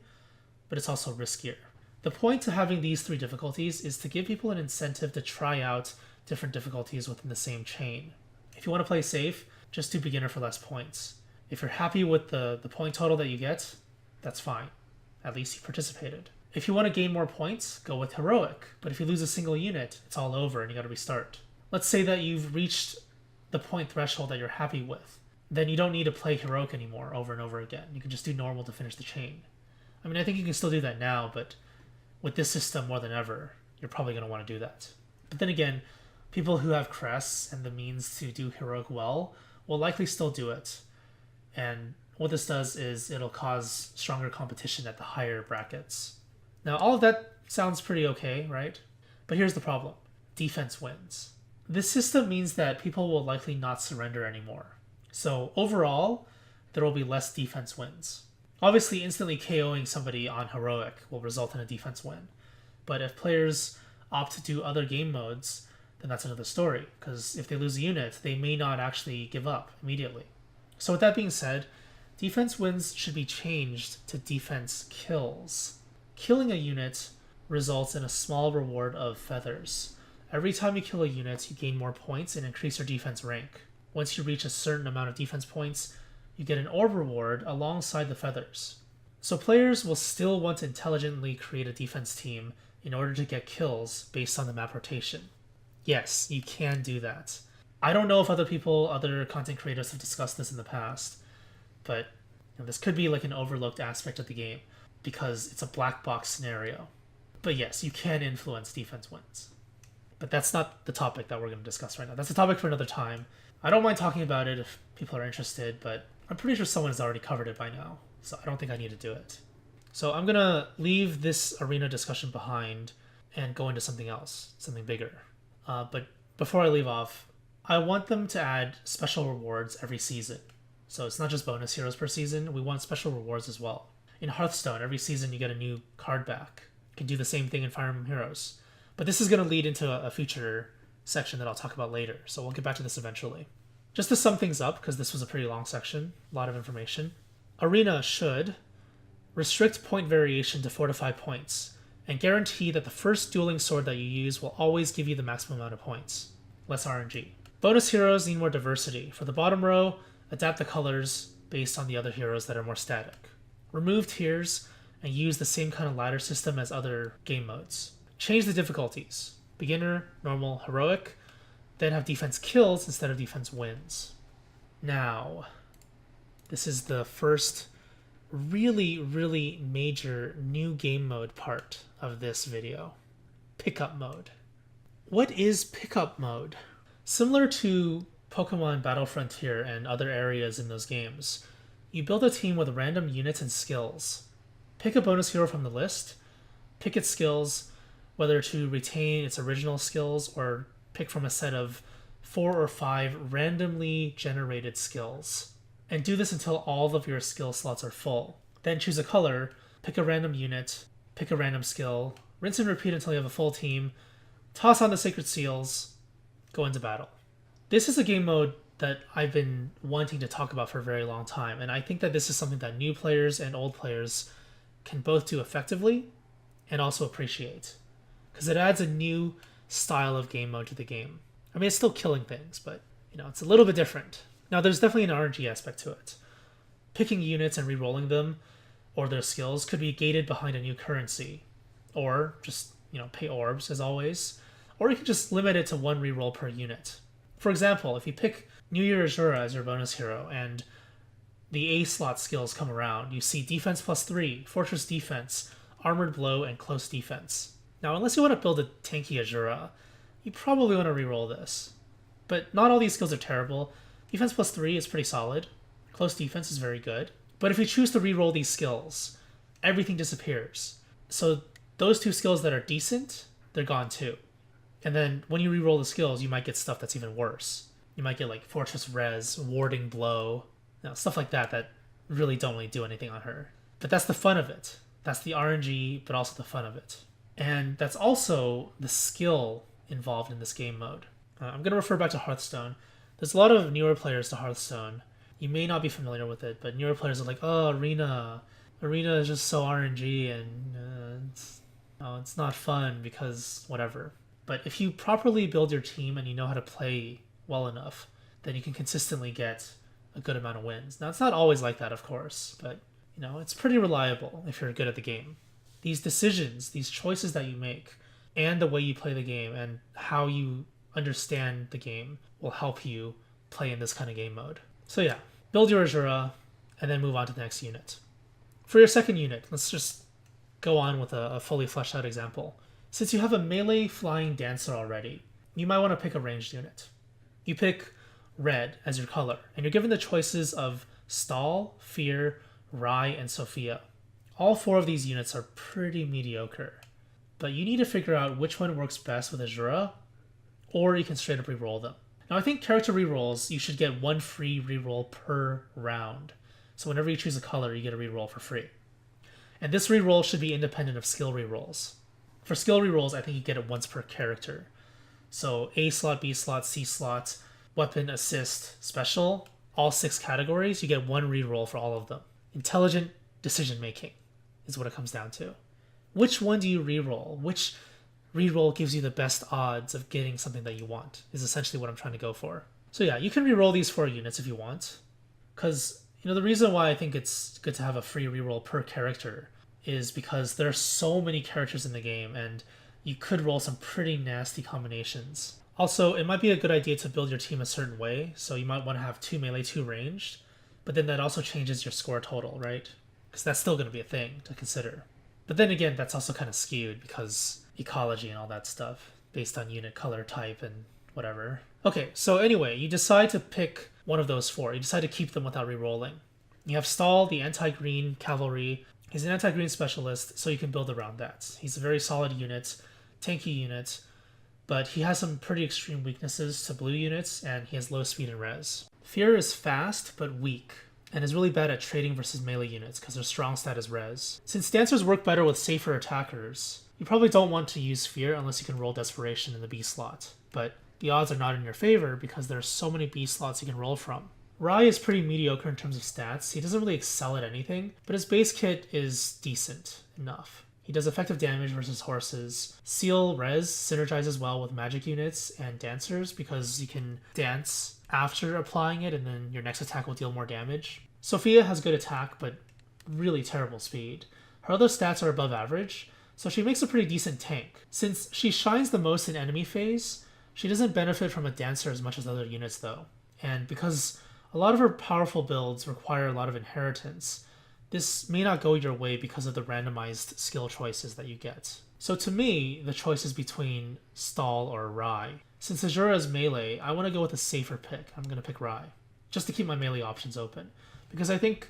but it's also riskier. The point to having these 3 difficulties is to give people an incentive to try out different difficulties within the same chain. If you want to play safe, just do beginner for less points. If you're happy with the point total that you get, that's fine. At least you participated. If you want to gain more points, go with heroic. But if you lose a single unit, it's all over and you got to restart. Let's say that you've reached the point threshold that you're happy with. Then you don't need to play heroic anymore over and over again. You can just do normal to finish the chain. I mean, I think you can still do that now, but with this system more than ever, you're probably going to want to do that. But then again, people who have crests and the means to do heroic well will likely still do it. And what this does is it'll cause stronger competition at the higher brackets. Now, all of that sounds pretty okay, right? But here's the problem. Defense wins. This system means that people will likely not surrender anymore. So overall, there will be less defense wins. Obviously, instantly KOing somebody on heroic will result in a defense win. But if players opt to do other game modes, then that's another story. Because if they lose a unit, they may not actually give up immediately. So with that being said, defense wins should be changed to defense kills. Killing a unit results in a small reward of feathers. Every time you kill a unit, you gain more points and increase your defense rank. Once you reach a certain amount of defense points, you get an orb reward alongside the feathers. So players will still want to intelligently create a defense team in order to get kills based on the map rotation. Yes, you can do that. I don't know if other content creators have discussed this in the past, but this could be like an overlooked aspect of the game because it's a black box scenario. But yes, you can influence defense wins. But that's not the topic that we're going to discuss right now. That's a topic for another time. I don't mind talking about it if people are interested, but I'm pretty sure someone has already covered it by now, so I don't think I need to do it. So I'm going to leave this arena discussion behind and go into something else, something bigger. But before I leave off, I want them to add special rewards every season. So it's not just bonus heroes per season, we want special rewards as well. In Hearthstone, every season you get a new card back. You can do the same thing in Fire Emblem Heroes. But this is going to lead into a future section that I'll talk about later, so we'll get back to this eventually. Just to sum things up, because this was a pretty long section, a lot of information, Arena should restrict point variation to 4 to 5 points, and guarantee that the first dueling sword that you use will always give you the maximum amount of points. Less RNG. Bonus heroes need more diversity. For the bottom row, adapt the colors based on the other heroes that are more static. Remove tiers and use the same kind of ladder system as other game modes. Change the difficulties. Beginner, normal, heroic. Then have defense kills instead of defense wins. Now, this is the first really, really major new game mode part of this video. Pickup mode. What is pickup mode? Similar to Pokemon Battle Frontier and other areas in those games, you build a team with random units and skills. Pick a bonus hero from the list, pick its skills, whether to retain its original skills or pick from a set of 4 or 5 randomly generated skills. And do this until all of your skill slots are full. Then choose a color, pick a random unit, pick a random skill, rinse and repeat until you have a full team, toss on the sacred seals, go into battle. This is a game mode that I've been wanting to talk about for a very long time, and I think that this is something that new players and old players can both do effectively and also appreciate. Because it adds a new style of game mode to the game. I mean, it's still killing things, but it's a little bit different. Now, there's definitely an RNG aspect to it. Picking units and re-rolling them, or their skills, could be gated behind a new currency. Or just, pay orbs, as always. Or you can just limit it to 1 re-roll per unit. For example, if you pick New Year Azura as your bonus hero, and the A slot skills come around, you see defense +3, fortress defense, armored blow, and close defense. Now, unless you want to build a tanky Azura, you probably want to reroll this. But not all these skills are terrible. Defense +3 is pretty solid. Close defense is very good. But if you choose to reroll these skills, everything disappears. So those 2 skills that are decent, they're gone too. And then when you reroll the skills, you might get stuff that's even worse. You might get like Fortress Res, Warding Blow, stuff like that really don't really do anything on her. But that's the fun of it. That's the RNG, but also the fun of it. And that's also the skill involved in this game mode. I'm going to refer back to Hearthstone. There's a lot of newer players to Hearthstone. You may not be familiar with it, but newer players are like, oh, Arena is just so RNG and it's not fun because whatever. But if you properly build your team and you know how to play well enough, then you can consistently get a good amount of wins. Now, it's not always like that, of course, but it's pretty reliable if you're good at the game. These decisions, these choices that you make, and the way you play the game and how you understand the game will help you play in this kind of game mode. So yeah, build your Azura and then move on to the next unit. For your second unit, let's just go on with a fully fleshed out example. Since you have a melee flying dancer already, you might want to pick a ranged unit. You pick red as your color, and you're given the choices of Stall, Feeeh, Rai, and Feeeh. All 4 of these units are pretty mediocre, but you need to figure out which one works best with Azura, or you can straight up reroll them. Now I think character rerolls, you should get 1 free reroll per round. So whenever you choose a color, you get a reroll for free. And this reroll should be independent of skill rerolls. For skill rerolls, I think you get it once per character. So A slot, B slot, C slot, weapon, assist, special, all 6 categories, you get 1 reroll for all of them. Intelligent decision making is what it comes down to. Which one do you reroll? Which reroll gives you the best odds of getting something that you want is essentially what I'm trying to go for. So yeah, you can reroll these 4 units if you want. Because, the reason why I think it's good to have a free reroll per character is because there are so many characters in the game and you could roll some pretty nasty combinations. Also, it might be a good idea to build your team a certain way, so you might want to have 2 melee, 2 ranged, but then that also changes your score total, right? Because that's still going to be a thing to consider. But then again, that's also kind of skewed because ecology and all that stuff, based on unit color type and whatever. Okay, so anyway, you decide to pick one of those 4. You decide to keep them without rerolling. You have Stall, the anti-green cavalry. He's an anti-green specialist, so you can build around that. He's a very solid unit, tanky unit, but he has some pretty extreme weaknesses to blue units, and he has low speed and res. Feeeh is fast, but weak, and is really bad at trading versus melee units, because their strong stat is res. Since dancers work better with safer attackers, you probably don't want to use Feeeh unless you can roll Desperation in the B slot, but the odds are not in your favor because there are so many B slots you can roll from. Rai is pretty mediocre in terms of stats. He doesn't really excel at anything, but his base kit is decent enough. He does effective damage versus horses. Seal res synergizes well with magic units and dancers because you can dance after applying it and then your next attack will deal more damage. Feeeh has good attack, but really terrible speed. Her other stats are above average, so she makes a pretty decent tank. Since she shines the most in enemy phase, she doesn't benefit from a dancer as much as other units though. And because a lot of her powerful builds require a lot of inheritance, this may not go your way because of the randomized skill choices that you get. So to me, the choice is between Stall or Rai. Since Azura is melee, I want to go with a safer pick. I'm going to pick Rai, just to keep my melee options open. Because I think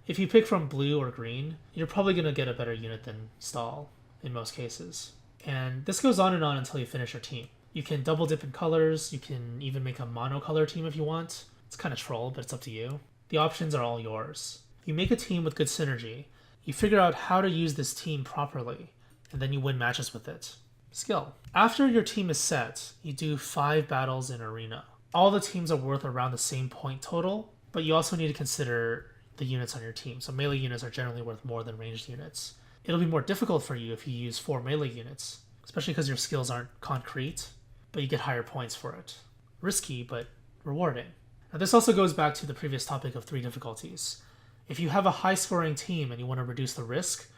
if you pick from blue or green, you're probably going to get a better unit than Stall in most cases. And this goes on and on until you finish your team. You can double dip in colors, you can even make a monocolor team if you want. It's kind of troll, but it's up to you. The options are all yours. You make a team with good synergy, you figure out how to use this team properly, and then you win matches with it. Skill. After your team is set, you do 5 battles in arena. All the teams are worth around the same point total, but you also need to consider the units on your team. So melee units are generally worth more than ranged units. It'll be more difficult for you if you use 4 melee units, especially because your skills aren't concrete, but you get higher points for it. Risky, but rewarding. Now this also goes back to the previous topic of 3 difficulties. If you have a high scoring team and you want to reduce the risk,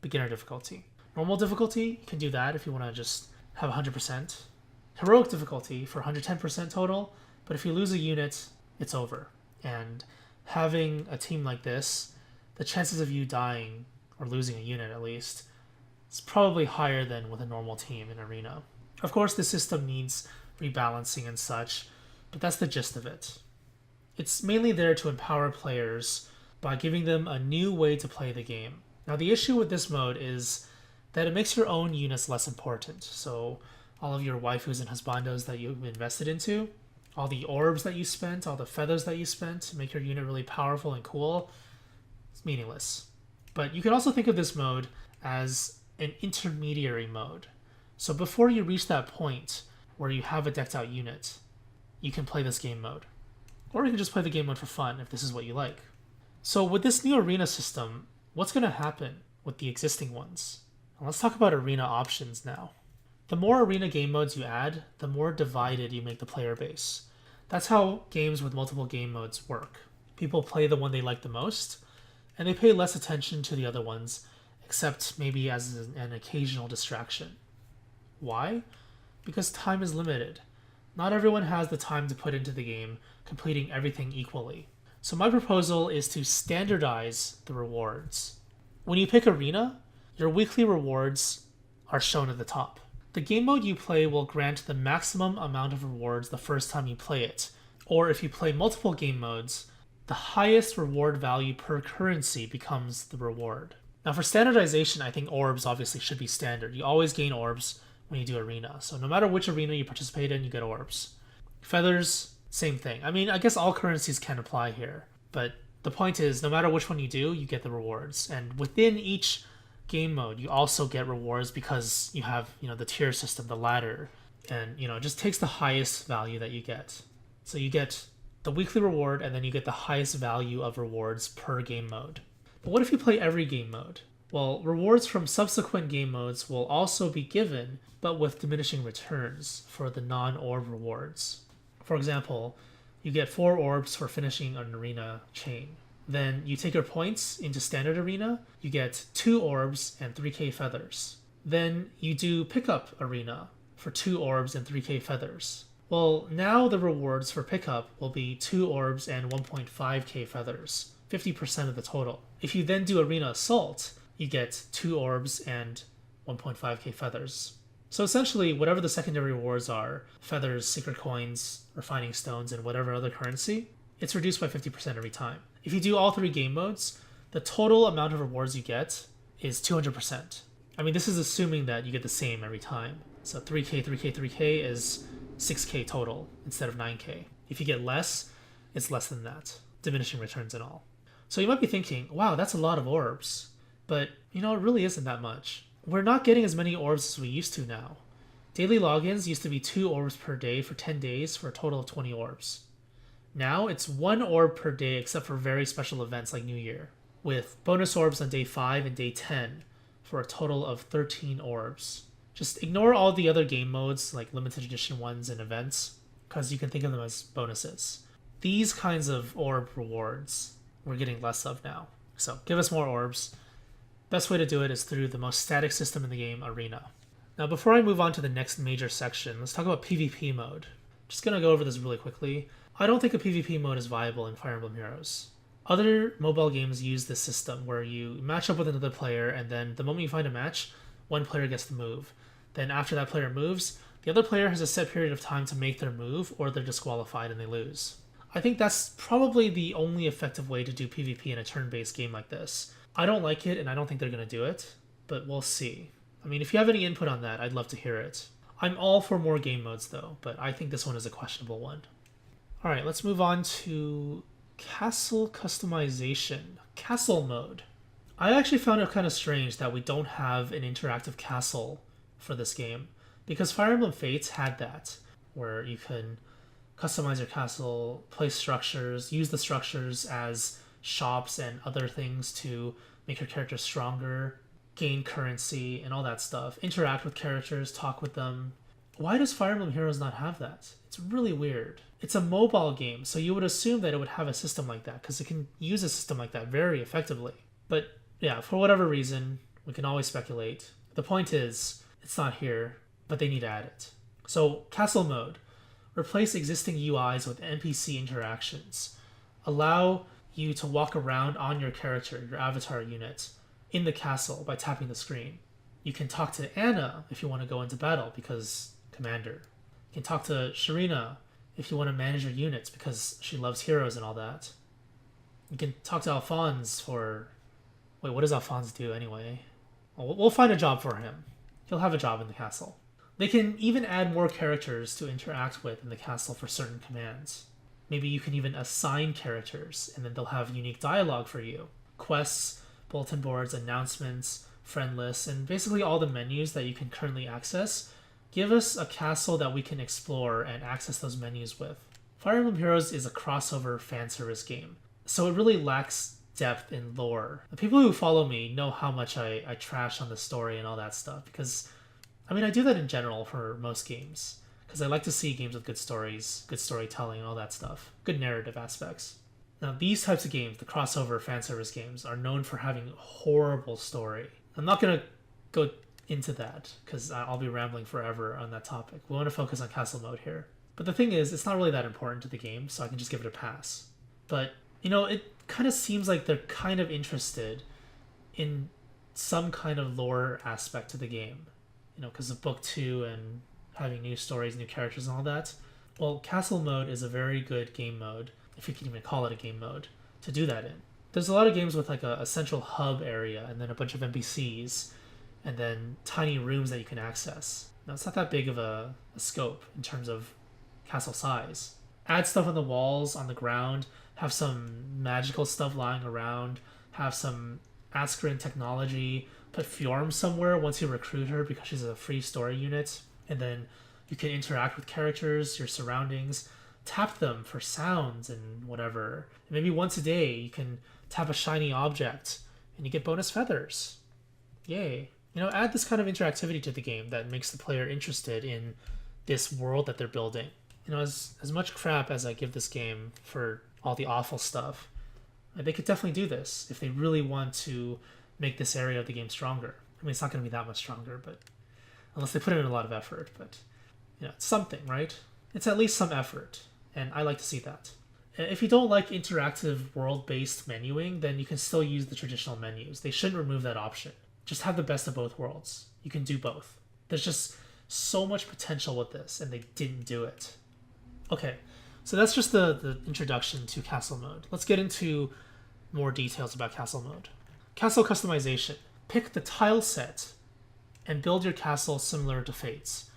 beginner difficulty. Normal difficulty, you can do that if you want to just have 100%. Heroic difficulty for 110% total, but if you lose a unit, it's over. And having a team like this, the chances of you dying, or losing a unit at least, is probably higher than with a normal team in Arena. Of course, the system needs rebalancing and such, but that's the gist of it. It's mainly there to empower players by giving them a new way to play the game. Now, the issue with this mode is that it makes your own units less important. So all of your waifus and husbandos that you've invested into, all the orbs that you spent, all the feathers that you spent to make your unit really powerful and cool, it's meaningless. But you can also think of this mode as an intermediary mode. So before you reach that point where you have a decked out unit, you can play this game mode. Or you can just play the game mode for fun if this is what you like. So with this new arena system, what's going to happen with the existing ones? Now let's talk about arena options now. The more arena game modes you add, the more divided you make the player base. That's how games with multiple game modes work. People play the one they like the most, and they pay less attention to the other ones, except maybe as an occasional distraction. Why? Because time is limited. Not everyone has the time to put into the game, completing everything equally. So my proposal is to standardize the rewards. When you pick arena, your weekly rewards are shown at the top. The game mode you play will grant the maximum amount of rewards the first time you play it, or if you play multiple game modes, the highest reward value per currency becomes the reward. Now for standardization, I think orbs obviously should be standard. You always gain orbs when you do arena, so no matter which arena you participate in, you get orbs. Feathers, same thing. I mean, I guess all currencies can apply here, but the point is, no matter which one you do, you get the rewards. And within each game mode, you also get rewards because you have, the tier system, the ladder, and, it just takes the highest value that you get. So you get the weekly reward, and then you get the highest value of rewards per game mode. But what if you play every game mode? Well, rewards from subsequent game modes will also be given, but with diminishing returns for the non-orb rewards. For example, you get 4 orbs for finishing an arena chain. Then you take your points into standard arena, you get 2 orbs and 3k feathers. Then you do pickup arena for 2 orbs and 3k feathers. Well, now the rewards for pickup will be 2 orbs and 1.5k feathers, 50% of the total. If you then do arena assault, you get 2 orbs and 1.5k feathers. So essentially, whatever the secondary rewards are, feathers, secret coins, refining stones, and whatever other currency, it's reduced by 50% every time. If you do all 3 game modes, the total amount of rewards you get is 200%. I mean, this is assuming that you get the same every time. So 3k, 3k, 3k is 6k total instead of 9k. If you get less, it's less than that, diminishing returns and all. So you might be thinking, wow, that's a lot of orbs. But, it really isn't that much. We're not getting as many orbs as we used to now. Daily logins used to be 2 orbs per day for 10 days for a total of 20 orbs. Now it's 1 orb per day except for very special events like New Year, with bonus orbs on day 5 and day 10 for a total of 13 orbs. Just ignore all the other game modes like limited edition ones and events, because you can think of them as bonuses. These kinds of orb rewards we're getting less of now. So give us more orbs. Best way to do it is through the most static system in the game, Arena. Now before I move on to the next major section, let's talk about PvP mode. Just gonna go over this really quickly. I don't think a PvP mode is viable in Fire Emblem Heroes. Other mobile games use this system where you match up with another player, and then the moment you find a match, one player gets the move. Then after that player moves, the other player has a set period of time to make their move, or they're disqualified and they lose. I think that's probably the only effective way to do PvP in a turn-based game like this. I don't like it, and I don't think they're going to do it, but we'll see. I mean, if you have any input on that, I'd love to hear it. I'm all for more game modes, though, but I think this one is a questionable one. Alright, let's move on to castle customization. Castle mode. I actually found it kind of strange that we don't have an interactive castle for this game, because Fire Emblem Fates had that, where you can customize your castle, place structures, use the structures as shops and other things to make your character stronger, gain currency, and all that stuff. Interact with characters, talk with them. Why does Fire Emblem Heroes not have that? It's really weird. It's a mobile game, so you would assume that it would have a system like that, because it can use a system like that very effectively. But yeah, for whatever reason, we can always speculate. The point is, it's not here, but they need to add it. So, castle mode. Replace existing UIs with NPC interactions. Allow you to walk around on your character, your avatar unit, in the castle by tapping the screen. You can talk to Anna if you want to go into battle because commander. You can talk to Sharina if you want to manage your units because she loves heroes and all that. You can talk to Alphonse for... Wait, what does Alphonse do anyway? Well, we'll find a job for him. He'll have a job in the castle. They can even add more characters to interact with in the castle for certain commands. Maybe you can even assign characters, and then they'll have unique dialogue for you. Quests, bulletin boards, announcements, friend lists, and basically all the menus that you can currently access. Give us a castle that we can explore and access those menus with. Fire Emblem Heroes is a crossover fan service game, so it really lacks depth in lore. The people who follow me know how much I trash on the story and all that stuff, because, I mean, I do that in general for most games, because I like to see games with good stories, good storytelling, and all that stuff, good narrative aspects. Now, these types of games, the crossover fan service games, are known for having horrible story. I'm not going to go into that, because I'll be rambling forever on that topic. We want to focus on castle mode here. But the thing is, it's not really that important to the game, so I can just give it a pass. But, you know, it kind of seems like they're kind of interested in some kind of lore aspect to the game, because of book 2 and having new stories, new characters, and all that. Well, castle mode is a very good game mode, if you can even call it a game mode, to do that in. There's a lot of games with like a central hub area and then a bunch of NPCs and then tiny rooms that you can access. Now, it's not that big of a scope in terms of castle size. Add stuff on the walls, on the ground, have some magical stuff lying around, have some Askren technology, put Fjorm somewhere once you recruit her because she's a free story unit, and then you can interact with characters, your surroundings, tap them for sounds and whatever. And maybe once a day you can tap a shiny object and you get bonus feathers. Yay. Add this kind of interactivity to the game that makes the player interested in this world that they're building. As much crap as I give this game for all the awful stuff, they could definitely do this if they really want to make this area of the game stronger. I mean, it's not going to be that much stronger, but unless they put in a lot of effort. But it's something, right? It's at least some effort, and I like to see that. If you don't like interactive world-based menuing, then you can still use the traditional menus. They shouldn't remove that option. Just have the best of both worlds. You can do both. There's just so much potential with this, and they didn't do it. Okay, so that's just the introduction to castle mode. Let's get into more details about castle mode. Castle customization. Pick the tile set and build your castle similar to Fate's.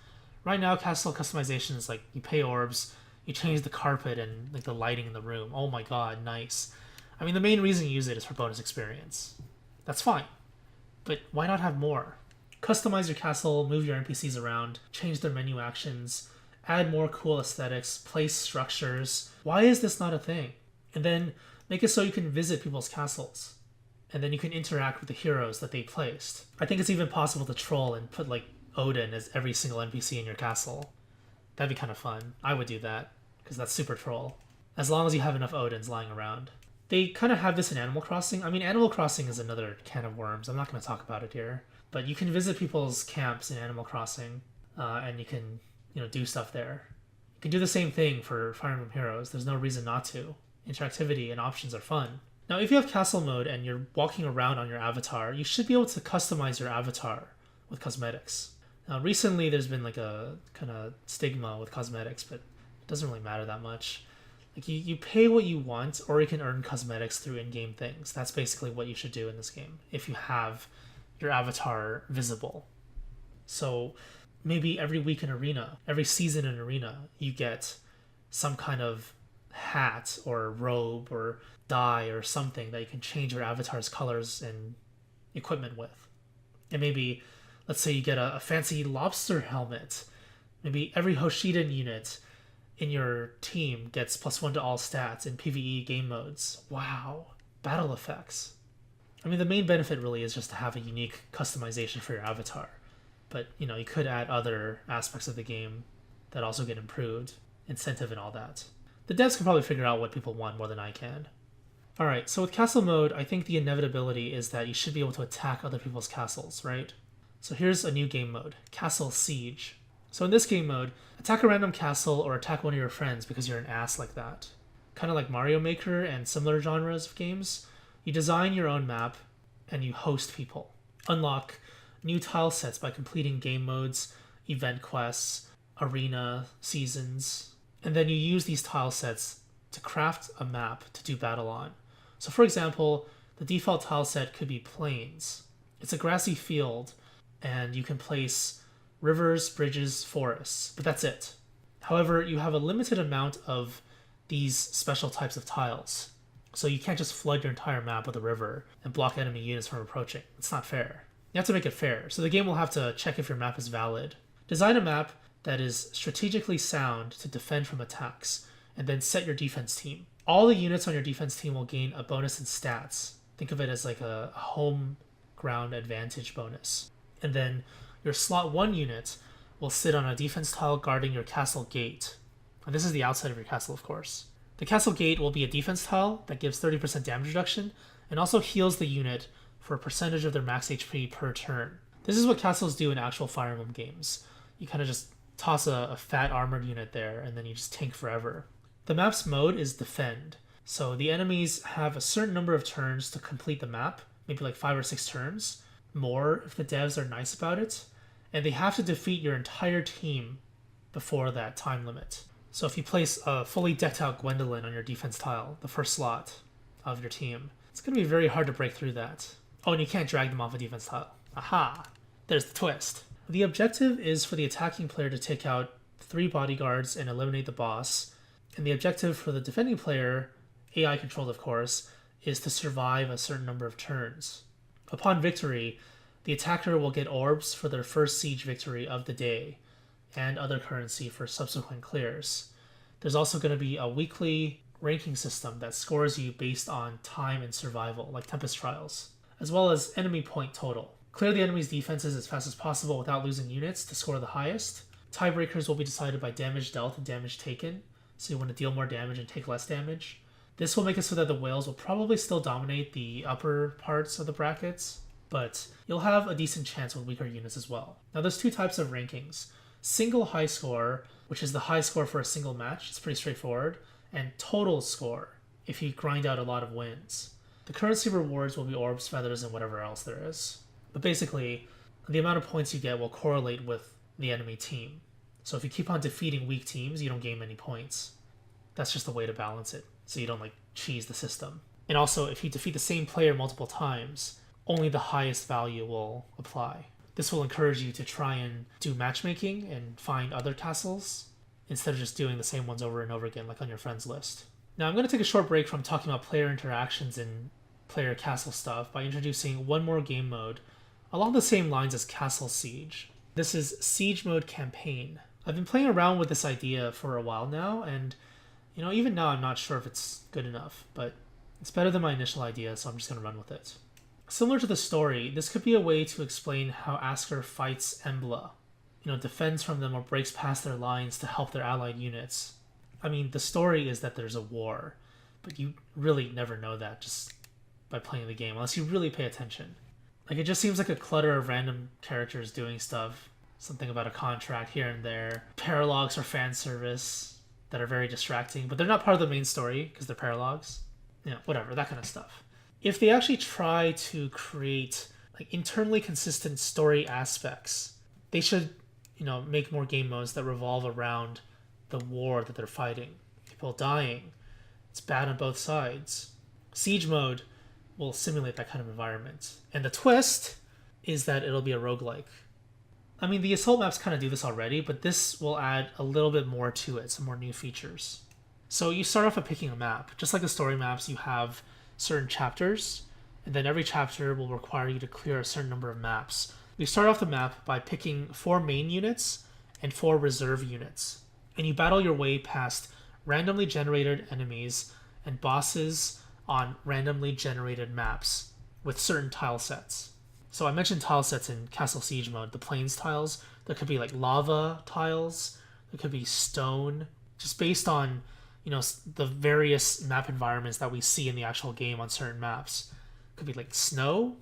Right now, castle customization is like you pay orbs, you change the carpet and like the lighting in the room. Oh my god, nice. I mean, the main reason you use it is for bonus experience. That's fine. But why not have more? Customize your castle, move your NPCs around, change their menu actions, add more cool aesthetics, place structures. Why is this not a thing? And then make it so you can visit people's castles. And then you can interact with the heroes that they placed. I think it's even possible to troll and put like Odin as every single NPC in your castle. That'd be kind of fun. I would do that, because that's super troll. As long as you have enough Odins lying around. They kind of have this in Animal Crossing. I mean, Animal Crossing is another can of worms. I'm not going to talk about it here. But you can visit people's camps in Animal Crossing, and you can do stuff there. You can do the same thing for Fire Emblem Heroes. There's no reason not to. Interactivity and options are fun. Now, if you have castle mode and you're walking around on your avatar, you should be able to customize your avatar with cosmetics. Now, recently there's been like a kind of stigma with cosmetics, but it doesn't really matter that much. Like you pay what you want, or you can earn cosmetics through in-game things. That's basically what you should do in this game if you have your avatar visible. So maybe every week in Arena, every season in Arena, you get some kind of hat or robe or dye or something that you can change your avatar's colors and equipment with. And maybe, let's say you get a fancy lobster helmet. Maybe every Hoshiden unit in your team gets +1 to all stats in PvE game modes. Wow. Battle effects. I mean, the main benefit really is just to have a unique customization for your avatar. But, you could add other aspects of the game that also get improved, incentive and all that. The devs can probably figure out what people want more than I can. Alright, so with castle mode, I think the inevitability is that you should be able to attack other people's castles, right? So here's a new game mode, Castle Siege. So in this game mode, attack a random castle or attack one of your friends because you're an ass like that. Kind of like Mario Maker and similar genres of games, you design your own map and you host people. Unlock new tile sets by completing game modes, event quests, arena, seasons, and then you use these tile sets to craft a map to do battle on. So for example, the default tile set could be plains. It's a grassy field, and you can place rivers, bridges, forests, but that's it. However, you have a limited amount of these special types of tiles. So you can't just flood your entire map with a river and block enemy units from approaching. It's not fair. You have to make it fair, so the game will have to check if your map is valid. Design a map that is strategically sound to defend from attacks, and then set your defense team. All the units on your defense team will gain a bonus in stats. Think of it as like a home ground advantage bonus. And then your slot 1 unit will sit on a defense tile guarding your castle gate. And this is the outside of your castle, of course. The castle gate will be a defense tile that gives 30% damage reduction and also heals the unit for a percentage of their max HP per turn. This is what castles do in actual Fire Emblem games. You kind of just toss a fat armored unit there and then you just tank forever. The map's mode is defend. So the enemies have a certain number of turns to complete the map, maybe like 5 or 6 turns, more if the devs are nice about it, and they have to defeat your entire team before that time limit. So if you place a fully decked out Gwendolyn on your defense tile, the first slot of your team, it's going to be very hard to break through that. Oh, and you can't drag them off a defense tile. Aha! There's the twist. The objective is for the attacking player to take out 3 bodyguards and eliminate the boss, and the objective for the defending player, AI controlled of course, is to survive a certain number of turns. Upon victory, the attacker will get orbs for their first siege victory of the day, and other currency for subsequent clears. There's also going to be a weekly ranking system that scores you based on time and survival, like Tempest Trials, as well as enemy point total. Clear the enemy's defenses as fast as possible without losing units to score the highest. Tiebreakers will be decided by damage dealt and damage taken, so you want to deal more damage and take less damage. This will make it so that the whales will probably still dominate the upper parts of the brackets, but you'll have a decent chance with weaker units as well. Now there's 2 types of rankings. Single high score, which is the high score for a single match, it's pretty straightforward, and total score, if you grind out a lot of wins. The currency rewards will be orbs, feathers, and whatever else there is. But basically, the amount of points you get will correlate with the enemy team. So if you keep on defeating weak teams, you don't gain many points. That's just the way to balance it, so you don't cheese the system. And also, if you defeat the same player multiple times, only the highest value will apply. This will encourage you to try and do matchmaking and find other castles instead of just doing the same ones over and over again like on your friends list. Now I'm going to take a short break from talking about player interactions and player castle stuff by introducing one more game mode along the same lines as Castle Siege. This is Siege Mode Campaign. I've been playing around with this idea for a while now, and even now I'm not sure if it's good enough, but it's better than my initial idea, so I'm just going to run with it. Similar to the story, this could be a way to explain how Asker fights Embla, defends from them or breaks past their lines to help their allied units. I mean, the story is that there's a war, but you really never know that just by playing the game, unless you really pay attention. It just seems like a clutter of random characters doing stuff, something about a contract here and there, paralogs or fan service that are very distracting, but they're not part of the main story because they're paralogs. Whatever, that kind of stuff. If they actually try to create internally consistent story aspects, they should, make more game modes that revolve around the war that they're fighting. People dying. It's bad on both sides. Siege mode will simulate that kind of environment. And the twist is that it'll be a roguelike. I mean, the assault maps kind of do this already, but this will add a little bit more to it, some more new features. So you start off by picking a map. Just like the story maps, you have certain chapters, and then every chapter will require you to clear a certain number of maps. You start off the map by picking 4 main units and 4 reserve units, and you battle your way past randomly generated enemies and bosses on randomly generated maps with certain tile sets. So I mentioned tile sets in Castle Siege mode, the plains tiles. There could be lava tiles, there could be stone, just based on the various map environments that we see in the actual game on certain maps. It could be snow,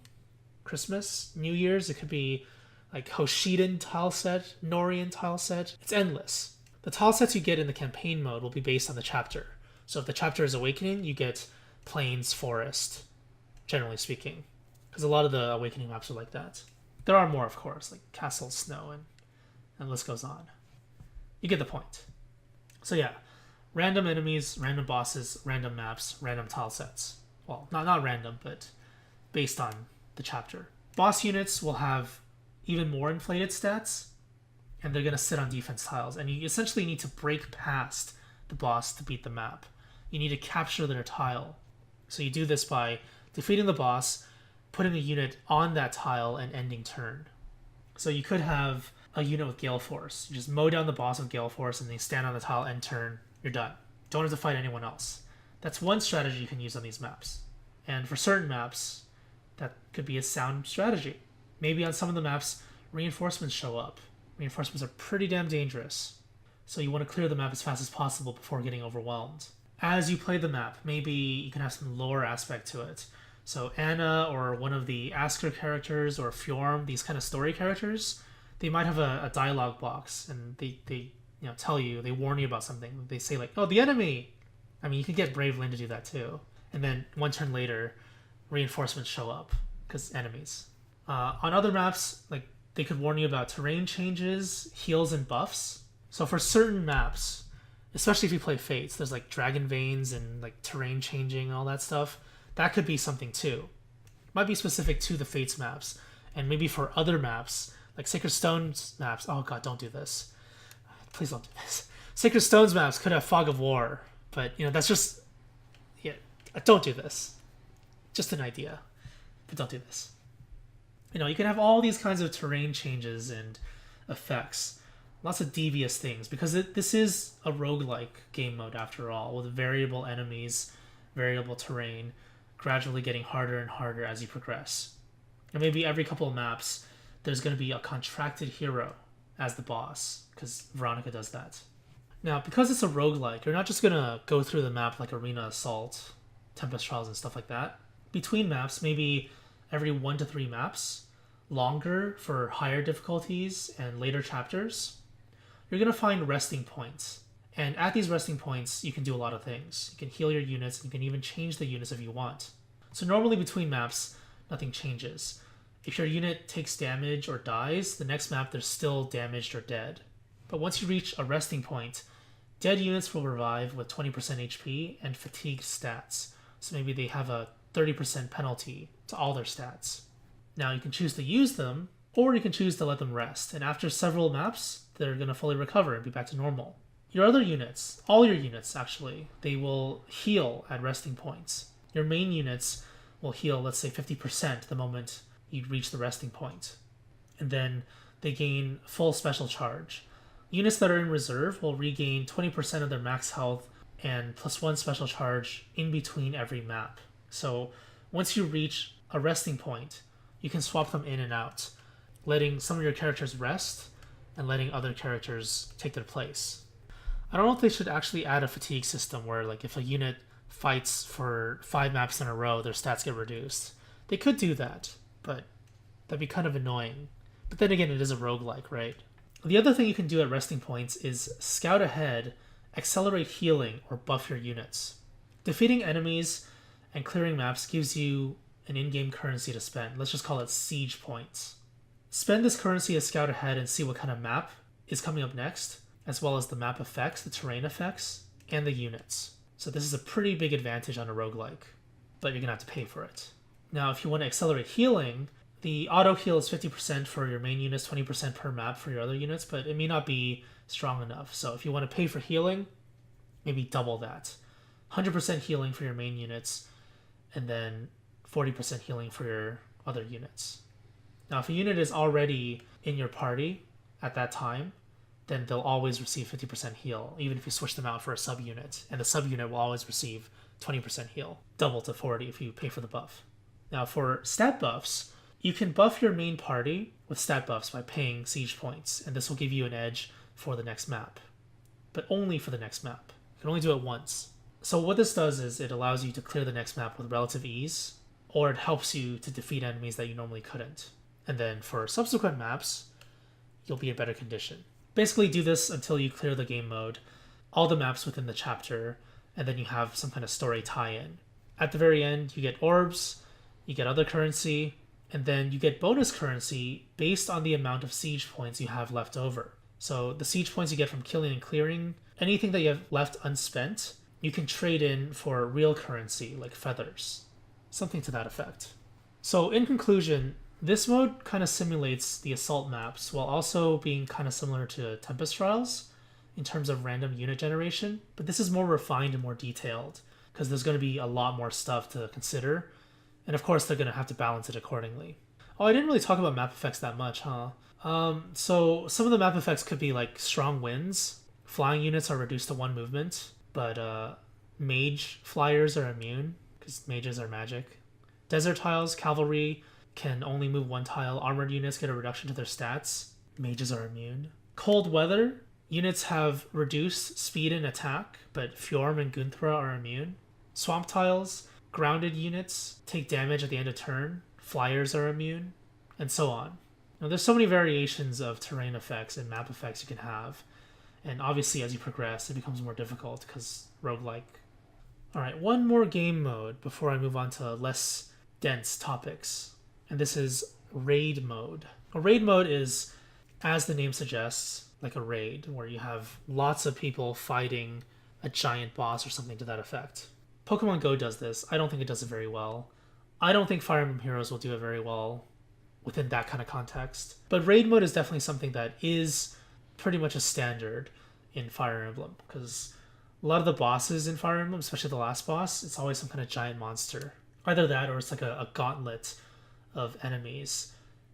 Christmas, New Year's. It could be Hoshidan tile set, Norian tile set. It's endless. The tile sets you get in the campaign mode will be based on the chapter. So if the chapter is Awakening, you get plains, forest, generally speaking. Because a lot of the Awakening maps are like that. There are more, of course, like castle, snow, and the list goes on. You get the point. So yeah. Random enemies, random bosses, random maps, random tile sets. Well, not random, but based on the chapter. Boss units will have even more inflated stats, and they're going to sit on defense tiles. And you essentially need to break past the boss to beat the map. You need to capture their tile. So you do this by defeating the boss, putting a unit on that tile, and ending turn. So you could have a unit with Gale Force. You just mow down the boss with Gale Force, and then you stand on the tile, end turn. You're done. Don't have to fight anyone else. That's one strategy you can use on these maps. And for certain maps, that could be a sound strategy. Maybe on some of the maps, reinforcements show up. Reinforcements are pretty damn dangerous. So you want to clear the map as fast as possible before getting overwhelmed. As you play the map, maybe you can have some lore aspect to it. So Anna or one of the Asker characters or Fjorm, these kind of story characters, they might have a dialogue box, and they tell you, they warn you about something. They say oh, the enemy! I mean, you could get Brave Lynn to do that too. And then one turn later, reinforcements show up, because enemies. On other maps, like they could warn you about terrain changes, heals, and buffs. So for certain maps, especially if you play Fates, there's like dragon veins and like terrain changing and all that stuff. That could be something too. It might be specific to the Fates maps, and maybe for other maps, like Sacred Stones maps. Oh god, don't do this. Please don't do this. Sacred Stones maps could have Fog of War, but that's just don't do this. Just an idea, but don't do this. You can have all these kinds of terrain changes and effects, lots of devious things, because this is a roguelike game mode after all, with variable enemies, variable terrain, gradually getting harder and harder as you progress. And maybe every couple of maps, there's going to be a contracted hero as the boss, because Veronica does that. Now, because it's a roguelike, you're not just going to go through the map like Arena Assault, Tempest Trials, and stuff like that. Between maps, maybe every 1 to 3 maps, longer for higher difficulties and later chapters, you're going to find resting points. And at these resting points, you can do a lot of things. You can heal your units, and you can even change the units if you want. So normally between maps, nothing changes. If your unit takes damage or dies, the next map they're still damaged or dead. But once you reach a resting point, dead units will revive with 20% HP and fatigue stats. So maybe they have a 30% penalty to all their stats. Now you can choose to use them, or you can choose to let them rest. And after several maps, they're going to fully recover and be back to normal. Your other units, all your units actually, they will heal at resting points. Your main units will heal, let's say 50% the moment you reach the resting point. And then they gain full special charge. Units that are in reserve will regain 20% of their max health and +1 special charge in between every map. So once you reach a resting point, you can swap them in and out, letting some of your characters rest and letting other characters take their place. I don't know if they should actually add a fatigue system where, like, if a unit fights for 5 maps in a row, their stats get reduced. They could do that, but that'd be kind of annoying. But then again, it is a roguelike, right? The other thing you can do at resting points is scout ahead, accelerate healing, or buff your units. Defeating enemies and clearing maps gives you an in-game currency to spend. Let's just call it siege points. Spend this currency to scout ahead and see what kind of map is coming up next, as well as the map effects, the terrain effects, and the units. So this is a pretty big advantage on a roguelike, but you're going to have to pay for it. Now, if you want to accelerate healing, the auto heal is 50% for your main units, 20% per map for your other units, but it may not be strong enough. So if you want to pay for healing, maybe double that. 100% healing for your main units, and then 40% healing for your other units. Now, if a unit is already in your party at that time, then they'll always receive 50% heal, even if you switch them out for a sub-unit. And the sub-unit will always receive 20% heal, double to 40 if you pay for the buff. Now, for stat buffs, you can buff your main party with stat buffs by paying siege points, and this will give you an edge for the next map. But only for the next map. You can only do it once. So what this does is it allows you to clear the next map with relative ease, or it helps you to defeat enemies that you normally couldn't. And then for subsequent maps, you'll be in better condition. Basically do this until you clear the game mode, all the maps within the chapter, and then you have some kind of story tie-in. At the very end, you get orbs, you get other currency, and then you get bonus currency based on the amount of siege points you have left over. So the siege points you get from killing and clearing, anything that you have left unspent, you can trade in for real currency, like feathers. Something to that effect. So in conclusion, this mode kind of simulates the assault maps while also being kind of similar to Tempest Trials in terms of random unit generation, but this is more refined and more detailed because there's going to be a lot more stuff to consider, and of course they're going to have to balance it accordingly. Oh, I didn't really talk about map effects that much, huh? So some of the map effects could be like strong winds. Flying units are reduced to 1 movement, but mage flyers are immune because mages are magic. Desert tiles, cavalry can only move 1 tile. Armored units get a reduction to their stats. Mages are immune. Cold weather, units have reduced speed and attack, but Fjorm and Gunthra are immune. Swamp tiles, grounded units take damage at the end of turn. Flyers are immune, and so on. Now, there's so many variations of terrain effects and map effects you can have, and obviously as you progress, it becomes more difficult because roguelike. Alright, one more game mode before I move on to less dense topics. And this is raid mode. A raid mode is, as the name suggests, like a raid, where you have lots of people fighting a giant boss or something to that effect. Pokemon Go does this. I don't think it does it very well. I don't think Fire Emblem Heroes will do it very well within that kind of context. But raid mode is definitely something that is pretty much a standard in Fire Emblem, because a lot of the bosses in Fire Emblem, especially the last boss, it's always some kind of giant monster. Either that or it's like a gauntlet of enemies,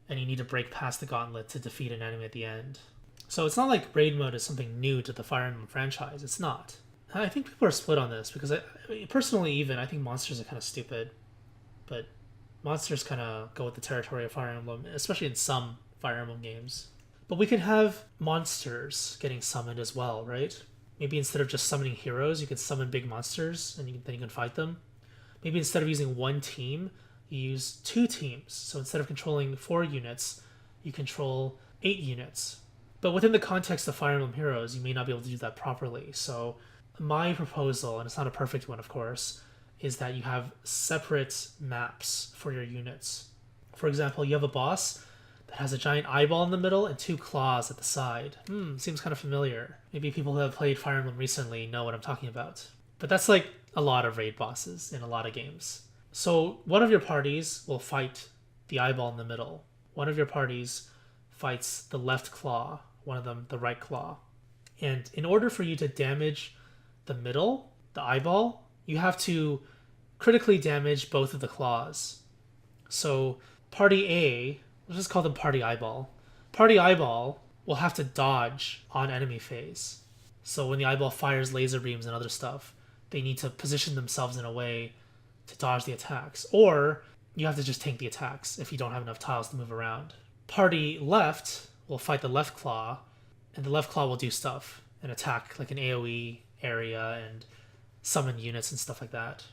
and you need to break past the gauntlet to defeat an enemy at the end. So it's not like raid mode is something new to the Fire Emblem franchise. It's not. I think people are split on this because personally, even I think monsters are kind of stupid, but monsters kind of go with the territory of Fire Emblem, especially in some Fire Emblem games. But we can have monsters getting summoned as well, right? Maybe instead of just summoning heroes, you could summon big monsters and then you can fight them. Maybe instead of using one team, you use 2 teams. So instead of controlling 4 units, you control 8 units. But within the context of Fire Emblem Heroes, you may not be able to do that properly. So my proposal, and it's not a perfect one of course, is that you have separate maps for your units. For example, you have a boss that has a giant eyeball in the middle and 2 claws at the side. Seems kind of familiar. Maybe people who have played Fire Emblem recently know what I'm talking about. But that's like a lot of raid bosses in a lot of games. So one of your parties will fight the eyeball in the middle. One of your parties fights the left claw, one of them the right claw. And in order for you to damage the middle, the eyeball, you have to critically damage both of the claws. So party A, let's just call them party eyeball. Party eyeball will have to dodge on enemy phase. So when the eyeball fires laser beams and other stuff, they need to position themselves in a way to dodge the attacks. Or you have to just tank the attacks if you don't have enough tiles to move around. Party left will fight the left claw, and the left claw will do stuff and attack like an AoE area and summon units and stuff like that.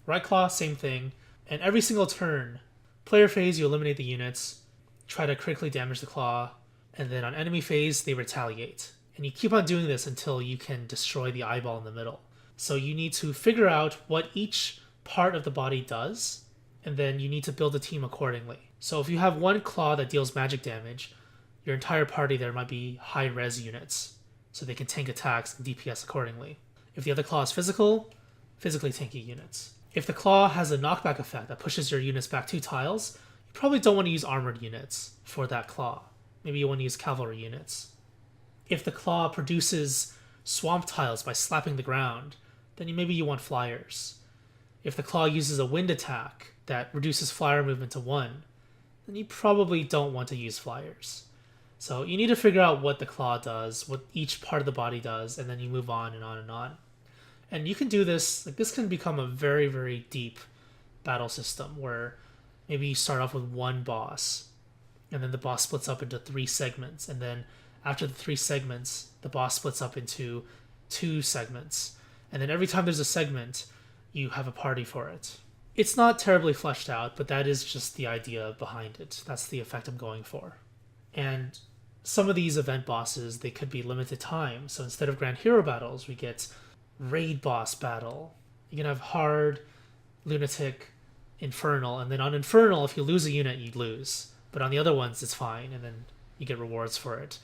Right claw, same thing. And every single turn, player phase, you eliminate the units, try to critically damage the claw, and then on enemy phase, they retaliate. And you keep on doing this until you can destroy the eyeball in the middle. So you need to figure out what each part of the body does, and then you need to build a team accordingly. So if you have one claw that deals magic damage, your entire party there might be high res units, so they can tank attacks and DPS accordingly. If the other claw is physical, physically tanky units. If the claw has a knockback effect that pushes your units back 2 tiles, you probably don't want to use armored units for that claw. Maybe you want to use cavalry units. If the claw produces swamp tiles by slapping the ground, then maybe you want flyers. If the claw uses a wind attack that reduces flyer movement to 1, then you probably don't want to use flyers. So you need to figure out what the claw does, what each part of the body does, and then you move on and on and on. And you can do this, like this can become a very, very deep battle system where maybe you start off with one boss, and then the boss splits up into 3 segments, and then after the 3 segments, the boss splits up into 2 segments. And then every time there's a segment, you have a party for it. It's not terribly fleshed out, but that is just the idea behind it. That's the effect I'm going for. And some of these event bosses, they could be limited time. So instead of Grand Hero battles, we get Raid Boss Battle. You can have Hard, Lunatic, Infernal, and then on Infernal, if you lose a unit, you lose. But on the other ones, it's fine, and then you get rewards for it.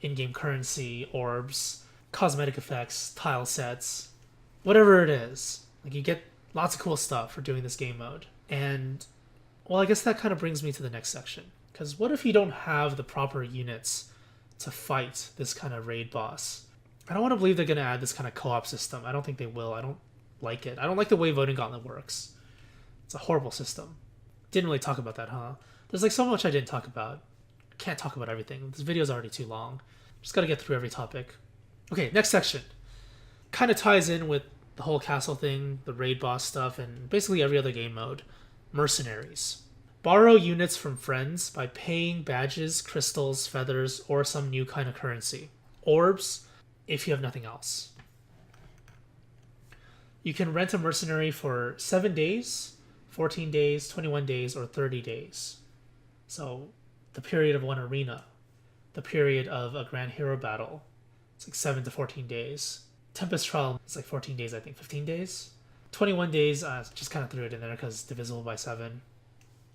In-game currency, orbs, cosmetic effects, tile sets, whatever it is. Like, you get lots of cool stuff for doing this game mode. And, well, I guess that kind of brings me to the next section. Because what if you don't have the proper units to fight this kind of raid boss? I don't want to believe they're going to add this kind of co-op system. I don't think they will. I don't like it. I don't like the way Voting Gauntlet works. It's a horrible system. Didn't really talk about that, huh? There's like so much I didn't talk about. Can't talk about everything. This video's already too long. Just got to get through every topic. Okay, next section. Kind of ties in with the whole castle thing, the raid boss stuff, and basically every other game mode. Mercenaries. Borrow units from friends by paying badges, crystals, feathers, or some new kind of currency. Orbs, if you have nothing else. You can rent a mercenary for 7 days, 14 days, 21 days, or 30 days. So the period of one arena, the period of a Grand Hero battle, it's like 7 to 14 days. Tempest Trial, it's like 14 days, I think, 15 days. 21 days, just kind of threw it in there because it's divisible by 7.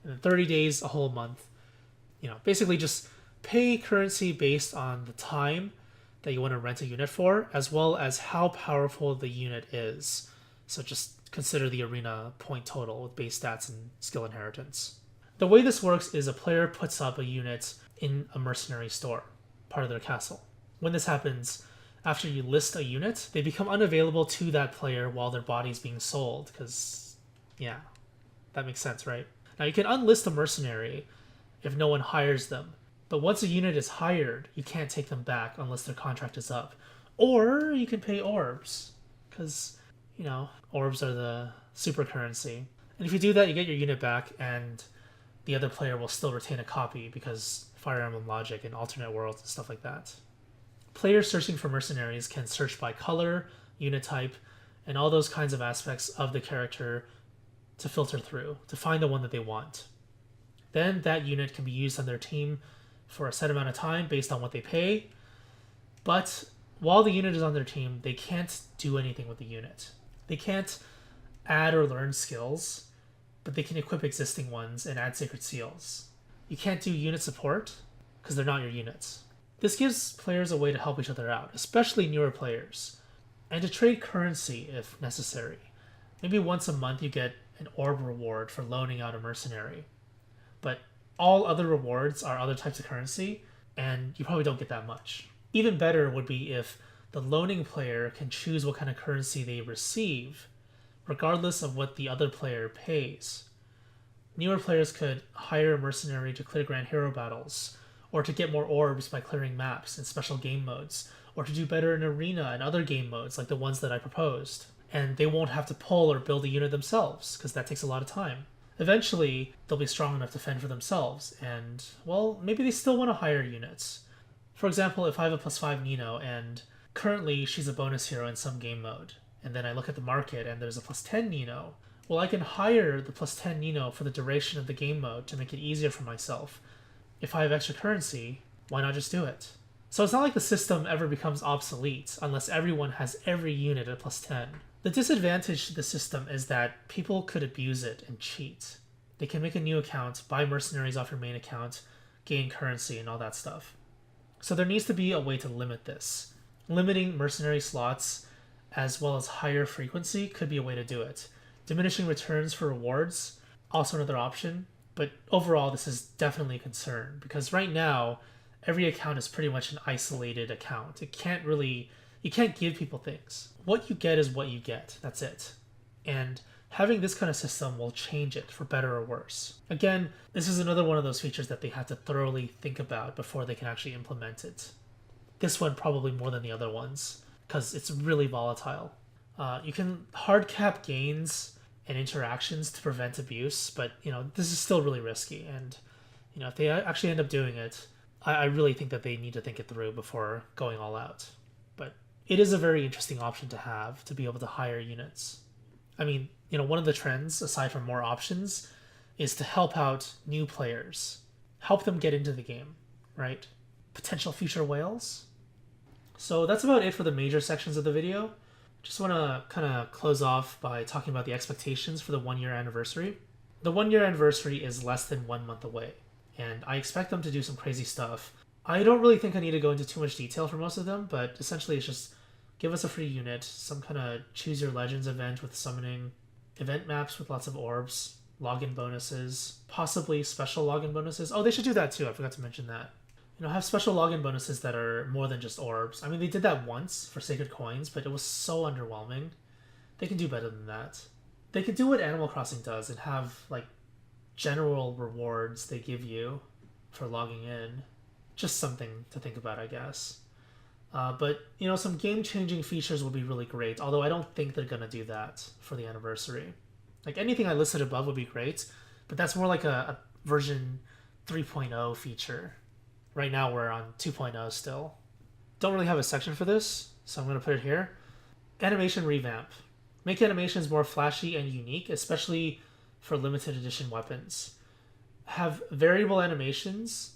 And then 30 days, a whole month. basically just pay currency based on the time that you want to rent a unit for, as well as how powerful the unit is. So just consider the arena point total with base stats and skill inheritance. The way this works is a player puts up a unit in a mercenary store, part of their castle. When this happens, after you list a unit, they become unavailable to that player while their body's being sold, because, yeah, that makes sense, right? Now, you can unlist a mercenary if no one hires them, but once a unit is hired, you can't take them back unless their contract is up. Or you can pay orbs, because, orbs are the super currency. And if you do that, you get your unit back, and the other player will still retain a copy because Fire Emblem logic and alternate worlds and stuff like that. Players searching for mercenaries can search by color, unit type, and all those kinds of aspects of the character to filter through, to find the one that they want. Then that unit can be used on their team for a set amount of time based on what they pay, but while the unit is on their team, they can't do anything with the unit. They can't add or learn skills, but they can equip existing ones and add sacred seals. You can't do unit support because they're not your units. This gives players a way to help each other out, especially newer players, and to trade currency if necessary. Maybe once a month you get an orb reward for loaning out a mercenary, but all other rewards are other types of currency, and you probably don't get that much. Even better would be if the loaning player can choose what kind of currency they receive, regardless of what the other player pays. Newer players could hire a mercenary to clear Grand Hero battles, or to get more orbs by clearing maps in special game modes, or to do better in arena and other game modes like the ones that I proposed. And they won't have to pull or build a unit themselves, because that takes a lot of time. Eventually, they'll be strong enough to fend for themselves, and, well, maybe they still want to hire units. For example, if I have a +5 Nino, and currently she's a bonus hero in some game mode, and then I look at the market and there's a +10 Nino, well, I can hire the +10 Nino for the duration of the game mode to make it easier for myself. If I have extra currency, why not just do it? So it's not like the system ever becomes obsolete unless everyone has every unit at +10. The disadvantage to the system is that people could abuse it and cheat. They can make a new account, buy mercenaries off your main account, gain currency, and all that stuff. So there needs to be a way to limit this. Limiting mercenary slots as well as higher frequency could be a way to do it. Diminishing returns for rewards, also another option, but overall this is definitely a concern because right now every account is pretty much an isolated account. You can't give people things. What you get is what you get, that's it. And having this kind of system will change it for better or worse. Again, this is another one of those features that they have to thoroughly think about before they can actually implement it. This one probably more than the other ones because it's really volatile. You can hard cap gains and interactions to prevent abuse, but this is still really risky. And if they actually end up doing it, I really think that they need to think it through before going all out. But it is a very interesting option to have to be able to hire units. I mean, one of the trends, aside from more options, is to help out new players. Help them get into the game, right? Potential future whales. So that's about it for the major sections of the video. Just want to kind of close off by talking about the expectations for the 1-year anniversary. The 1-year anniversary is less than 1 month away, and I expect them to do some crazy stuff. I don't really think I need to go into too much detail for most of them, but essentially it's just give us a free unit, some kind of choose your legends event with summoning, event maps with lots of orbs, login bonuses, possibly special login bonuses. Oh, they should do that too. I forgot to mention that. Have special login bonuses that are more than just orbs. I mean, they did that once for Sacred Coins, but it was so underwhelming. They can do better than that. They could do what Animal Crossing does and have, general rewards they give you for logging in. Just something to think about, I guess. But, some game-changing features would be really great, although I don't think they're going to do that for the anniversary. Anything I listed above would be great, but that's more like a version 3.0 feature. Right now we're on 2.0 still. Don't really have a section for this, so I'm going to put it here. Animation revamp. Make animations more flashy and unique, especially for limited edition weapons. Have variable animations.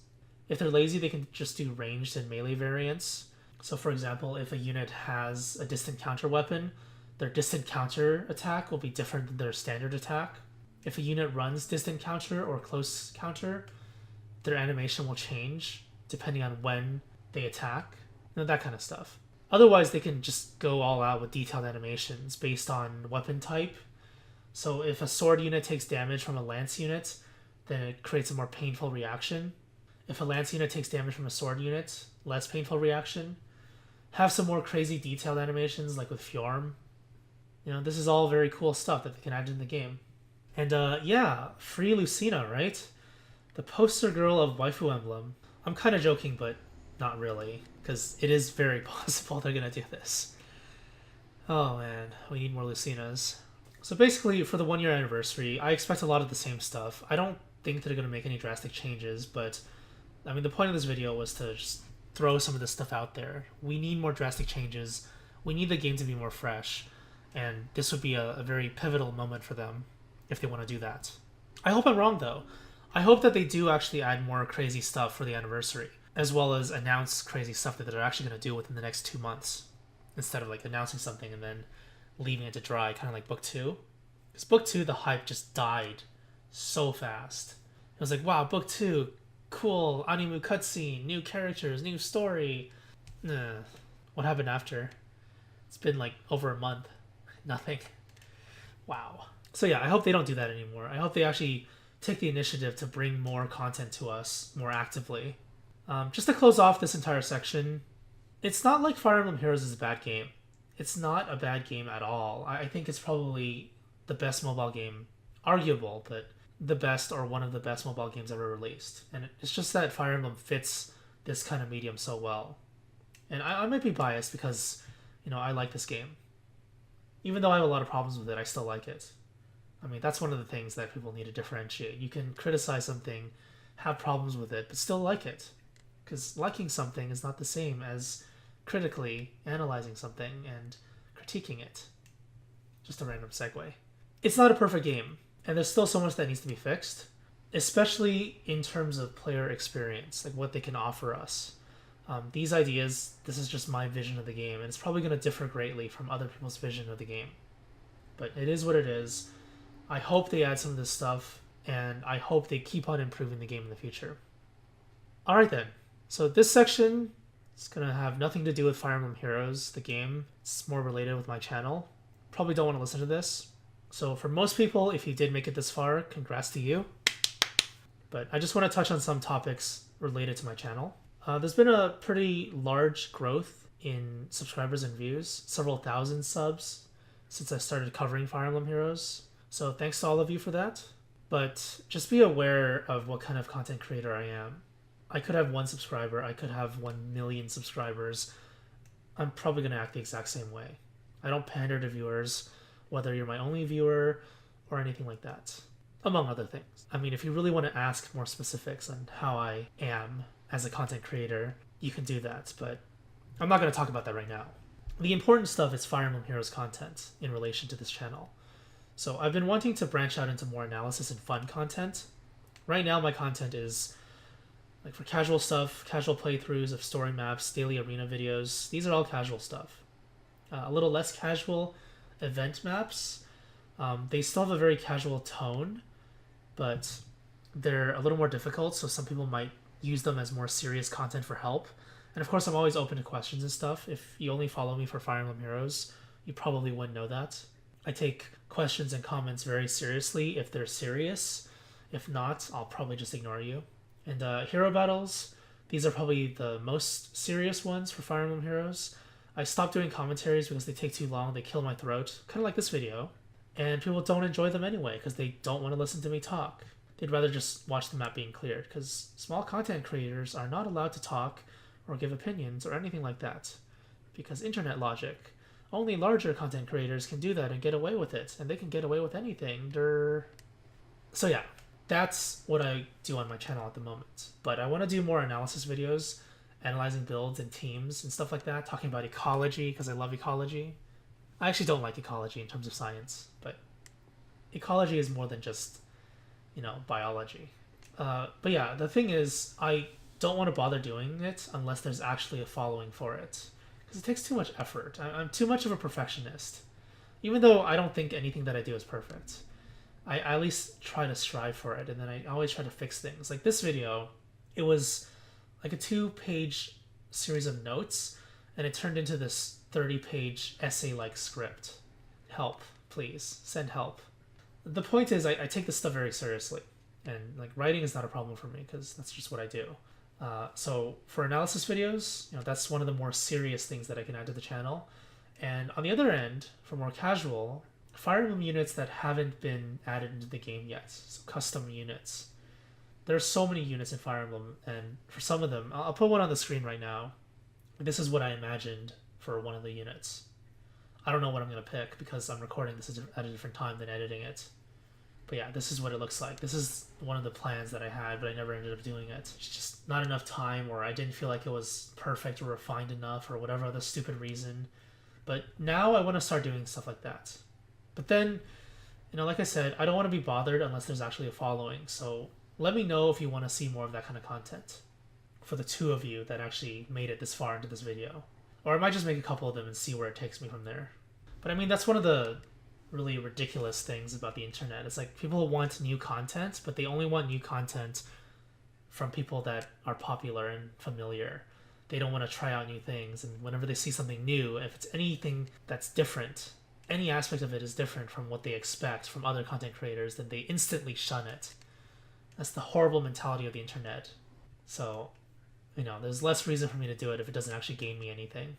If they're lazy, they can just do ranged and melee variants. So for example, if a unit has a distant counter weapon, their distant counter attack will be different than their standard attack. If a unit runs distant counter or close counter, their animation will change depending on when they attack, that kind of stuff. Otherwise, they can just go all out with detailed animations based on weapon type. So if a sword unit takes damage from a lance unit, then it creates a more painful reaction. If a lance unit takes damage from a sword unit, less painful reaction. Have some more crazy detailed animations like with Fjorm. This is all very cool stuff that they can add in the game. And yeah, free Lucina, right? The poster girl of Waifu Emblem. I'm kind of joking, but not really, because it is very possible they're going to do this. Oh man, we need more Lucinas. So basically, for the 1 year anniversary, I expect a lot of the same stuff. I don't think they're going to make any drastic changes, but I mean, the point of this video was to just throw some of this stuff out there. We need more drastic changes. We need the game to be more fresh, and this would be a very pivotal moment for them if they want to do that. I hope I'm wrong, though. I hope that they do actually add more crazy stuff for the anniversary, as well as announce crazy stuff that they're actually going to do within the next 2 months, instead of like announcing something and then leaving it to dry, kind of like Book 2. Because Book 2, the hype just died so fast. It was like, wow, Book 2, cool, anime cutscene, new characters, new story. What happened after? It's been like over a month. Nothing. Wow. So yeah, I hope they don't do that anymore. I hope they actually take the initiative to bring more content to us more actively. Just to close off this entire section, it's not like Fire Emblem Heroes is a bad game. It's not a bad game at all. I think it's probably the best mobile game, arguable, but the best or one of the best mobile games ever released. And it's just that Fire Emblem fits this kind of medium so well. And I might be biased because, I like this game. Even though I have a lot of problems with it, I still like it. I mean, that's one of the things that people need to differentiate. You can criticize something, have problems with it, but still like it. Because liking something is not the same as critically analyzing something and critiquing it. Just a random segue. It's not a perfect game, and there's still so much that needs to be fixed, especially in terms of player experience, like what they can offer us. These ideas, this is just my vision of the game, and it's probably going to differ greatly from other people's vision of the game. But it is what it is. I hope they add some of this stuff, and I hope they keep on improving the game in the future. Alright then, so this section is going to have nothing to do with Fire Emblem Heroes, the game. It's more related with my channel. Probably don't want to listen to this. So for most people, if you did make it this far, congrats to you. But I just want to touch on some topics related to my channel. There's been a pretty large growth in subscribers and views, several thousand subs since I started covering Fire Emblem Heroes. So thanks to all of you for that. But just be aware of what kind of content creator I am. I could have 1 subscriber, I could have 1 million subscribers. I'm probably going to act the exact same way. I don't pander to viewers, whether you're my only viewer or anything like that, among other things. I mean, if you really want to ask more specifics on how I am as a content creator, you can do that, but I'm not going to talk about that right now. The important stuff is Fire Emblem Heroes content in relation to this channel. So I've been wanting to branch out into more analysis and fun content. Right now my content is like for casual stuff, casual playthroughs of story maps, daily arena videos. These are all casual stuff. A little less casual event maps. They still have a very casual tone, but they're a little more difficult, so some people might use them as more serious content for help. And of course, I'm always open to questions and stuff. If you only follow me for Fire Emblem Heroes, you probably wouldn't know that. I take questions and comments very seriously if they're serious. If not, I'll probably just ignore you. And hero battles, these are probably the most serious ones for Fire Emblem Heroes. I stopped doing commentaries because they take too long, they kill my throat, kind of like this video. And people don't enjoy them anyway because they don't want to listen to me talk. They'd rather just watch the map being cleared, because small content creators are not allowed to talk or give opinions or anything like that. Because internet logic. Only larger content creators can do that and get away with it, and they can get away with anything. So yeah, that's what I do on my channel at the moment. But I want to do more analysis videos, analyzing builds and teams and stuff like that, talking about ecology, because I love ecology. I actually don't like ecology in terms of science, but ecology is more than just, biology. But yeah, the thing is, I don't want to bother doing it unless there's actually a following for it. Because it takes too much effort. I'm too much of a perfectionist. Even though I don't think anything that I do is perfect. I at least try to strive for it, and then I always try to fix things. Like this video, It was like a 2-page series of notes, and it turned into this 30-page essay-like script. Help, please. Send help. The point is, I take this stuff very seriously, and like writing is not a problem for me because that's just what I do. So for analysis videos, that's one of the more serious things that I can add to the channel. And on the other end, for more casual, Fire Emblem units that haven't been added into the game yet, so custom units. There are so many units in Fire Emblem, and for some of them, I'll put one on the screen right now. This is what I imagined for one of the units. I don't know what I'm going to pick because I'm recording this at a different time than editing it. But yeah, this is what it looks like. This is one of the plans that I had, but I never ended up doing it. It's just not enough time, or I didn't feel like it was perfect or refined enough, or whatever other stupid reason. But now I want to start doing stuff like that. But then, like I said, I don't want to be bothered unless there's actually a following. So let me know if you want to see more of that kind of content for the 2 of you that actually made it this far into this video. Or I might just make a couple of them and see where it takes me from there. But I mean, that's one of the really ridiculous things about the internet. It's like people want new content, but they only want new content from people that are popular and familiar. They don't want to try out new things, and whenever they see something new, if it's anything that's different, any aspect of it is different from what they expect from other content creators, then they instantly shun it. That's the horrible mentality of the internet. So, there's less reason for me to do it if it doesn't actually gain me anything.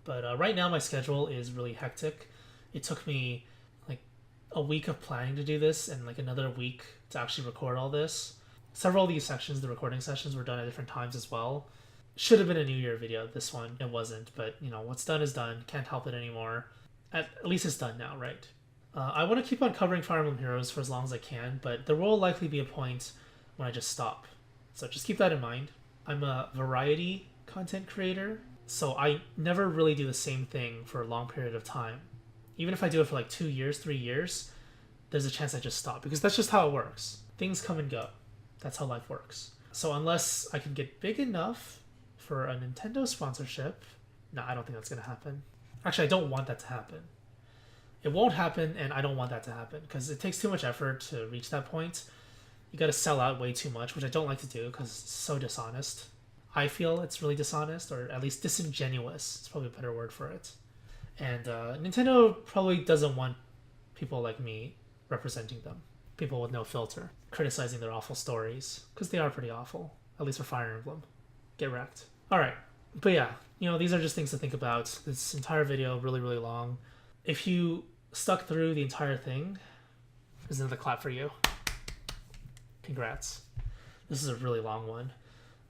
But right now my schedule is really hectic. It took me like a week of planning to do this and like another week to actually record all this. Several of these sections, the recording sessions, were done at different times as well. Should have been a New Year video, this one. It wasn't, but what's done is done. Can't help it anymore. At least it's done now, right? I want to keep on covering Fire Emblem Heroes for as long as I can, but there will likely be a point when I just stop. So just keep that in mind. I'm a variety content creator, so I never really do the same thing for a long period of time. Even if I do it for like 2 years, 3 years, there's a chance I just stop, because that's just how it works. Things come and go. That's how life works. So unless I can get big enough for a Nintendo sponsorship, no, I don't think that's going to happen. Actually, I don't want that to happen. It won't happen, and I don't want that to happen, because it takes too much effort to reach that point. You got to sell out way too much, which I don't like to do because it's so dishonest. I feel it's really dishonest, or at least disingenuous. It's probably a better word for it. And Nintendo probably doesn't want people like me representing them. People with no filter, criticizing their awful stories, because they are pretty awful, at least for Fire Emblem. Get wrecked. Alright, but yeah, these are just things to think about. This entire video, really, really long. If you stuck through the entire thing, there's another clap for you. Congrats. This is a really long one.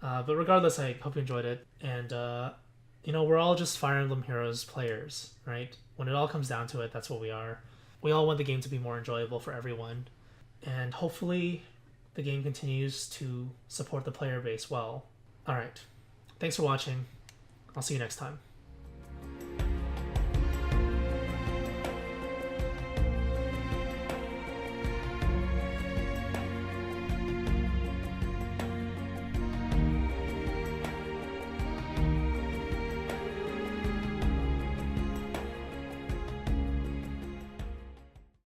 But regardless, I hope you enjoyed it. And, we're all just Fire Emblem Heroes players, right? When it all comes down to it, that's what we are. We all want the game to be more enjoyable for everyone. And hopefully the game continues to support the player base well. Alright. Thanks for watching. I'll see you next time.